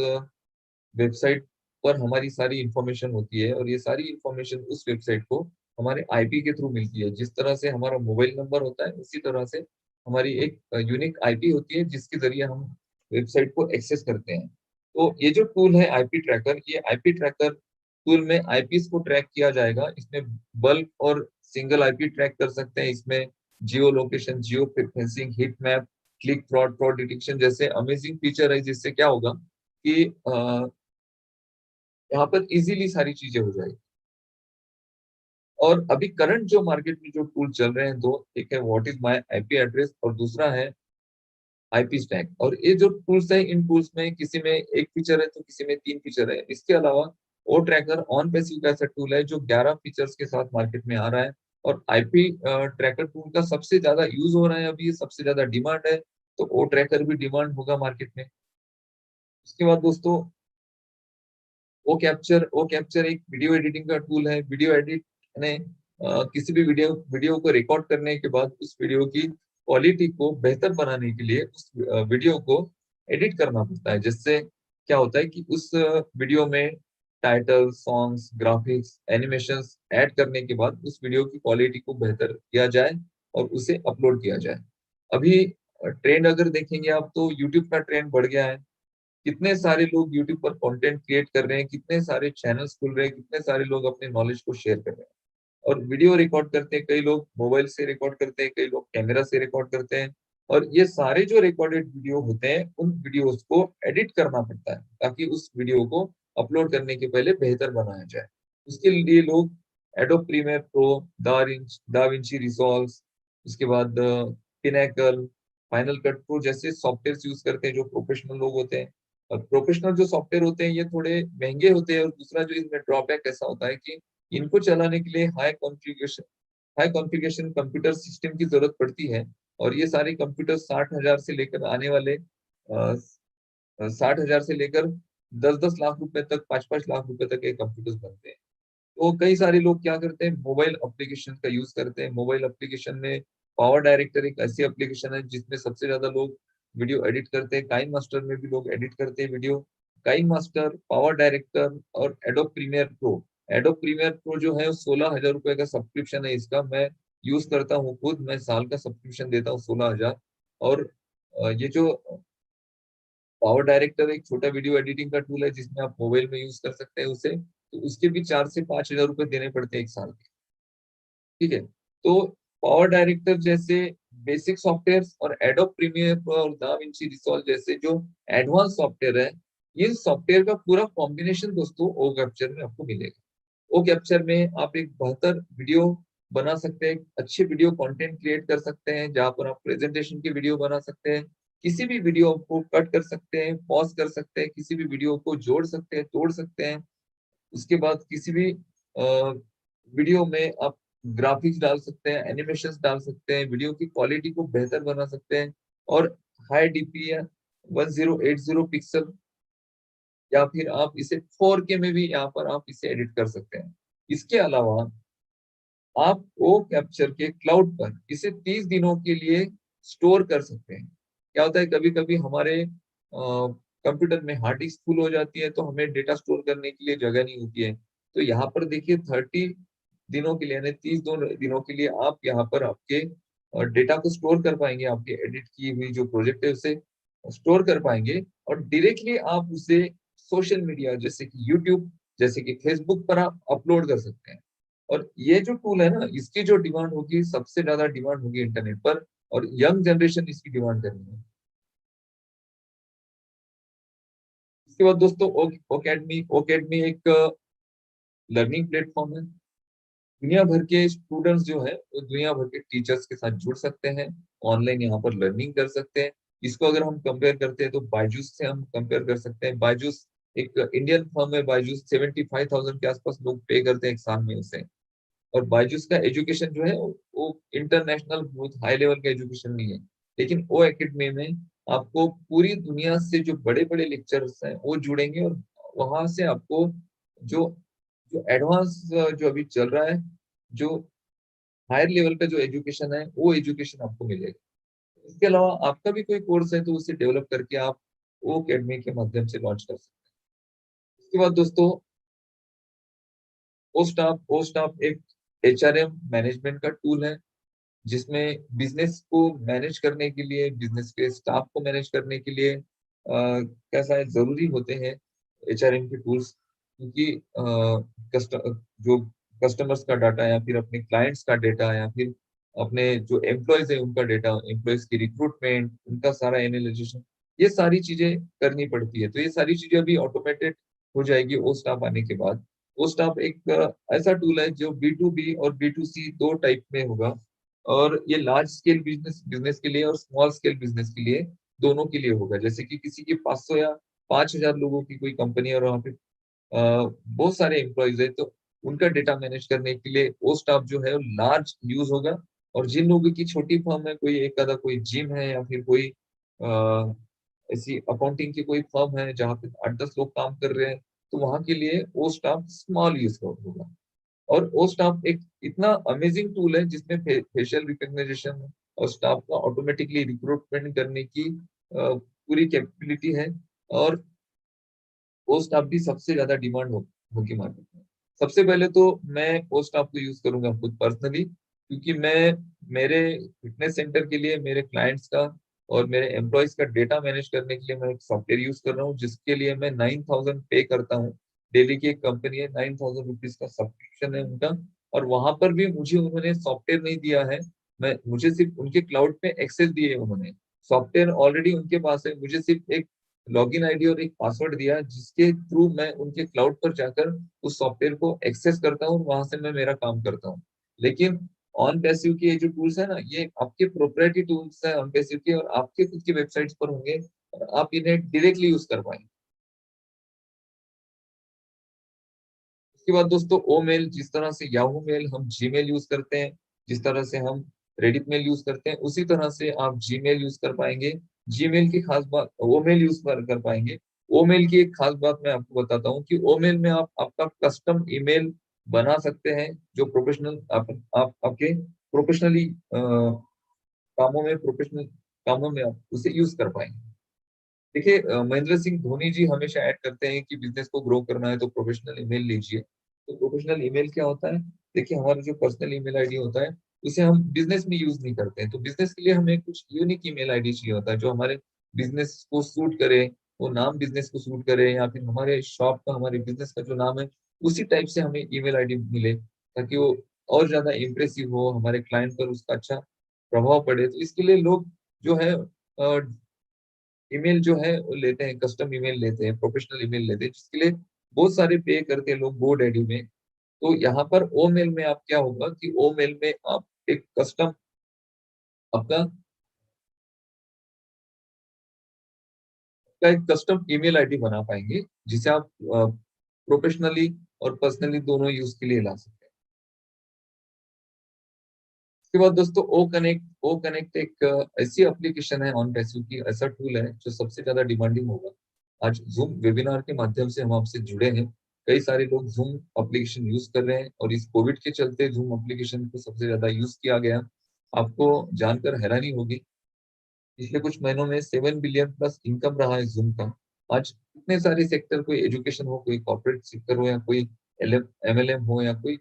वेबसाइट पर हमारी सारी इंफॉर्मेशन होती है और ये सारी इंफॉर्मेशन उस वेबसाइट को हमारे आईपी के थ्रू मिलती है। जिस तरह से हमारा मोबाइल नंबर होता है उसी तरह से हमारी एक यूनिक आईपी होती है जिसके जरिए हम वेबसाइट को एक्सेस करते हैं। तो ये जो टूल है आईपी ट्रैकर, ये आईपी ट्रैकर टूल में आईपीस को ट्रैक किया जाएगा। इसमें बल्क और सिंगल आईपी ट्रैक कर सकते हैं। इसमें जियो location, geo fencing, heat map, click fraud, fraud detection जैसे अमेजिंग फीचर है, जिससे क्या होगा कि यहाँ पर इजीली सारी चीजें हो जाएगी। और अभी करंट जो मार्केट में जो टूल चल रहे हैं दो, एक है what is my IP address और दूसरा है आईपी स्टैक। और ये जो टूल्स है इन टूल्स में किसी में एक फीचर है तो किसी में 3 फीचर है। इसके अलावा ओ ट्रैकर ऑन पैसिव का ऐसा टूल है जो 11 फीचर्स के साथ मार्केट में आ रहा है। और आईपी ट्रैकर टूल का सबसे ज्यादा यूज हो रहा है, अभी सबसे ज्यादा डिमांड है, तो ओ ट्रैकर भी डिमांड होगा मार्केट में। उसके बाद दोस्तों ओ कैप्चर एक वीडियो एडिटिंग का टूल है। वीडियो एडिट यानी किसी भी वीडियो को रिकॉर्ड करने के बाद उस वीडियो की क्वालिटी को बेहतर बनाने के लिए उस वीडियो को एडिट करना पड़ता है। जिससे क्या होता है कि उस वीडियो में title, songs, graphics, animations add करने के बाद उस वीडियो की क्वालिटी को बेहतर किया जाए और उसे अपलोड किया जाए। अभी ट्रेंड अगर देखेंगे आप तो यूट्यूब का ट्रेंड बढ़ गया है। कितने सारे लोग यूट्यूब पर कंटेंट क्रिएट कर रहे हैं, कितने सारे चैनल्स खुल रहे हैं, कितने सारे लोग अपने नॉलेज को शेयर कर रहे हैं। और वीडियो रिकॉर्ड करते हैं, कई लोग मोबाइल से रिकॉर्ड करते हैं, कई लोग कैमरा से रिकॉर्ड करते हैं। और ये सारे जो रिकॉर्डेड वीडियो होते हैं उन वीडियोस को एडिट करना पड़ता है ताकि उस वीडियो को अपलोड करने के पहले बेहतर बनाया जाए। उसके लिए लोग Adobe Premiere Pro, DaVinci Resolve, उसके बाद पिनेकल, फाइनल कट प्रो जैसे सॉफ्टवेयर यूज करते हैं जो प्रोफेशनल लोग होते हैं। और प्रोफेशनल जो सॉफ्टवेयर होते हैं ये थोड़े महंगे होते हैं, और दूसरा जो इसमें ड्रॉबैक ऐसा होता है कि इनको चलाने के लिए हाई कॉन्फ़िगरेशन कंप्यूटर सिस्टम की जरूरत पड़ती है। और ये सारे कंप्यूटर 60,000 से लेकर आने वाले 60,000 से लेकर 10-10 लाख रुपए तक, 5-5 लाख रुपए तक के कंप्यूटर्स बनते हैं। तो कई सारे लोग क्या करते हैं, मोबाइल एप्लीकेशन का यूज करते हैं। मोबाइल एप्लीकेशन में पावर डायरेक्टर एक ऐसी एप्लीकेशन है जिसमें सबसे ज्यादा लोग वीडियो एडिट करते हैं। काइन मास्टर में भी लोग एडिट करते हैं video. KineMaster, PowerDirector और Adobe Premiere Pro. Adobe Premiere Pro जो है 16,000 रुपए का सब्सक्रिप्शन है इसका। मैं यूज करता हूँ खुद, मैं साल का सब्सक्रिप्शन देता हूँ 16,000। और ये जो पावर डायरेक्टर एक छोटा वीडियो एडिटिंग का टूल है जिसमें आप मोबाइल में यूज कर सकते हैं उसे, तो उसके भी 4 से 5 हजार रुपए देने पड़ते हैं एक साल के। ठीक है, तो पावर डायरेक्टर जैसे बेसिक सॉफ्टवेयर और एडोब प्रीमियर और दाविंची रिसॉल्व जैसे जो एडवांस सॉफ्टवेयर है, ये सॉफ्टवेयर का पूरा कॉम्बिनेशन दोस्तों ओ कैप्चर में आपको मिलेगा। ओ कैप्चर में आप एक बेहतर वीडियो बना सकते हैं, अच्छे वीडियो कंटेंट क्रिएट कर सकते हैं, जहां पर आप प्रेजेंटेशन की वीडियो बना सकते हैं, किसी भी वीडियो को कट कर सकते हैं, पॉज कर सकते हैं, किसी भी वीडियो को जोड़ सकते हैं, तोड़ सकते हैं। उसके बाद किसी भी वीडियो में आप ग्राफिक्स डाल सकते हैं, एनिमेशंस डाल सकते हैं, वीडियो की क्वालिटी को बेहतर बना सकते हैं। और हाई डीपीआई 1080 पिक्सल, या फिर आप इसे 4K में भी यहाँ पर आप इसे एडिट कर सकते हैं। इसके अलावा आप ओ कैप्चर के क्लाउड पर इसे 30 दिनों के लिए स्टोर कर सकते हैं। क्या होता है, कभी कभी हमारे कंप्यूटर में हार्ड डिस्क फुल हो जाती है तो हमें डेटा स्टोर करने के लिए जगह नहीं होती है। तो यहाँ पर देखिए 30 दिनों के लिए यानी 30 दिनों के लिए आप यहाँ पर आपके डेटा को स्टोर कर पाएंगे। आपके एडिट की हुई जो प्रोजेक्ट है उसे स्टोर कर पाएंगे, और डायरेक्टली आप उसे सोशल मीडिया जैसे कि यूट्यूब, जैसे कि फेसबुक पर आप अपलोड कर सकते हैं। और ये जो टूल है ना, इसकी जो डिमांड होगी, सबसे ज्यादा डिमांड होगी इंटरनेट पर, और यंग जनरेशन इसकी डिमांड कर रही है। इसके बाद दोस्तों ओकेडमी एक लर्निंग प्लेटफॉर्म है। दुनिया भर के स्टूडेंट्स जो है वो दुनिया भर के टीचर्स के साथ जुड़ सकते हैं, ऑनलाइन यहाँ पर लर्निंग कर सकते हैं। इसको अगर हम कंपेयर करते हैं तो बायजूस से हम कंपेयर कर सकते हैं। बायजूस एक इंडियन फर्म है। बायजूस 75,000 के आसपास लोग पे करते हैं एक साल में उसे। और बायजूस का एजुकेशन जो है वो इंटरनेशनल बहुत हाई लेवल का एजुकेशन नहीं है। लेकिन ओ एकेडमी में आपको पूरी दुनिया से जो बड़े बड़े लेक्चरर्स हैं वो जुड़ेंगे, और वहां से आपको जो जो एडवांस जो अभी चल रहा है, जो हायर लेवल का जो एजुकेशन है वो एजुकेशन आपको मिलेगा। इसके अलावा आपका भी कोई कोर्स है तो उसे डेवलप करके आप ओ एकेडमी के माध्यम से लॉन्च कर सकते हैं। इसके बाद दोस्तों ओ स्टाफ एक एचआरएम मैनेजमेंट का टूल है, जिसमें बिजनेस को मैनेज करने के लिए, बिजनेस के स्टाफ को मैनेज करने के लिए कैसा है, जरूरी होते हैं एचआरएम के टूल्स। क्योंकि जो कस्टमर्स का डाटा या फिर अपने क्लाइंट्स का डेटा या फिर अपने जो एम्प्लॉयज है उनका डेटा, एम्प्लॉयज की रिक्रूटमेंट, उनका सारा एनालिसिस, ये सारी चीजें करनी पड़ती है। तो ये सारी चीजें अभी ऑटोमेटेड हो जाएगी ओ स्टाफ आने के बाद। ओ स्टाफ एक ऐसा टूल है जो बी और बी दो टाइप में होगा। और ये लार्ज स्केल बिजनेस के लिए और स्मॉल स्केल बिजनेस के लिए, दोनों के लिए होगा। जैसे कि किसी की 500 या 5,000 लोगों की कोई कंपनी है और वहाँ पे बहुत सारे एम्प्लॉयज है, तो उनका डेटा मैनेज करने के लिए वो स्टाफ जो है लार्ज यूज होगा। और जिन लोगों की छोटी फर्म है, कोई एक आधा कोई जिम है या फिर कोई ऐसी अकाउंटिंग की कोई फर्म है जहाँ पे 8-10 लोग काम कर रहे हैं, तो वहां के लिए वो स्टाफ स्मॉल यूज होगा। और वो स्टाफ एक इतना अमेजिंग टूल है जिसमें फेशियल रिकग्निशन और स्टाफ का ऑटोमेटिकली रिक्रूटमेंट करने की पूरी कैपेबिलिटी है। और पोस्ट आप भी सबसे ज्यादा डिमांड होगी मार्केट में। सबसे पहले तो मैं पोस्ट आप को यूज करूंगा खुद पर्सनली, क्योंकि मैं मेरे फिटनेस सेंटर के लिए मेरे क्लाइंट्स का और मेरे एम्प्लॉयज का डेटा मैनेज करने के लिए मैं एक सॉफ्टवेयर यूज कर रहा हूँ, जिसके लिए मैं 9,000 पे करता हूँ। डेली की एक कंपनी है, 9,000 रुपीज का सब्सक्रिप्शन है उनका। और वहां पर भी मुझे उन्होंने सॉफ्टवेयर नहीं दिया है, मैं मुझे सिर्फ उनके क्लाउड पे एक्सेस दिए है उन्होंने। सॉफ्टवेयर ऑलरेडी उनके पास है, मुझे सिर्फ एक लॉगिन आईडी और एक पासवर्ड दिया, जिसके थ्रू मैं उनके क्लाउड पर जाकर उस सॉफ्टवेयर को एक्सेस करता हूँ और वहां से मैं मेरा काम करता हूँ। लेकिन ऑन पैसिव के ये जो टूल्स है ना, ये आपके प्रोप्राइटरी टूल्स है ऑन पैसिव के, और आपके खुद के वेबसाइट्स पर होंगे और आप इन्हें डायरेक्टली यूज कर पाएंगे। उसके बाद दोस्तों ओ मेल, जिस तरह से याहू मेल हम जीमेल यूज करते हैं, जिस तरह से हम रेडिट मेल यूज करते हैं, उसी तरह से आप जीमेल यूज कर पाएंगे। जीमेल की खास बात, ओ मेल यूज कर पाएंगे। ओ मेल की एक खास बात मैं आपको बताता हूँ कि ओ मेल में आप आपका कस्टम ईमेल बना सकते हैं, जो प्रोफेशनल आप आपके प्रोफेशनली कामों में, प्रोफेशनल कामों में आप उसे यूज कर पाएंगे। देखिए महेंद्र सिंह धोनी जी हमेशा ऐड करते हैं कि बिजनेस को ग्रो करना है तो प्रोफेशनल ईमेल लीजिए। तो प्रोफेशनल ईमेल क्या होता है? देखिए हमारा जो पर्सनल ईमेल आईडी होता है उसे हम बिजनेस में यूज नहीं करते हैं। तो बिजनेस के लिए हमें कुछ यूनिक ईमेल आईडी चाहिए होता है जो हमारे बिजनेस को सूट करे, वो नाम बिजनेस को सूट करे, या फिर हमारे शॉप का, हमारे बिजनेस का जो नाम है उसी टाइप से हमें ईमेल आईडी मिले, ताकि वो और ज्यादा इंप्रेसिव हो, हमारे क्लाइंट पर उसका अच्छा प्रभाव पड़े। तो इसके लिए लोग जो है ईमेल जो है वो लेते हैं, कस्टम ईमेल लेते हैं, प्रोफेशनल ईमेल लेते हैं, जिसके लिए बहुत सारे पे करते हैं लोग GoDaddy में। तो यहाँ पर ओ मेल में आप क्या होगा कि ओ मेल में आप एक कस्टम आपका का एक कस्टम ईमेल आईडी बना पाएंगे, जिसे आप प्रोफेशनली और पर्सनली दोनों यूज के लिए ला सकते हैं। उसके बाद दोस्तों ओ कनेक्ट एक ऐसी एप्लीकेशन है ऑन पैसिव की, ऐसा टूल है जो सबसे ज्यादा डिमांडिंग होगा। आज जूम वेबिनार के माध्यम से हम आपसे जुड़े हैं, कई सारे लोग जूम एप्लीकेशन यूज कर रहे हैं, और इस कोविड के चलते जूम एप्लीकेशन को सबसे ज्यादा यूज किया गया। आपको जानकर हैरानी होगी, पिछले कुछ महीनों में 7 बिलियन प्लस इनकम रहा है जूम का। आज इतने सारे सेक्टर, कोई एजुकेशन हो, कोई कॉर्पोरेट सेक्टर हो, या कोई MLM हो, या कोई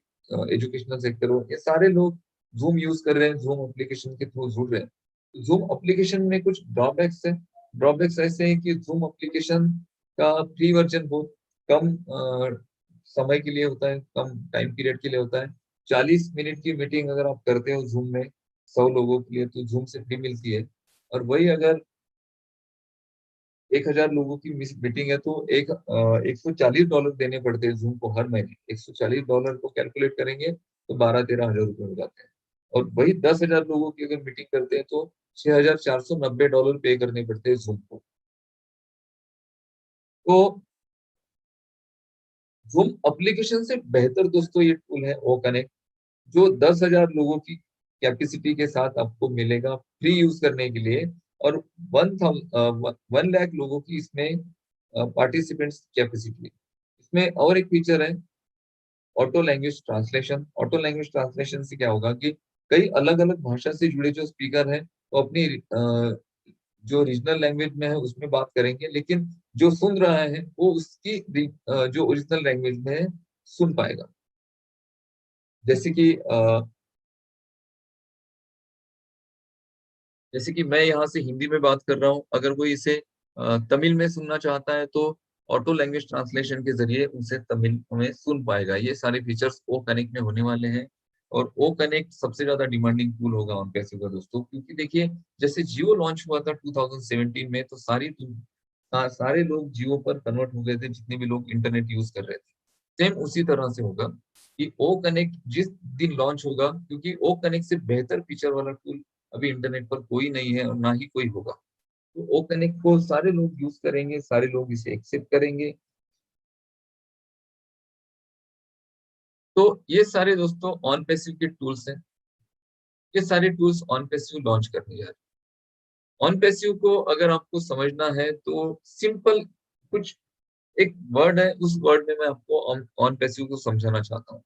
एजुकेशनल सेक्टर हो, ये सारे लोग जूम यूज कर रहे हैं, जूम एप्लीकेशन के थ्रू जुड़ रहे हैं। जूम एप्लीकेशन में कुछ ड्रॉबैक्स है। ड्रॉबैक्स ऐसे हैं कि जूम एप्लीकेशन का फ्री वर्जन बहुत कम समय के लिए होता है, कम टाइम पीरियड के लिए होता है। 40 मिनट की मीटिंग अगर आप करते हो जूम में 100 लोगों के लिए, तो जूम से फ्री मिलती है। और वही अगर 1,000 लोगों की मीटिंग है तो $140 देने पड़ते हैं जूम को हर महीने। $140 को कैलकुलेट करेंगे तो 12-13 हजार रुपये हो जाते हैं। और वही 10,000 लोगों की अगर मीटिंग करते हैं तो $6,490 पे करने पड़ते हैं जूम को। तो जूम एप्लीकेशन से बेहतर दोस्तों ये टूल है ओ कनेक्ट, जो 10,000 लोगों की कैपेसिटी के साथ आपको मिलेगा फ्री यूज करने के लिए। और 1 लाख लोगों की इसमें पार्टिसिपेंट्स कैपेसिटी। इसमें और एक फीचर है auto language translation. Auto language translation से क्या होगा कि कई अलग अलग भाषा से जुड़े जो स्पीकर हैं वो अपनी जो रीजनल लैंग्वेज में है उसमें बात करेंगे, लेकिन जो सुन रहा है वो उसकी जो ओरिजिनल लैंग्वेज में है सुन पाएगा। जैसे कि मैं यहाँ से हिंदी में बात कर रहा हूँ, अगर कोई इसे तमिल में सुनना चाहता है तो ऑटो लैंग्वेज ट्रांसलेशन के जरिए उसे तमिल में सुन पाएगा। ये सारे फीचर्स ओ कनेक्ट में होने वाले हैं, और ओ कनेक्ट सबसे ज्यादा डिमांडिंग टूल होगा ऑन पैसिव का दोस्तों। क्योंकि देखिए जैसे जियो लॉन्च हुआ था 2017 में, तो सारे लोग जियो पर कन्वर्ट हो गए थे, जितने भी लोग इंटरनेट यूज कर रहे थे। सेम उसी तरह से होगा कि ओ कनेक्ट जिस दिन लॉन्च होगा, क्योंकि ओ कनेक्ट से बेहतर फीचर वाला टूल अभी इंटरनेट पर कोई नहीं है और ना ही कोई होगा। तो ओ कनेक्ट को सारे लोग यूज करेंगे, सारे लोग इसे एक्सेप्ट करेंगे। तो ये सारे दोस्तों ऑन पैसिव के टूल्स हैं। ये सारे टूल्स ऑन पैसिव लॉन्च करने जा रहे हैं। ऑन पैसिव को अगर आपको समझना है तो सिंपल कुछ एक वर्ड है, उस वर्ड में मैं आपको ऑन पैसिव को समझाना चाहता हूँ।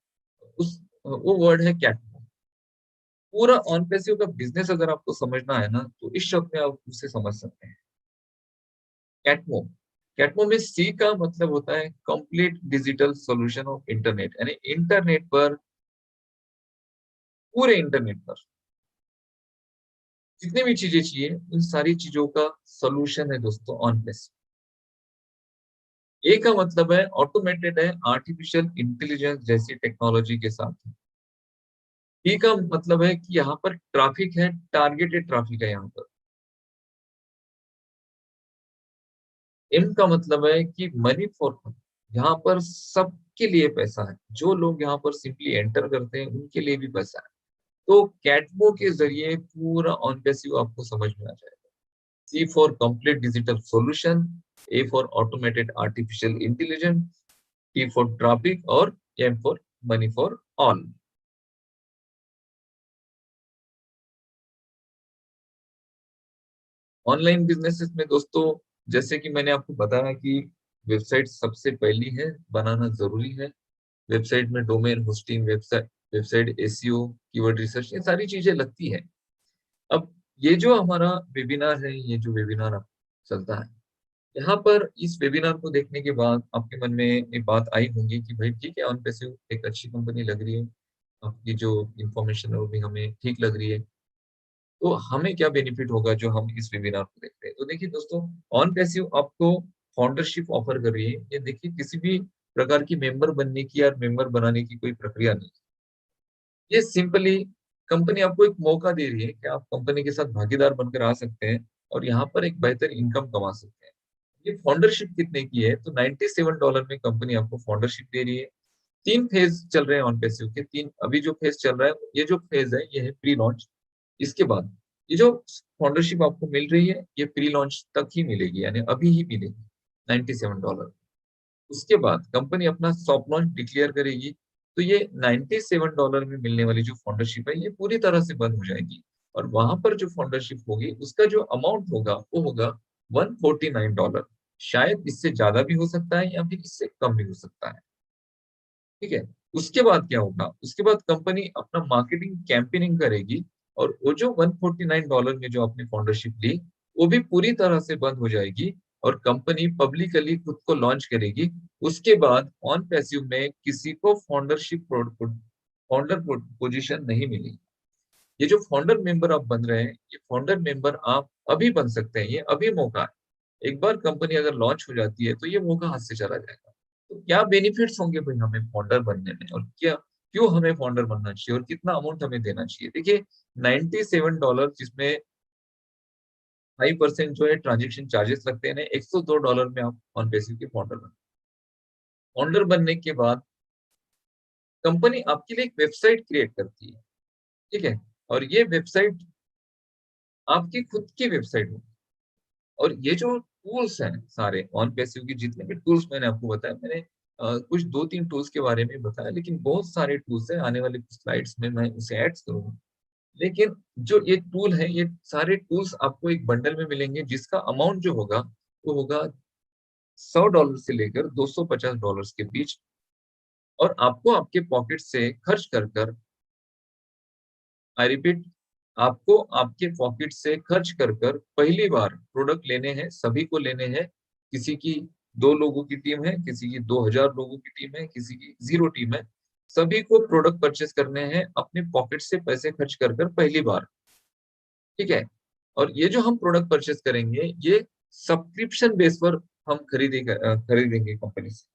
उस वो वर्ड है कैटमो। पूरा ऑन पैसिव का बिजनेस अगर आपको समझना है ना, तो इस शब्द में आप उसे समझ सकते हैं, कैटमो। कैटमो में सी का मतलब होता है complete digital solution of internet, यानी इंटरनेट पर, पूरे इंटरनेट पर जितनी भी चीजें चाहिए उन सारी चीजों का सॉल्यूशन है दोस्तों ऑन पैसिव। ए का मतलब है ऑटोमेटेड है, आर्टिफिशियल इंटेलिजेंस जैसी टेक्नोलॉजी के साथ। टी का मतलब है कि यहाँ पर ट्रैफिक है, टारगेटेड ट्रैफिक है यहाँ पर। एम का मतलब है कि मनी फॉर, यहाँ पर सबके लिए पैसा है, जो लोग यहाँ पर सिंपली एंटर करते हैं उनके लिए भी पैसा है। तो कैटमो के जरिए पूरा ऑन पैसिव आपको समझ में आ जाएगा। C for complete digital solution, A for automated artificial intelligence, T for traffic और M for money for all। Online businesses में दोस्तों, जैसे कि मैंने आपको बताया कि वेबसाइट सबसे पहली है, बनाना जरूरी है। वेबसाइट में domain hosting, website SEO, keyword research, ये सारी चीजें लगती है। अब ये जो हमारा वेबिनार है, ये जो वेबिनार अब चलता है, यहाँ पर इस वेबिनार को देखने के बाद आपके मन में एक बात आई होगी कि भाई ठीक है, ऑन पैसिव एक अच्छी कंपनी लग रही है, आपकी जो इंफॉर्मेशन है वो भी हमें ठीक लग रही है, तो हमें क्या बेनिफिट होगा जो हम इस वेबिनार को देखते हैं। तो देखिए दोस्तों, ऑन पैसिव आपको फाउंडरशिप ऑफर कर रही है। ये देखिए, किसी भी प्रकार की मेंबर बनने की या मेंबर बनाने की कोई प्रक्रिया नहीं। ये सिंपली कंपनी आपको एक मौका दे रही है कि आप कंपनी के साथ भागीदार बनकर आ सकते हैं और यहाँ पर एक बेहतर इनकम कमा सकते हैं। ये फाउंडरशिप कितने की है, तो $97 में कंपनी आपको फाउंडरशिप दे रही है। 3 फेज चल रहे हैं ऑन पैसिव के। 3 अभी जो फेज चल रहा है, ये जो फेज है ये है प्री लॉन्च। इसके बाद ये जो फाउंडरशिप आपको मिल रही है, ये प्री लॉन्च तक ही मिलेगी, यानी अभी ही मिलेगी $97। उसके बाद कंपनी अपना सॉफ्ट लॉन्च डिक्लेयर करेगी, तो ये $97 में मिलने वाली जो फाउंडरशिप है, ये पूरी तरह से बंद हो जाएगी। और वहां पर जो फाउंडरशिप होगी, उसका जो अमाउंट होगा वो होगा $149। शायद इससे ज्यादा भी हो सकता है या फिर इससे कम भी हो सकता है। ठीक है। उसके बाद क्या होगा, उसके बाद कंपनी अपना मार्केटिंग कैंपेनिंग करेगी और वो जो $149 में जो आपने फाउंडरशिप ली, वो भी पूरी तरह से बंद हो जाएगी और कंपनी पब्लिकली खुद को लॉन्च करेगी। उसके बाद ऑन पैसिव में किसी को फाउंडर पोजीशन नहीं मिलेगी। ये जो फाउंडर मेंबर आप बन रहे हैं, ये फाउंडर मेंबर आप अभी बन सकते हैं, ये अभी मौका है। एक बार कंपनी अगर लॉन्च हो जाती है तो ये मौका हाथ से चला जाएगा। तो क्या बेनिफिट्स होंगे भाई हमें फाउंडर बनने में, और क्या क्यों हमें फाउंडर बनना चाहिए और कितना अमाउंट हमें देना चाहिए। देखिए, $97 जिसमें 5% जो है ट्रांजेक्शन चार्जेस लगते हैं, $102 में आप ऑन पैसिव के फाउंडर बन। फाउंडर बनने के बाद कंपनी आपके लिए एक वेबसाइट क्रिएट करती है। ठीक है। और ये वेबसाइट आपकी खुद की वेबसाइट होगी। और ये जो टूल्स हैं सारे ऑन पैसिव के, जितने भी टूल्स मैंने आपको बताया, मैंने कुछ 2-3 टूल्स के बारे में बताया, लेकिन बहुत सारे टूल्स हैं। आने वाली स्लाइड्स में मैं उसे ऐड करूंगा। लेकिन जो ये टूल है, ये सारे टूल्स आपको एक बंडल में मिलेंगे, जिसका अमाउंट जो होगा वो होगा $100 से लेकर $250 के बीच। और आपको आपके पॉकेट से खर्च कर कर, आई रिपीट, आपको आपके पॉकेट से खर्च कर कर पहली बार प्रोडक्ट लेने हैं, सभी को लेने हैं। किसी की 2 लोगों की टीम है, किसी की 2000 लोगों की टीम है, किसी की 0 टीम है। सभी को प्रोडक्ट परचेस करने हैं अपने पॉकेट से पैसे खर्च कर कर पहली बार। ठीक है। और ये जो हम प्रोडक्ट परचेस करेंगे, ये सब्सक्रिप्शन बेस पर हम खरीदेंगे कंपनी से।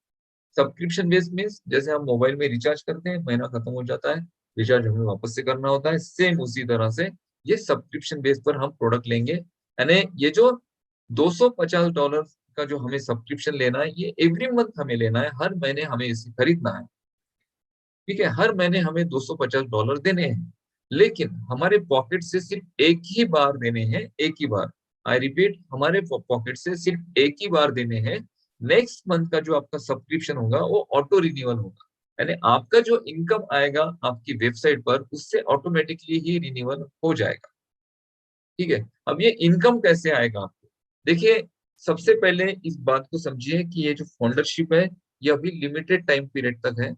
सब्सक्रिप्शन बेस मीन्स जैसे हम मोबाइल में रिचार्ज करते हैं, महीना खत्म हो जाता है, रिचार्ज हमें वापस से करना होता है, सेम उसी तरह से ये सब्सक्रिप्शन बेस पर हम प्रोडक्ट लेंगे। यानी ये जो $250 का जो हमें सब्सक्रिप्शन लेना है, ये एवरी मंथ हमें लेना है, हर महीने हमें इसे खरीदना है। ठीक है। हर महीने हमें $250 देने हैं, लेकिन हमारे पॉकेट से सिर्फ एक ही बार देने हैं, एक ही बार। आई रिपीट, हमारे पॉकेट से सिर्फ एक ही बार देने हैं। नेक्स्ट मंथ का जो आपका सब्सक्रिप्शन होगा वो ऑटो रिन्यूअल होगा, यानी आपका जो इनकम आएगा आपकी वेबसाइट पर, उससे ऑटोमेटिकली ही रिन्यूअल हो जाएगा। ठीक है। अब ये इनकम कैसे आएगा आपको, देखिए, सबसे पहले इस बात को समझिए कि ये जो फाउंडरशिप है, ये अभी लिमिटेड टाइम पीरियड तक है।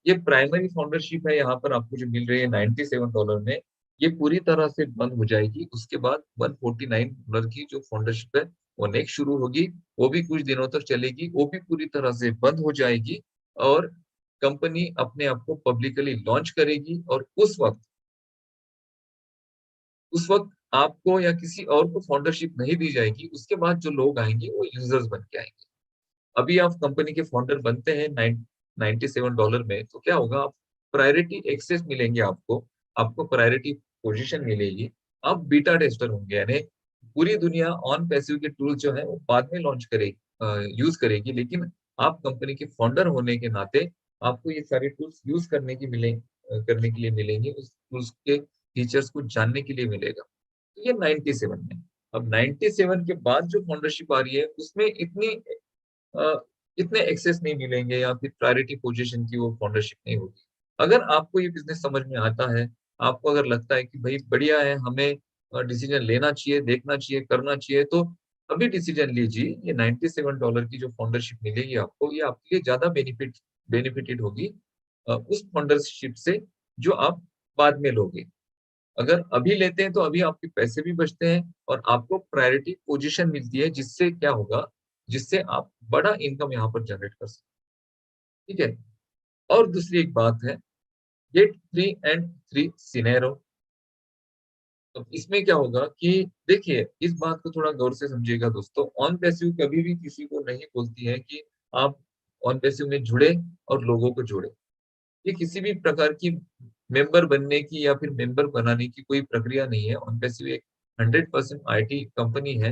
ये प्राइमरी फाउंडरशिप है, यहाँ पर आपको जो मिल रही है $97 में, ये पूरी तरह से बंद हो जाएगी। उसके बाद $149 की जो फाउंडरशिप है वो नेक्स्ट शुरू होगी, वो भी कुछ दिनों तक चलेगी, वो भी पूरी तरह से बंद हो जाएगी। और कंपनी अपने आप को पब्लिकली लॉन्च करेगी और उस वक्त आपको या किसी और को फाउंडरशिप नहीं दी जाएगी। उसके बाद जो लोग आएंगे वो यूजर्स बन के आएंगे। अभी आप कंपनी के फाउंडर बनते हैं $97 में, तो क्या होगा, आप प्रायोरिटी एक्सेस मिलेंगे, आपको आपको प्रायोरिटी पोजीशन मिलेगी। आप बीटा टेस्टर होंगे, यानी पूरी दुनिया ऑन पैसिव के टूल जो है वो बाद में लॉन्च करेगी, यूज करेगी, लेकिन आप कंपनी के फाउंडर होने के नाते आपको ये सारे टूल्स यूज करने के लिए मिलेंगे। टूल्स के फीचर्स को जानने के लिए मिलेगा। तो ये 97 में। अब 97 के बाद जो फाउंडरशिप आ रही है उसमें इतने एक्सेस नहीं मिलेंगे या फिर प्रायोरिटी पोजीशन की वो फाउंडरशिप नहीं होगी। अगर आपको ये बिजनेस समझ में आता है, आपको अगर लगता है कि भाई बढ़िया है, हमें डिसीजन लेना चाहिए, देखना चाहिए, करना चाहिए, तो अभी डिसीजन लीजिए। ये $97 की जो फाउंडरशिप मिलेगी आपको, ये आपके लिए ज्यादा बेनिफिटेड होगी उस फाउंडरशिप से जो आप बाद में लोगे। अगर अभी लेते हैं तो अभी आपके पैसे भी बचते हैं और आपको प्रायोरिटी पोजीशन मिलती है, जिससे क्या होगा, जिससे आप बड़ा इनकम यहाँ पर जनरेट कर सकते हैं। ठीक है। और दूसरी एक बात है, गेट 3 and 3 सिनेरो। तो इसमें क्या होगा कि देखिए, इस बात को थोड़ा गौर से समझिएगा दोस्तों। ऑन पैसिव कभी भी किसी को नहीं बोलती है कि आप ऑन पैसिव में जुड़े और लोगों को जोड़े। ये किसी भी प्रकार की मेंबर बनने की या फिर मेंबर बनाने की कोई प्रक्रिया नहीं है। ऑनपैसिव एक 100% आईटी कंपनी है।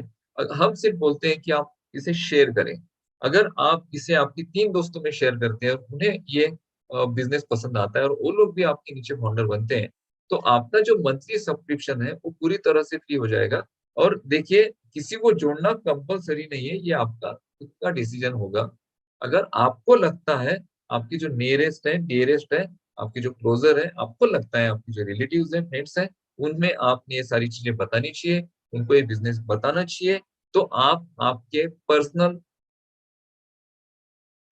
हम सिर्फ बोलते हैं कि आप इसे शेयर करें। अगर आप इसे आपके 3 दोस्तों में शेयर करते हैं और उन्हें ये बिजनेस पसंद आता है और वो लोग भी आपके नीचे फाउंडर बनते हैं, तो आपका जो मंथली सब्सक्रिप्शन है वो पूरी तरह से फ्री हो जाएगा। और देखिए, किसी को जोड़ना कंपल्सरी नहीं है, ये आपका खुद का डिसीजन होगा। अगर आपको लगता है, आपकी जो नियरेस्ट है, डियरेस्ट है, आपके जो क्लोजर है, आपको लगता है आपके जो रिलेटिव्स हैं, फ्रेंड्स हैं, उनमें आपने ये सारी चीजें बतानी चाहिए, उनको ये बिजनेस बताना चाहिए, तो आप आपके पर्सनल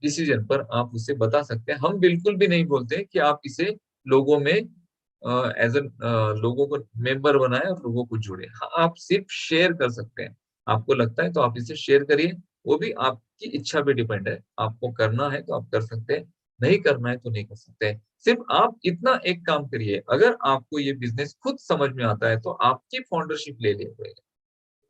डिसीजन पर आप उसे बता सकते हैं। हम बिल्कुल भी नहीं बोलते कि आप इसे लोगों में एज एन लोगों को मेंबर बनाए और लोगों को जोड़े। हाँ, आप सिर्फ शेयर कर सकते हैं। आपको लगता है तो आप इसे शेयर करिए, वो भी आपकी इच्छा पे डिपेंड है। आपको करना है तो आप कर सकते हैं, नहीं करना है तो नहीं कर सकते हैं। सिर्फ आप इतना एक काम करिए, अगर आपको ये बिजनेस खुद समझ में आता है तो आपकी फाउंडरशिप ले लिए।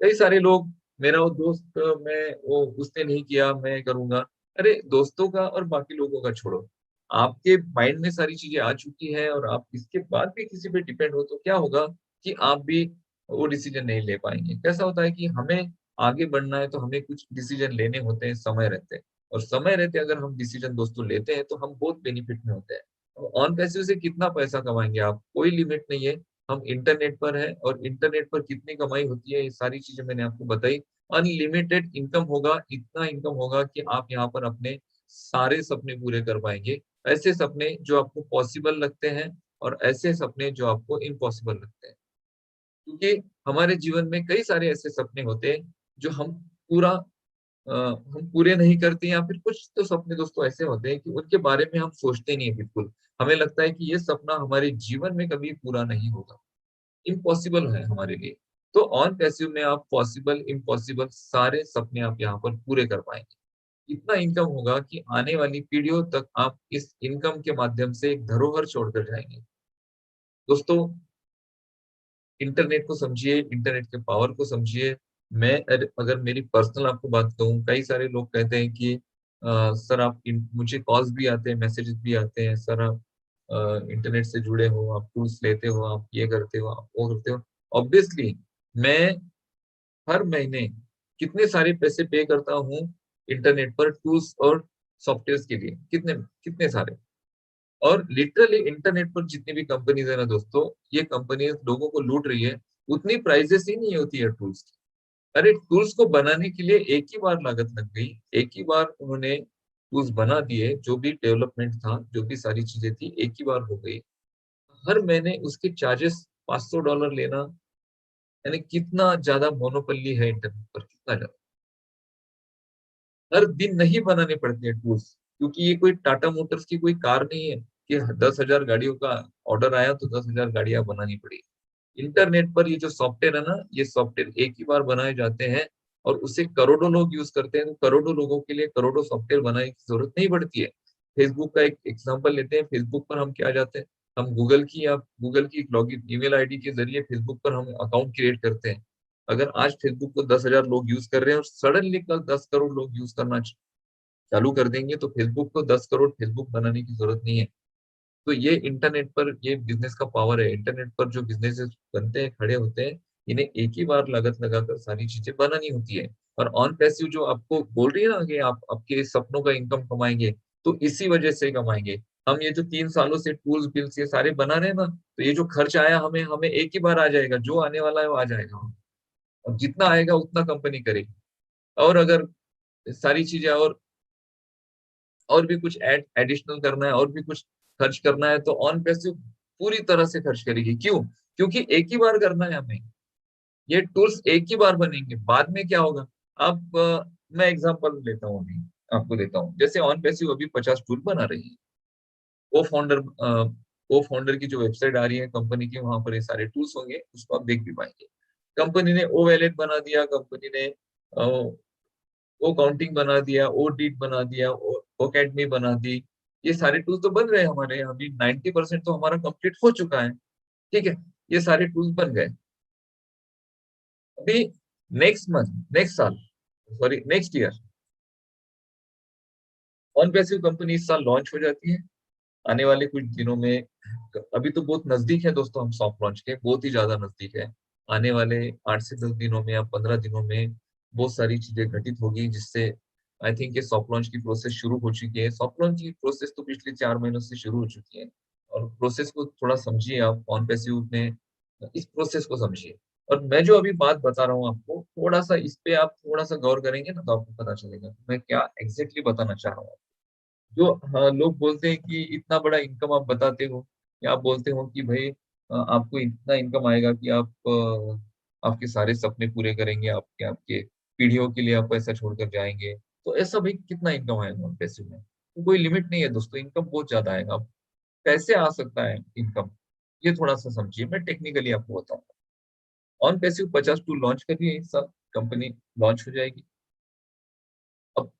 कई सारे लोग, मेरा वो दोस्त, मैं वो उसने नहीं किया, मैं करूंगा। अरे दोस्तों का और बाकी लोगों का छोड़ो, आपके माइंड में सारी चीजें आ चुकी है और आप इसके बाद भी किसी पे डिपेंड हो तो क्या होगा कि आप भी वो डिसीजन नहीं ले पाएंगे। कैसा होता है कि हमें आगे बढ़ना है तो हमें कुछ डिसीजन लेने होते हैं समय रहते, और समय रहते अगर हम डिसीजन दोस्तों लेते हैं तो हम बहुत बेनिफिट में होते हैं। ऑन पैसिव से कितना पैसा कमाएंगे आप, कोई लिमिट नहीं है। हम इंटरनेट पर है और इंटरनेट पर कितनी कमाई होती है, ये सारी चीजें मैंने आपको बताई। अनलिमिटेड इनकम होगा, इतना इनकम होगा कि आप यहाँ पर अपने सारे सपने पूरे कर पाएंगे। ऐसे सपने जो आपको पॉसिबल लगते हैं और ऐसे सपने जो आपको इम्पॉसिबल लगते हैं। क्योंकि हमारे जीवन में कई सारे ऐसे सपने होते हैं जो हम पूरे नहीं करते, या फिर कुछ तो सपने दोस्तों ऐसे होते हैं कि उनके बारे में हम सोचते नहीं है बिल्कुल। हमें लगता है कि ये सपना हमारे जीवन में कभी पूरा नहीं होगा, इम्पॉसिबल है हमारे लिए। तो ऑन पैसिव में आप पॉसिबल, इम्पॉसिबल सारे सपने आप यहाँ पर पूरे कर पाएंगे। इतना इनकम होगा कि आने वाली पीढ़ियों तक आप इस इनकम के माध्यम से एक धरोहर छोड़कर जाएंगे। दोस्तों, इंटरनेट को समझिए, इंटरनेट के पावर को समझिए। मैं अगर मेरी पर्सनल आपको बात कहूँ, कई सारे लोग कहते हैं कि सर आप मुझे कॉल्स भी आते हैं, मैसेजेस भी आते हैं, सर आप इंटरनेट से जुड़े हो, आप टूल्स लेते हो, आप ये करते हो, आप वो करते हो। ऑब्वियसली मैं हर महीने कितने सारे पैसे पे करता हूँ इंटरनेट पर टूल्स और सॉफ्टवेयर के लिए, कितने कितने सारे। और लिटरली इंटरनेट पर जितनी भी कंपनीज है ना दोस्तों, ये कंपनीज लोगों को लूट रही है। उतनी प्राइजेस ही नहीं होती है टूल्स की। अरे टूल्स को बनाने के लिए एक ही बार लागत लग गई, एक ही बार उन्होंने टूल्स बना दिए, जो भी डेवलपमेंट था, जो भी सारी चीजें थी, एक ही बार हो गई। हर महीने उसके चार्जेस $500 लेना, यानी कितना ज्यादा मोनोपोली है इंटरनेट पर, कितना ज्यादा। हर दिन नहीं बनाने पड़ते हैं टूल्स, क्योंकि ये कोई टाटा मोटर्स की कोई कार नहीं है कि 10,000 गाड़ियों का ऑर्डर आया तो 10,000 गाड़ियां बनानी पड़ी। इंटरनेट पर ये जो सॉफ्टवेयर है ना, ये सॉफ्टवेयर एक ही बार बनाए जाते हैं और उसे करोड़ों लोग यूज करते हैं। तो करोड़ों लोगों के लिए करोड़ों सॉफ्टवेयर बनाने की जरूरत नहीं पड़ती है। फेसबुक का एक एग्जांपल लेते हैं। फेसबुक पर हम क्या जाते हैं, हम गूगल की लॉगिन ईमेल आईडी के जरिए फेसबुक पर हम अकाउंट क्रिएट करते हैं। अगर आज फेसबुक को 10,000 लोग यूज कर रहे हैं और सडनली कल 10 करोड़ लोग यूज करना चालू कर देंगे, तो फेसबुक को 10 करोड़ फेसबुक बनाने की जरूरत नहीं है। तो ये इंटरनेट पर ये बिजनेस का पावर है। इंटरनेट पर जो बिजनेसेस बनते हैं, खड़े होते हैं, इन्हें एक ही बार लागत लगाकर सारी चीजें बनानी होती है। और ऑन पैसिव जो आपको बोल रही है ना कि आप आपके सपनों का इनकम कमाएंगे, तो इसी वजह से कमाएंगे। हम ये जो 3 सालों से टूल्स बिल्स ये सारे बना रहे हैं ना, तो ये जो खर्च आया हमें हमें एक ही बार आ जाएगा, जो आने वाला है वो आ जाएगा, और जितना आएगा उतना कंपनी करेगी। और अगर सारी चीजें और भी कुछ एडिशनल करना है और भी कुछ खर्च करना है, तो ऑन पैसिव पूरी तरह से खर्च करेगी। क्यों? क्योंकि एक ही बार करना है हमें, ये टूल्स एक ही बार बनेंगे, बाद में क्या होगा। अब मैं एग्जांपल लेता हूँ, अभी आपको देता हूँ। जैसे ऑन पैसिव अभी 50 टूल बना रही है, ओ फाउंडर ओ फाउंडर की जो वेबसाइट आ रही है कंपनी की, वहां पर ये सारे टूल्स होंगे, उसको आप देख भी पाएंगे। कंपनी ने ओ वैलेट बना दिया, कंपनी ने ओ काउंटिंग बना दिया, ओ डीट बना दिया, ओ अकेडमी बना दी। ये सारे टूल्स तो बन रहे हैं हमारे यहाँ, अभी 90% तो हमारा कंप्लीट हो चुका है। ठीक है, ये सारे टूल्स बन गए। अभी नेक्स्ट मंथ, नेक्स्ट साल, sorry next year on passive company इस साल लॉन्च हो जाती है आने वाले कुछ दिनों में। अभी तो बहुत नजदीक है दोस्तों, हम सॉफ्ट लॉन्च के बहुत ही ज्यादा नजदीक है। आने वाले 8 से 10 दिनों में या 15 दिनों में बहुत सारी चीजें घटित होगी, जिससे आई थिंक ये सॉफ्ट लॉन्च की प्रोसेस शुरू हो चुकी है। सॉफ्ट लॉन्च की प्रोसेस तो पिछले 4 महीनों से शुरू हो चुकी है, और प्रोसेस को थोड़ा समझिए आप, ऑन पैसिव में इस प्रोसेस को समझिए। और मैं जो अभी बात बता रहा हूँ आपको, थोड़ा सा इस पे आप थोड़ा सा गौर करेंगे ना, तो आपको पता चलेगा मैं क्या एग्जैक्टली बताना चाह रहा हूँ। जो हाँ, लोग बोलते हैं कि इतना बड़ा इनकम आप बताते हो, या आप बोलते हो कि भाई आपको इतना इनकम आएगा कि आप आपके सारे सपने पूरे करेंगे, आपके आपके पीढ़ियों के लिए आप पैसा छोड़कर जाएंगे। तो ऐसा भाई कितना इनकम आएगा उन पैसे में? तो कोई लिमिट नहीं है दोस्तों, इनकम बहुत ज्यादा आएगा। अब कैसे आ सकता है इनकम, ये थोड़ा सा समझिए, मैं टेक्निकली आपको बताऊंगा। ऑन पैसिव 50 टूल लॉन्च कर रही है इस साल, कंपनी लॉन्च हो जाएगी। अब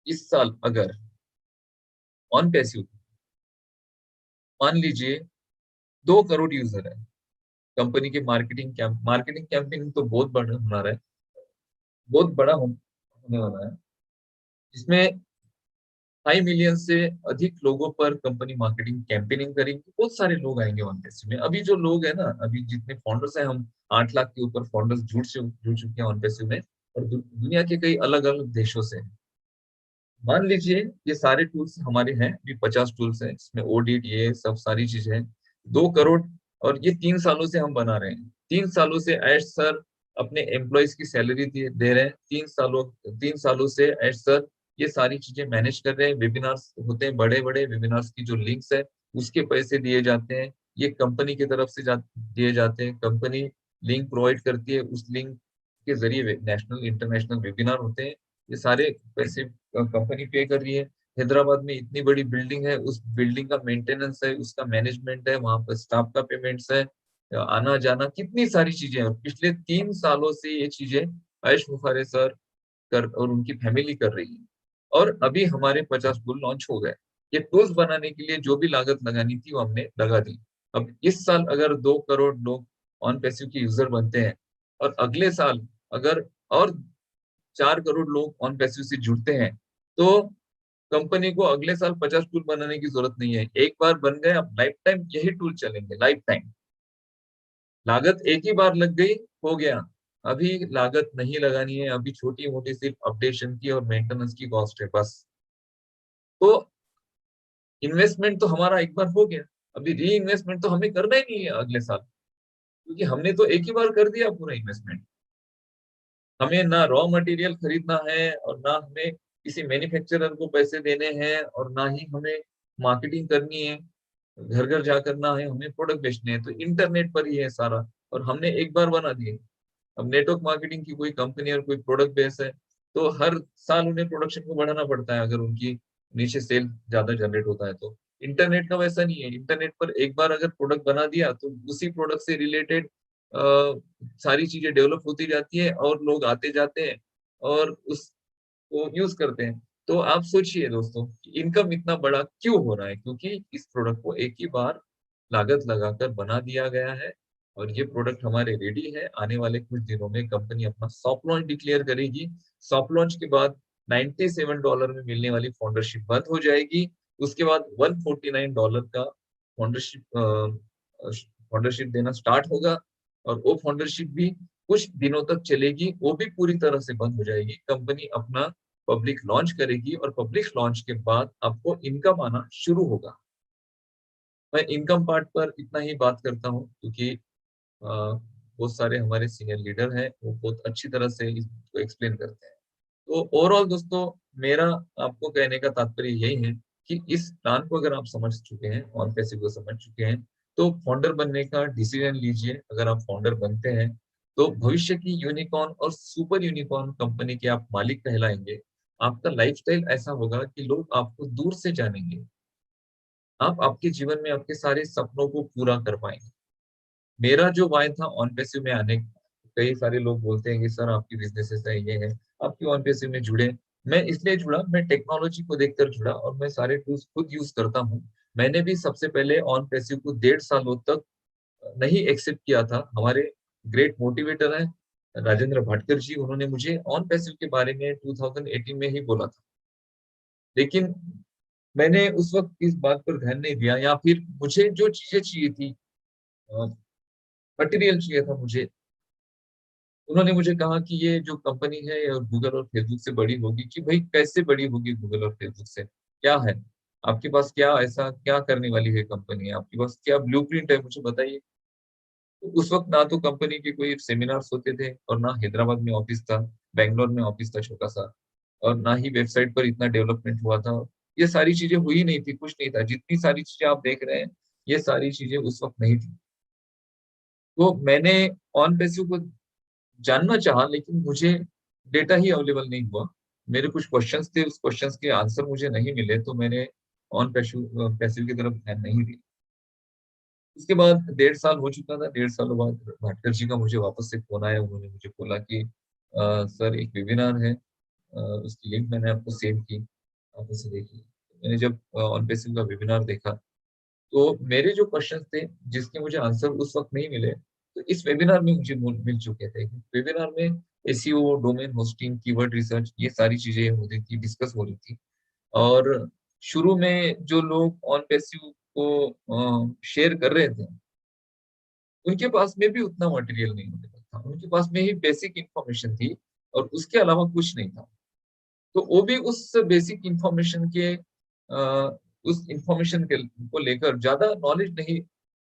इस साल अगर ऑन पैसिव मान लीजिए 2 करोड़ यूजर है, कंपनी के मार्केटिंग कैंपेनिंग तो बहुत बड़ा होना रहा है, बहुत बड़ा होने वाला है, जिसमें 5 मिलियन से अधिक लोगों पर कंपनी मार्केटिंग कैंपेनिंग करेगी। बहुत सारे लोग आएंगे वन पैसिव में। अभी जो लोग हैं ना, अभी जितने फाउंडर्स हैं, हम 8 लाख के ऊपर फाउंडर्स जुड़ चुके हैं वन पैसिव में, और दुनिया के कई अलग अलग देशों से। मान लीजिए ये सारे टूल्स हमारे हैं, अभी 50 टूल्स हैं, इसमें ऑडिट ये सब सारी चीजें हैं। 2 करोड़, और ये 3 सालों से हम बना रहे हैं। 3 सालों से ऐश सर अपने एम्प्लॉयज की सैलरी दे रहे हैं। 3 सालों से ऐश सर ये सारी चीजें मैनेज कर रहे हैं। वेबिनार्स होते हैं, बड़े बड़े वेबिनार्स की जो लिंक्स है, उसके पैसे दिए जाते हैं, ये कंपनी की तरफ से दिए जाते हैं। कंपनी लिंक प्रोवाइड करती है, उस लिंक के जरिए नेशनल इंटरनेशनल वेबिनार होते हैं। ये सारे पैसे कंपनी पे कर रही है। हैदराबाद में इतनी बड़ी बिल्डिंग है, उस बिल्डिंग का मेंटेनेंस है, उसका मैनेजमेंट है, वहां पर स्टाफ का पेमेंट्स है, आना जाना, कितनी सारी चीजें हैं। और पिछले 3 सालों से ये चीजें आयुष मुखारे सर कर और उनकी फैमिली कर रही है। और अभी हमारे 50 टूल लॉन्च हो गए। ये टूल्स बनाने के लिए जो भी लागत लगानी थी वो हमने लगा दी। अब इस साल अगर 2 करोड़ लोग ऑन पैसिव के यूजर बनते हैं, और अगले साल अगर और 4 करोड़ लोग ऑन पैसिव से जुड़ते हैं, तो कंपनी को अगले साल 50 टूल बनाने की जरूरत नहीं है। एक बार बन गए, अब लाइफ टाइम यही टूल चलेंगे, लाइफ टाइम। लागत एक ही बार लग गई, हो गया। अभी लागत नहीं लगानी है, अभी छोटी मोटी सिर्फ अपडेशन की और मेंटेनेंस की कॉस्ट है बस। तो इन्वेस्टमेंट तो हमारा एक बार हो गया, अभी री इन्वेस्टमेंट तो हमें करना ही नहीं है अगले साल, क्योंकि हमने तो एक ही बार कर दिया पूरा इन्वेस्टमेंट। हमें ना रॉ मटेरियल खरीदना है, और ना हमें किसी मैन्युफैक्चरर को पैसे देने हैं, और ना ही हमें मार्केटिंग करनी है, घर घर जा करना है, हमें प्रोडक्ट बेचने हैं, तो इंटरनेट पर ही है सारा। और हमने एक बार बना दिए। अब नेटवर्क मार्केटिंग की कोई कंपनी और कोई प्रोडक्ट बेस है, तो हर साल उन्हें प्रोडक्शन को बढ़ाना पड़ता है, अगर उनकी नीचे सेल ज्यादा जनरेट होता है तो। इंटरनेट का वैसा नहीं है, इंटरनेट पर एक बार अगर प्रोडक्ट बना दिया, तो उसी प्रोडक्ट से रिलेटेड सारी चीजें डेवलप होती जाती है, और लोग आते जाते हैं और उसको यूज करते हैं। तो आप सोचिए दोस्तों, इनकम इतना बड़ा क्यों हो रहा है? क्योंकि इस प्रोडक्ट को एक ही बार लागत लगाकर बना दिया गया है, और ये प्रोडक्ट हमारे रेडी है। आने वाले कुछ दिनों में कंपनी अपना सॉफ्ट लॉन्च डिक्लेयर करेगी। सॉफ्ट लॉन्च के बाद $97 में मिलने वाली फाउंडरशिप बंद हो जाएगी। उसके बाद $149 का फाउंडरशिप देना स्टार्ट होगा, और वो फाउंडरशिप भी कुछ दिनों तक चलेगी, वो भी पूरी तरह से बंद हो जाएगी। कंपनी अपना पब्लिक लॉन्च करेगी, और पब्लिक लॉन्च के बाद आपको इनकम आना शुरू होगा। मैं इनकम पार्ट पर इतना ही बात करता हूँ, क्योंकि बहुत सारे हमारे सीनियर लीडर हैं, वो बहुत अच्छी तरह से इसको एक्सप्लेन करते हैं। तो ओवरऑल दोस्तों, मेरा आपको कहने का तात्पर्य यही है कि इस प्लान को अगर आप समझ चुके हैं, ऑन पैसिव को समझ चुके हैं, तो फाउंडर बनने का डिसीजन लीजिए। अगर आप फाउंडर बनते हैं, तो भविष्य की यूनिकॉर्न और सुपर यूनिकॉर्न कंपनी के आप मालिक कहलाएंगे। आपका लाइफस्टाइल ऐसा होगा कि लोग आपको दूर से जानेंगे। आप आपके जीवन में आपके सारे सपनों को पूरा कर पाएंगे। मेरा जो वाय था ऑन पैसिव में आने, कई सारे लोग बोलते हैं कि सर आपकी बिजनेसेस है, ये है, आप क्यों ऑन पैसिव में जुड़े? मैं इसलिए जुड़ा, मैं टेक्नोलॉजी को देखकर जुड़ा और मैं सारे टूल्स खुद यूज करता हूँ। मैंने भी सबसे पहले ऑन पैसिव को 1.5 सालों तक नहीं एक्सेप्ट किया था। हमारे ग्रेट मोटिवेटर हैं राजेंद्र भटकर जी, उन्होंने मुझे ऑन पैसिव के बारे में 2018 में ही बोला था। लेकिन मैंने उस वक्त इस बात पर ध्यान नहीं दिया, या फिर मुझे जो चीजें चाहिए थी, मटेरियल चाहिए था मुझे, उन्होंने मुझे कहा कि ये जो कंपनी है ये गूगल और फेसबुक से बड़ी होगी। कि भाई कैसे बड़ी होगी गूगल और फेसबुक से? क्या है आपके पास? क्या ऐसा क्या करने वाली है कंपनी? आपके पास क्या ब्लूप्रिंट है, मुझे बताइए। तो उस वक्त ना तो कंपनी के कोई सेमिनार्स होते थे, और ना हैदराबाद में ऑफिस था, बैंगलोर में ऑफिस था छोटा सा, और ना ही वेबसाइट पर इतना डेवलपमेंट हुआ था। ये सारी चीजें हुई नहीं थी, कुछ नहीं था। जितनी सारी चीजें आप देख रहे हैं, ये सारी चीजें उस वक्त नहीं थी। तो मैंने ऑन पैसिव को जानना चाहा, लेकिन मुझे डेटा ही अवेलेबल नहीं हुआ। मेरे कुछ क्वेश्चंस थे, उस क्वेश्चंस के आंसर मुझे नहीं मिले, तो मैंने ऑन पैसिव पैसिव की तरफ ध्यान नहीं दिया। उसके बाद 1.5 साल हो चुका था। 1.5 सालों बाद भाटकर जी का मुझे वापस से फोन आया। उन्होंने मुझे बोला कि सर एक वेबिनार है, उसकी लिंक मैंने आपको सेंड की, आप उसे देखिए। मैंने जब ऑन पैसिव का वेबिनार देखा, तो मेरे जो क्वेश्चन थे जिसके मुझे आंसर उस वक्त नहीं मिले, तो इस वेबिनार में मुझे मिल चुके थे। वेबिनार में SEO, domain hosting, keyword research, ये सारी चीजें हो रही थी, डिस्कस हो रही थी। और शुरू में जो लोग ऑन पैसिव को शेयर कर रहे थे, उनके पास में भी उतना मटेरियल नहीं होता था। उनके पास में ही बेसिक इंफॉर्मेशन थी और उसके अलावा कुछ नहीं था। तो वो भी उस बेसिक इंफॉर्मेशन के उस इंफॉर्मेशन के को लेकर ज्यादा नॉलेज नहीं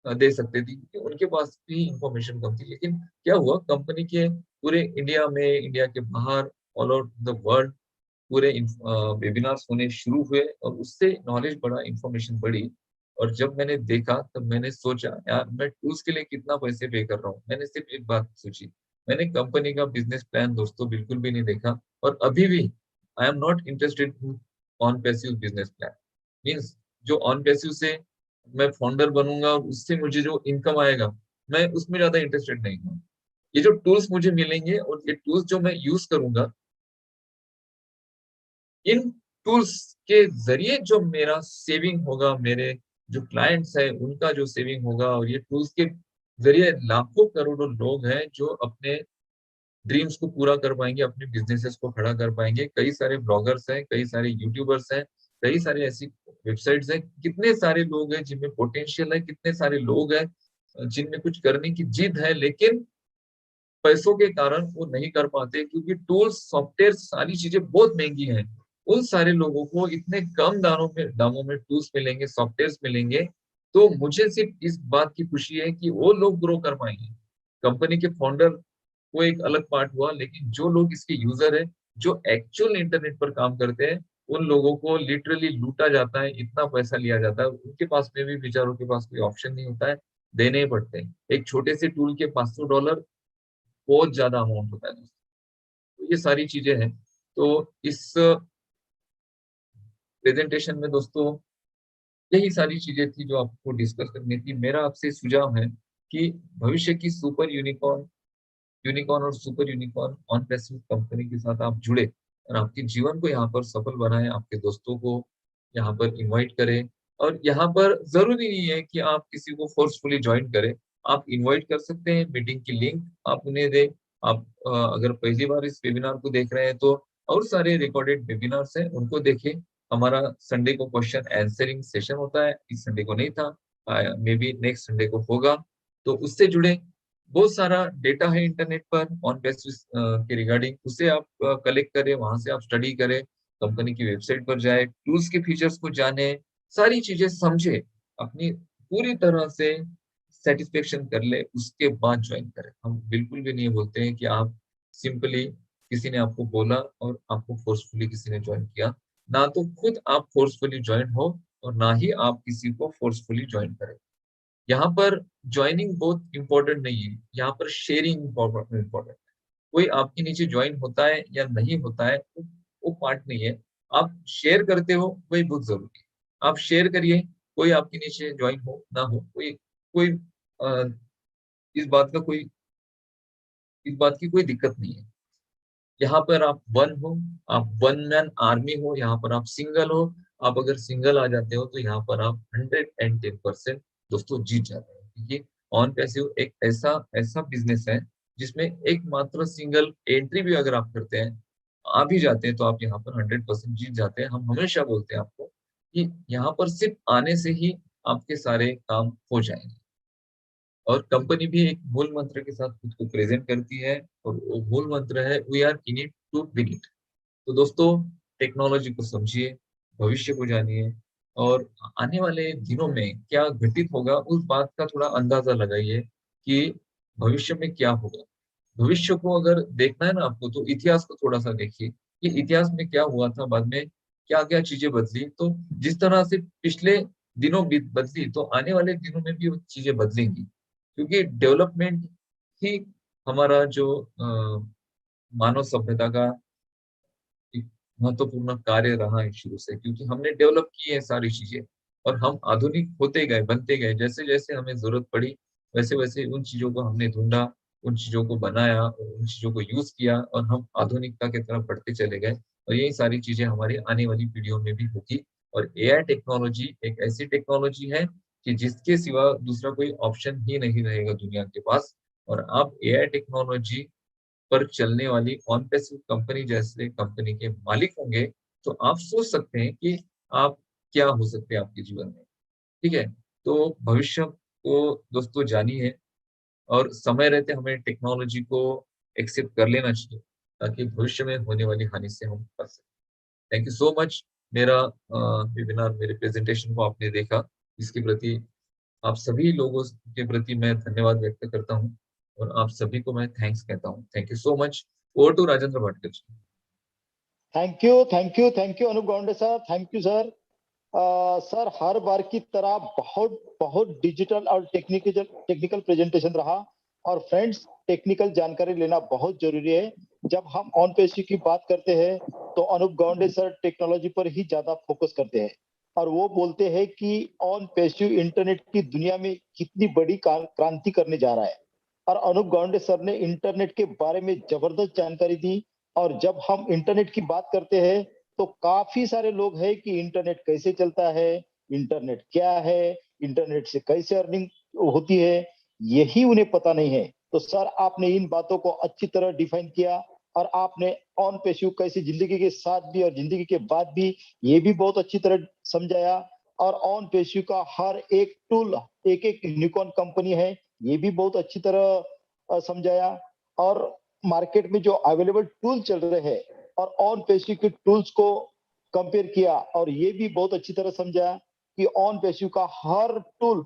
दे सकते थे, क्योंकि उनके पास भी इंफॉर्मेशन कम थी। लेकिन क्या हुआ, कंपनी के पूरे इंडिया में, इंडिया के बाहर, ऑल ओवर द वर्ल्ड पूरे वेबिनार्स होने शुरू हुए, और उससे नॉलेज बढ़ा, इंफॉर्मेशन बढ़ी। और जब मैंने देखा, तब मैंने सोचा यार मैं टूल्स के लिए कितना पैसे पे कर रहा हूँ। मैंने सिर्फ एक बात सोची, मैंने कंपनी का बिजनेस प्लान दोस्तों बिल्कुल भी नहीं देखा, और अभी भी I am not interested in on passive business plan. Means जो ऑन पैसिव से मैं फाउंडर बनूंगा और उससे मुझे जो इनकम आएगा, मैं उसमें ज्यादा इंटरेस्टेड नहीं हूँ। ये जो टूल्स मुझे मिलेंगे और ये टूल्स जो मैं यूज करूंगा, इन टूल्स के जरिए जो मेरा सेविंग होगा, मेरे जो क्लाइंट्स है उनका जो सेविंग होगा, और ये टूल्स के जरिए लाखों करोड़ों लोग हैं जो अपने ड्रीम्स को पूरा कर पाएंगे, अपने बिजनेसेस को खड़ा कर पाएंगे। कई सारे ब्लॉगर्स हैं, कई सारे यूट्यूबर्स हैं, कई सारे ऐसी वेबसाइट्स हैं, कितने सारे लोग हैं जिनमें पोटेंशियल है, कितने सारे लोग हैं जिनमें कुछ करने की जिद है, लेकिन पैसों के कारण वो नहीं कर पाते, क्योंकि टूल्स, सॉफ्टवेयर, सारी चीजें बहुत महंगी हैं। उन सारे लोगों को इतने कम दामों में टूल्स मिलेंगे, सॉफ्टवेयर मिलेंगे। तो मुझे सिर्फ इस बात की खुशी है कि वो लोग ग्रो कर पाएंगे। कंपनी के फाउंडर वो एक अलग पार्ट हुआ, लेकिन जो लोग इसके यूजर है, जो एक्चुअल इंटरनेट पर काम करते हैं, उन लोगों को लिटरली लूटा जाता है, इतना पैसा लिया जाता है। उनके पास में भी बेचारों के पास कोई ऑप्शन नहीं होता है, देने ही पड़ते हैं। एक छोटे से टूल के $500 बहुत ज्यादा अमाउंट होता है दोस्तों। तो ये सारी चीजें हैं। तो इस प्रेजेंटेशन में दोस्तों यही सारी चीजें थी जो आपको डिस्कस करनी थी। मेरा आपसे सुझाव है कि भविष्य की सुपर यूनिकॉर्न यूनिकॉर्न और super unicorn on passive company के साथ आप जुड़े और आपके जीवन को यहाँ पर सफल बनाए, आपके दोस्तों को यहाँ पर इनवाइट करें। और यहाँ पर जरूरी नहीं है कि आप किसी को फोर्सफुली ज्वाइन करें, आप इनवाइट कर सकते हैं, मीटिंग की लिंक आप उन्हें दें। आप अगर पहली बार इस वेबिनार को देख रहे हैं, तो और सारे रिकॉर्डेड वेबिनार्स हैं उनको देखें। हमारा संडे को क्वेश्चन आंसरिंग सेशन होता है, इस संडे को नहीं था, मे बी नेक्स्ट संडे को होगा, तो उससे जुड़े। बहुत सारा डेटा है इंटरनेट पर ऑन बेसिस के रिगार्डिंग, उसे आप कलेक्ट करें, वहां से आप स्टडी करें, कंपनी की वेबसाइट पर जाए, टूल्स के फीचर्स को जाने, सारी चीजें समझे, अपनी पूरी तरह से सेटिस्फेक्शन कर ले, उसके बाद ज्वाइन करें। हम बिल्कुल भी नहीं बोलते हैं कि आप सिंपली किसी ने आपको बोला और आपको फोर्सफुली किसी ने ज्वाइन किया। ना तो खुद आप फोर्सफुली ज्वाइन हो और ना ही आप किसी को फोर्सफुली ज्वाइन करें। यहाँ पर ज्वाइनिंग बहुत इंपॉर्टेंट नहीं है, यहाँ पर शेयरिंग इम्पोर्टेंट है। कोई आपके नीचे ज्वाइन होता है या नहीं होता है वो पार्ट नहीं है। आप शेयर करते हो वही बहुत जरूरी है। आप शेयर करिए, कोई आपके नीचे ज्वाइन हो ना हो, कोई कोई अ, इस बात का कोई इस बात की कोई दिक्कत नहीं है। यहाँ पर आप वन हो, आप वन मैन आर्मी हो, यहाँ पर आप सिंगल हो। आप अगर सिंगल आ जाते हो तो यहाँ पर आप 110% दोस्तों जीत जाते हैं, क्योंकि ऑन पैसिव एक ऐसा ऐसा बिजनेस है जिसमें एकमात्र सिंगल एंट्री भी अगर आप करते हैं, आ भी जाते हैं, तो आप यहाँ पर 100% जीत जाते हैं। हम हमेशा बोलते हैं आपको कि यहाँ पर सिर्फ आने से ही आपके सारे काम हो जाएंगे। और कंपनी भी एक मूल मंत्र के साथ खुद को प्रेजेंट करती है, और वो मूल मंत्र है we are in it to win it. तो दोस्तों, टेक्नोलॉजी को समझिए, भविष्य को जानिए, और आने वाले दिनों में क्या घटित होगा उस बात का थोड़ा अंदाजा लगाइए कि भविष्य में क्या होगा। भविष्य को अगर देखना है ना आपको, तो इतिहास को थोड़ा सा देखिए कि इतिहास में क्या हुआ था, बाद में क्या क्या चीजें बदली। तो जिस तरह से पिछले दिनों बदली, तो आने वाले दिनों में भी वो चीजें बदलेंगी, क्योंकि डेवलपमेंट ही हमारा जो मानव सभ्यता का एक महत्वपूर्ण कार्य रहा है शुरू से, क्योंकि हमने डेवलप की है सारी चीजें, और हम आधुनिक होते गए, बनते गए। जैसे जैसे हमें जरूरत पड़ी वैसे वैसे उन चीजों को हमने ढूंढा, उन चीजों को बनाया और उन चीजों को यूज किया, और हम आधुनिकता की तरफ बढ़ते चले गए। और यही सारी चीजें हमारी आने वाली पीढ़ियों में भी होगी। और एआई टेक्नोलॉजी एक ऐसी टेक्नोलॉजी है कि जिसके सिवा दूसरा कोई ऑप्शन ही नहीं रहेगा दुनिया के पास। और आप एआई टेक्नोलॉजी पर चलने वाली ऑन पैसिव कंपनी जैसे कंपनी के मालिक होंगे, तो आप सोच सकते हैं कि आप क्या हो सकते हैं आपके जीवन में। ठीक है, तो भविष्य को दोस्तों जानिए, और समय रहते हमें टेक्नोलॉजी को एक्सेप्ट कर लेना चाहिए, ताकि भविष्य में होने वाली हानि से हम बच सकें। Thank you so much. मेरा वेबिनार, मेरे प्रेजेंटेशन को आपने देखा, इसके प्रति आप सभी लोगों के प्रति मैं धन्यवाद व्यक्त करता हूँ, और आप सभी को मैं थैंक्स कहता हूँ। Thank you so much. Over to Rajendra Bhatkar ji. Thank you Anup Gawande sir, thank you sir. Sir, हर बार की तरह बहुत बहुत डिजिटल और टेक्निकल प्रेजेंटेशन रहा। और फ्रेंड्स, टेक्निकल जानकारी लेना बहुत जरूरी है। जब हम ऑन पेशी की बात करते हैं तो अनूप गावंडे सर टेक्नोलॉजी पर ही ज्यादा फोकस करते हैं, और वो बोलते हैं कि ऑन पेशी इंटरनेट की दुनिया में कितनी बड़ी क्रांति करने जा रहा है। और अनूप गावंडे सर ने इंटरनेट के बारे में जबरदस्त जानकारी दी। और जब हम इंटरनेट की बात करते हैं तो काफी सारे लोग हैं कि इंटरनेट कैसे चलता है, इंटरनेट क्या है, इंटरनेट से कैसे अर्निंग होती है, यही उन्हें पता नहीं है। तो सर, आपने इन बातों को अच्छी तरह डिफाइन किया, और आपने ऑन पेशिव कैसे जिंदगी के साथ भी और जिंदगी के बाद भी, ये भी बहुत अच्छी तरह समझाया। और ऑन पेशिव का हर एक टूल एक एक यूनिकॉर्न कंपनी है, ये भी बहुत अच्छी तरह समझाया। और मार्केट में जो अवेलेबल टूल चल रहे हैं और ऑन पेशिव के टूल्स को कंपेयर किया, और ये भी बहुत अच्छी तरह समझा कि ऑन पेशिव का हर टूल,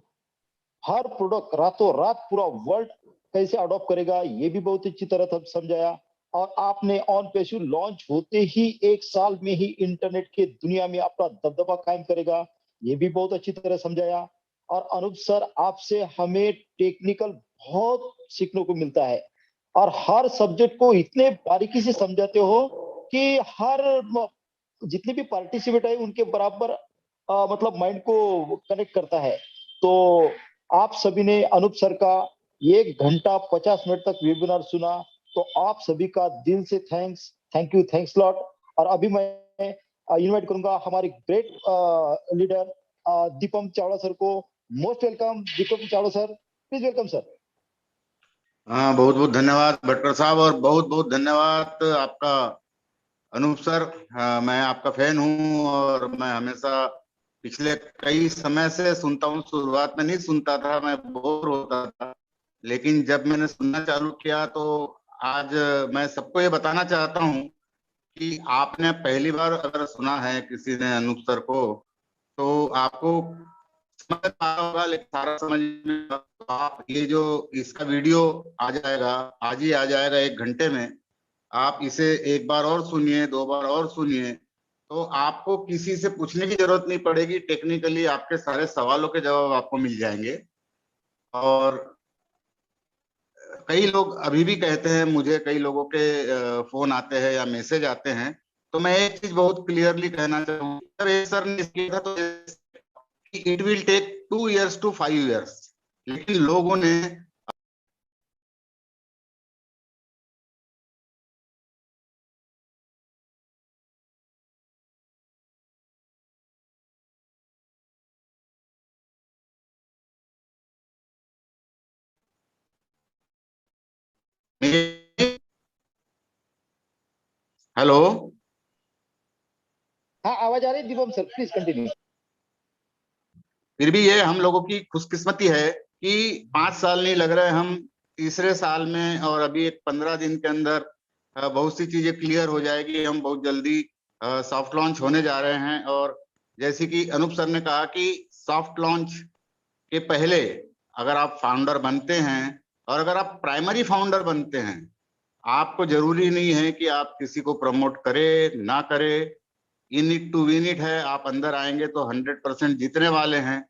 हर प्रोडक्ट रातों रात पूरा वर्ल्ड कैसे अडॉप्ट करेगा, ये भी बहुत अच्छी तरह समझाया। और आपने ऑन पेशिव लॉन्च होते ही 1 साल में ही इंटरनेट के दुनिया में अपना दबदबा कायम करेगा, ये भी बहुत अच्छी तरह समझाया। और अनूप सर, आपसे हमें टेक्निकल बहुत सीखने को मिलता है, और हर सब्जेक्ट को इतने बारीकी से समझाते हो कि हर जितने भी पार्टिसिपेट है उनके बराबर मतलब माइंड को कनेक्ट करता है। तो आप सभी ने अनूप सर का 1 घंटा 50 मिनट तक वेबिनार सुना, तो आप सभी का दिल से थैंक्स लॉट। और अभी मैं इनवाइट करूंगा हमारे great leader Deepam Chavda sir को। Most welcome Deepam Chavda sir, please welcome sir. हाँ, बहुत बहुत धन्यवाद भटकर साहब, और बहुत बहुत धन्यवाद आपका अनूप सर। हाँ, मैं आपका फैन हूँ, और मैं हमेशा पिछले कई समय से सुनता हूँ। शुरुआत में नहीं सुनता था, मैं बोर होता था, लेकिन जब मैंने सुनना चालू किया तो आज मैं सबको ये बताना चाहता हूँ कि आपने पहली बार अगर सुना है किसी ने अनूप सर को, तो आपको समझ में आ रहा होगा, लेकिन सारा समझ में तो आप ये जो इसका वीडियो आ जाएगा, आज ही आ जाएगा 1 घंटे में, आप इसे एक बार और सुनिए, 2 बार और सुनिए, तो आपको किसी से पूछने की जरूरत नहीं पड़ेगी। टेक्निकली आपके सारे सवालों के जवाब आपको मिल जाएंगे। और कई लोग अभी भी कहते हैं, मुझे कई लोगों के फोन आते हैं या मैसेज आते हैं, तो मैं एक चीज बहुत क्लियरली कहना चाहूंगा, जब सर ने किया था तो it will take 2 years to 5 years, लेकिन लोगों ने हेलो, हाँ, आवाज आ रही है दीपम सर, प्लीज कंटिन्यू। फिर भी ये हम लोगों की खुशकिस्मती है कि 5 साल नहीं लग रहे, हम तीसरे साल में, और अभी एक 15 दिन के अंदर बहुत सी चीजें क्लियर हो जाएगी। हम बहुत जल्दी सॉफ्ट लॉन्च होने जा रहे हैं। और जैसे कि अनूप सर ने कहा कि सॉफ्ट लॉन्च के पहले अगर आप फाउंडर बनते हैं और अगर आप प्राइमरी फाउंडर बनते हैं, आपको जरूरी नहीं है कि आप किसी को प्रमोट करें ना करें, in it to win it है। आप अंदर आएंगे तो 100% जीतने वाले हैं।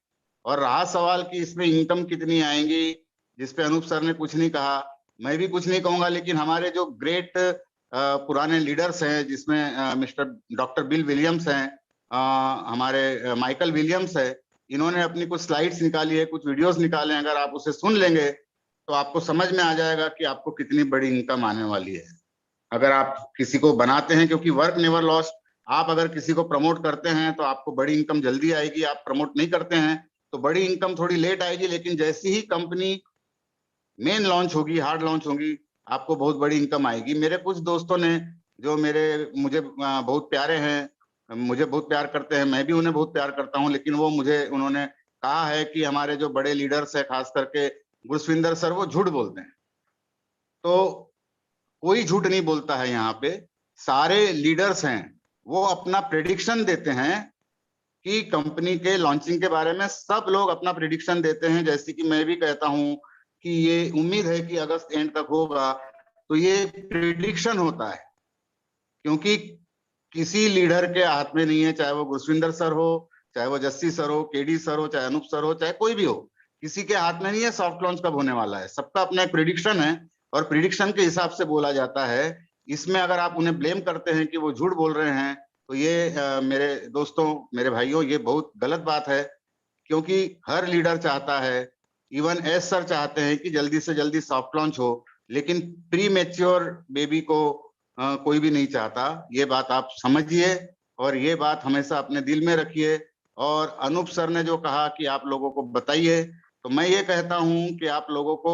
और रहा सवाल कि इसमें इनकम कितनी आएंगी, जिसपे अनूप सर ने कुछ नहीं कहा, मैं भी कुछ नहीं कहूंगा, लेकिन हमारे जो ग्रेट पुराने लीडर्स हैं, जिसमें मिस्टर डॉक्टर बिल विलियम्स हैं, हमारे माइकल विलियम्स है, इन्होंने अपनी कुछ स्लाइड्स निकाली है, कुछ वीडियोस निकाले हैं। अगर आप उसे सुन लेंगे तो आपको समझ में आ जाएगा कि आपको कितनी बड़ी इनकम आने वाली है अगर आप किसी को बनाते हैं। क्योंकि वर्क नेवर लॉस्ट, आप अगर किसी को प्रमोट करते हैं तो आपको बड़ी इनकम जल्दी आएगी। आप प्रमोट नहीं करते हैं तो बड़ी इनकम थोड़ी लेट आएगी, लेकिन जैसी ही कंपनी मेन लॉन्च होगी, हार्ड लॉन्च होगी, आपको बहुत बड़ी इनकम आएगी। मेरे कुछ दोस्तों ने, जो मुझे बहुत प्यारे हैं, मुझे बहुत प्यार करते हैं, मैं भी उन्हें बहुत प्यार करता हूं, लेकिन उन्होंने कहा है कि हमारे जो बड़े लीडर्स है, खास करके गुरस्विंदर सर, वो झूठ बोलते हैं। तो कोई झूठ नहीं बोलता है यहाँ पे। सारे लीडर्स हैं, वो अपना प्रेडिक्शन देते हैं कि कंपनी के लॉन्चिंग के बारे में सब लोग अपना प्रेडिक्शन देते हैं। जैसे कि मैं भी कहता हूं कि ये उम्मीद है कि अगस्त एंड तक होगा, तो ये प्रेडिक्शन होता है, क्योंकि किसी लीडर के हाथ में नहीं है, चाहे वो गुरस्विंदर सर हो, चाहे वो जस्सी सर हो, केडी सर हो, चाहे अनूप सर हो, चाहे कोई भी हो, किसी के हाथ में नहीं है सॉफ्ट लॉन्च कब होने वाला है। सबका अपना एक प्रिडिक्शन है और प्रिडिक्शन के हिसाब से बोला जाता है। इसमें अगर आप उन्हें ब्लेम करते हैं कि वो झूठ बोल रहे हैं, तो ये मेरे दोस्तों, मेरे भाइयों, ये बहुत गलत बात है। क्योंकि हर लीडर चाहता है, इवन एस सर चाहते हैं कि जल्दी से जल्दी सॉफ्ट लॉन्च हो, लेकिन प्री मैच्योर बेबी को कोई भी नहीं चाहता। ये बात आप समझिए और ये बात हमेशा अपने दिल में रखिए। और अनूप सर ने जो कहा कि आप लोगों को बताइए, तो मैं ये कहता हूं कि आप लोगों को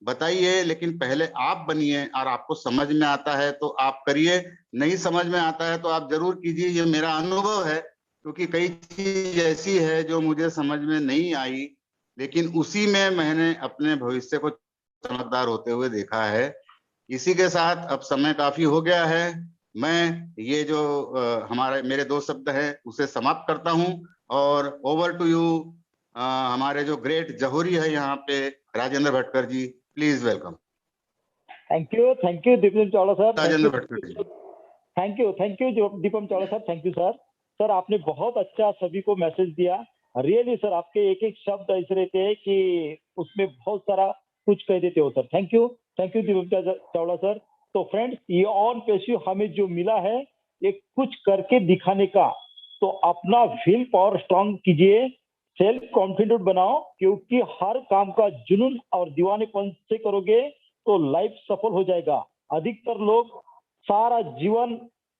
बताइए, लेकिन पहले आप बनिए। और आपको समझ में आता है तो आप करिए, नहीं समझ में आता है तो आप जरूर कीजिए। ये मेरा अनुभव है, क्योंकि कई चीज ऐसी है जो मुझे समझ में नहीं आई, लेकिन उसी में मैंने अपने भविष्य को चमकदार होते हुए देखा है। इसी के साथ अब समय काफी हो गया है, मैं ये जो मेरे 2 शब्द हैं उसे समाप्त करता हूं। और ओवर टू यू, हमारे जो ग्रेट जौहरी है यहाँ पे, Rajendra Bhatkar ji, please welcome. Thank you Deepam Chawla sir. Rajendra Bhatkar ji, thank you Deepam Chawla sir. Thank you sir. Sir आपने बहुत अच्छा सभी को मैसेज दिया। रियली सर, आपके एक एक शब्द ऐसे रहते हैं कि उसमें बहुत सारा कुछ कह देते हो sir. Thank you Deepam Chawla sir. तो फ्रेंड्स, ये ऑन पेशिव हमें जो मिला है, ये कुछ करके दिखाने का, तो अपना विल पावर स्ट्रांग कीजिए, सेल्फ कॉन्फिडेंट बनाओ, क्योंकि हर काम का जुनून और दीवानेपन से करोगे तो लाइफ सफल हो जाएगा। अधिकतर लोग सारा जीवन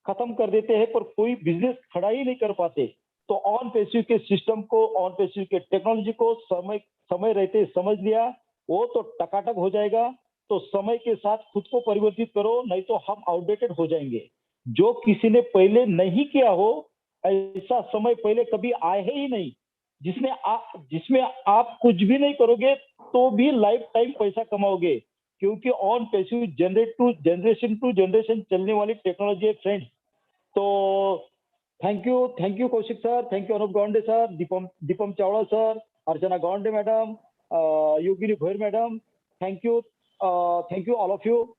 खत्म कर देते हैं पर कोई बिजनेस खड़ा ही नहीं कर पाते। तो ऑन पेसिव के सिस्टम को, ऑन पेसिव के टेक्नोलॉजी को समय रहते समझ लिया, वो तो टकाटक हो जाएगा। तो समय के साथ खुद को परिवर्तित करो, नहीं तो हम आउटडेटेड हो जाएंगे। जो किसी ने पहले नहीं किया हो, ऐसा समय पहले कभी आए ही नहीं, जिसमें आप कुछ भी नहीं करोगे तो भी लाइफ टाइम पैसा कमाओगे, क्योंकि on passive generation to generation चलने वाली टेक्नोलॉजी है फ्रेंड्स। तो thank you Kaushik sir, thank you Anup Gonde sir, Deepam Chavda sir, Archana Gonde madam, Yogini Bhoir madam. Thank you all of you.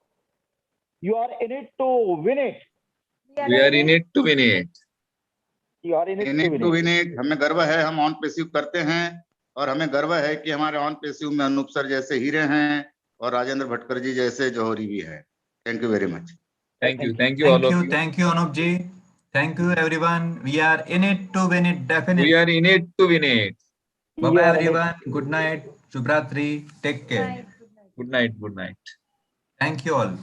You are in it to win it. We are in it to win it. You are in it in to it win to it. Win it. हमें गर्व है, हम on passive करते हैं और हमें गर्व है कि हमारे ऑन पेसिव में अनूप सर जैसे हीरे हैं और राजेंद्र भटकर जी जैसे जौहरी भी है। Thank you very much. Thank you all of you. Thank you, Anup ji. Thank you, everyone. We are in it to win it, definitely. We are in it to win it. Bye You bye, are in it. everyone. Good night. Shubhratri. Take care. Good night. Good night. Thank you all.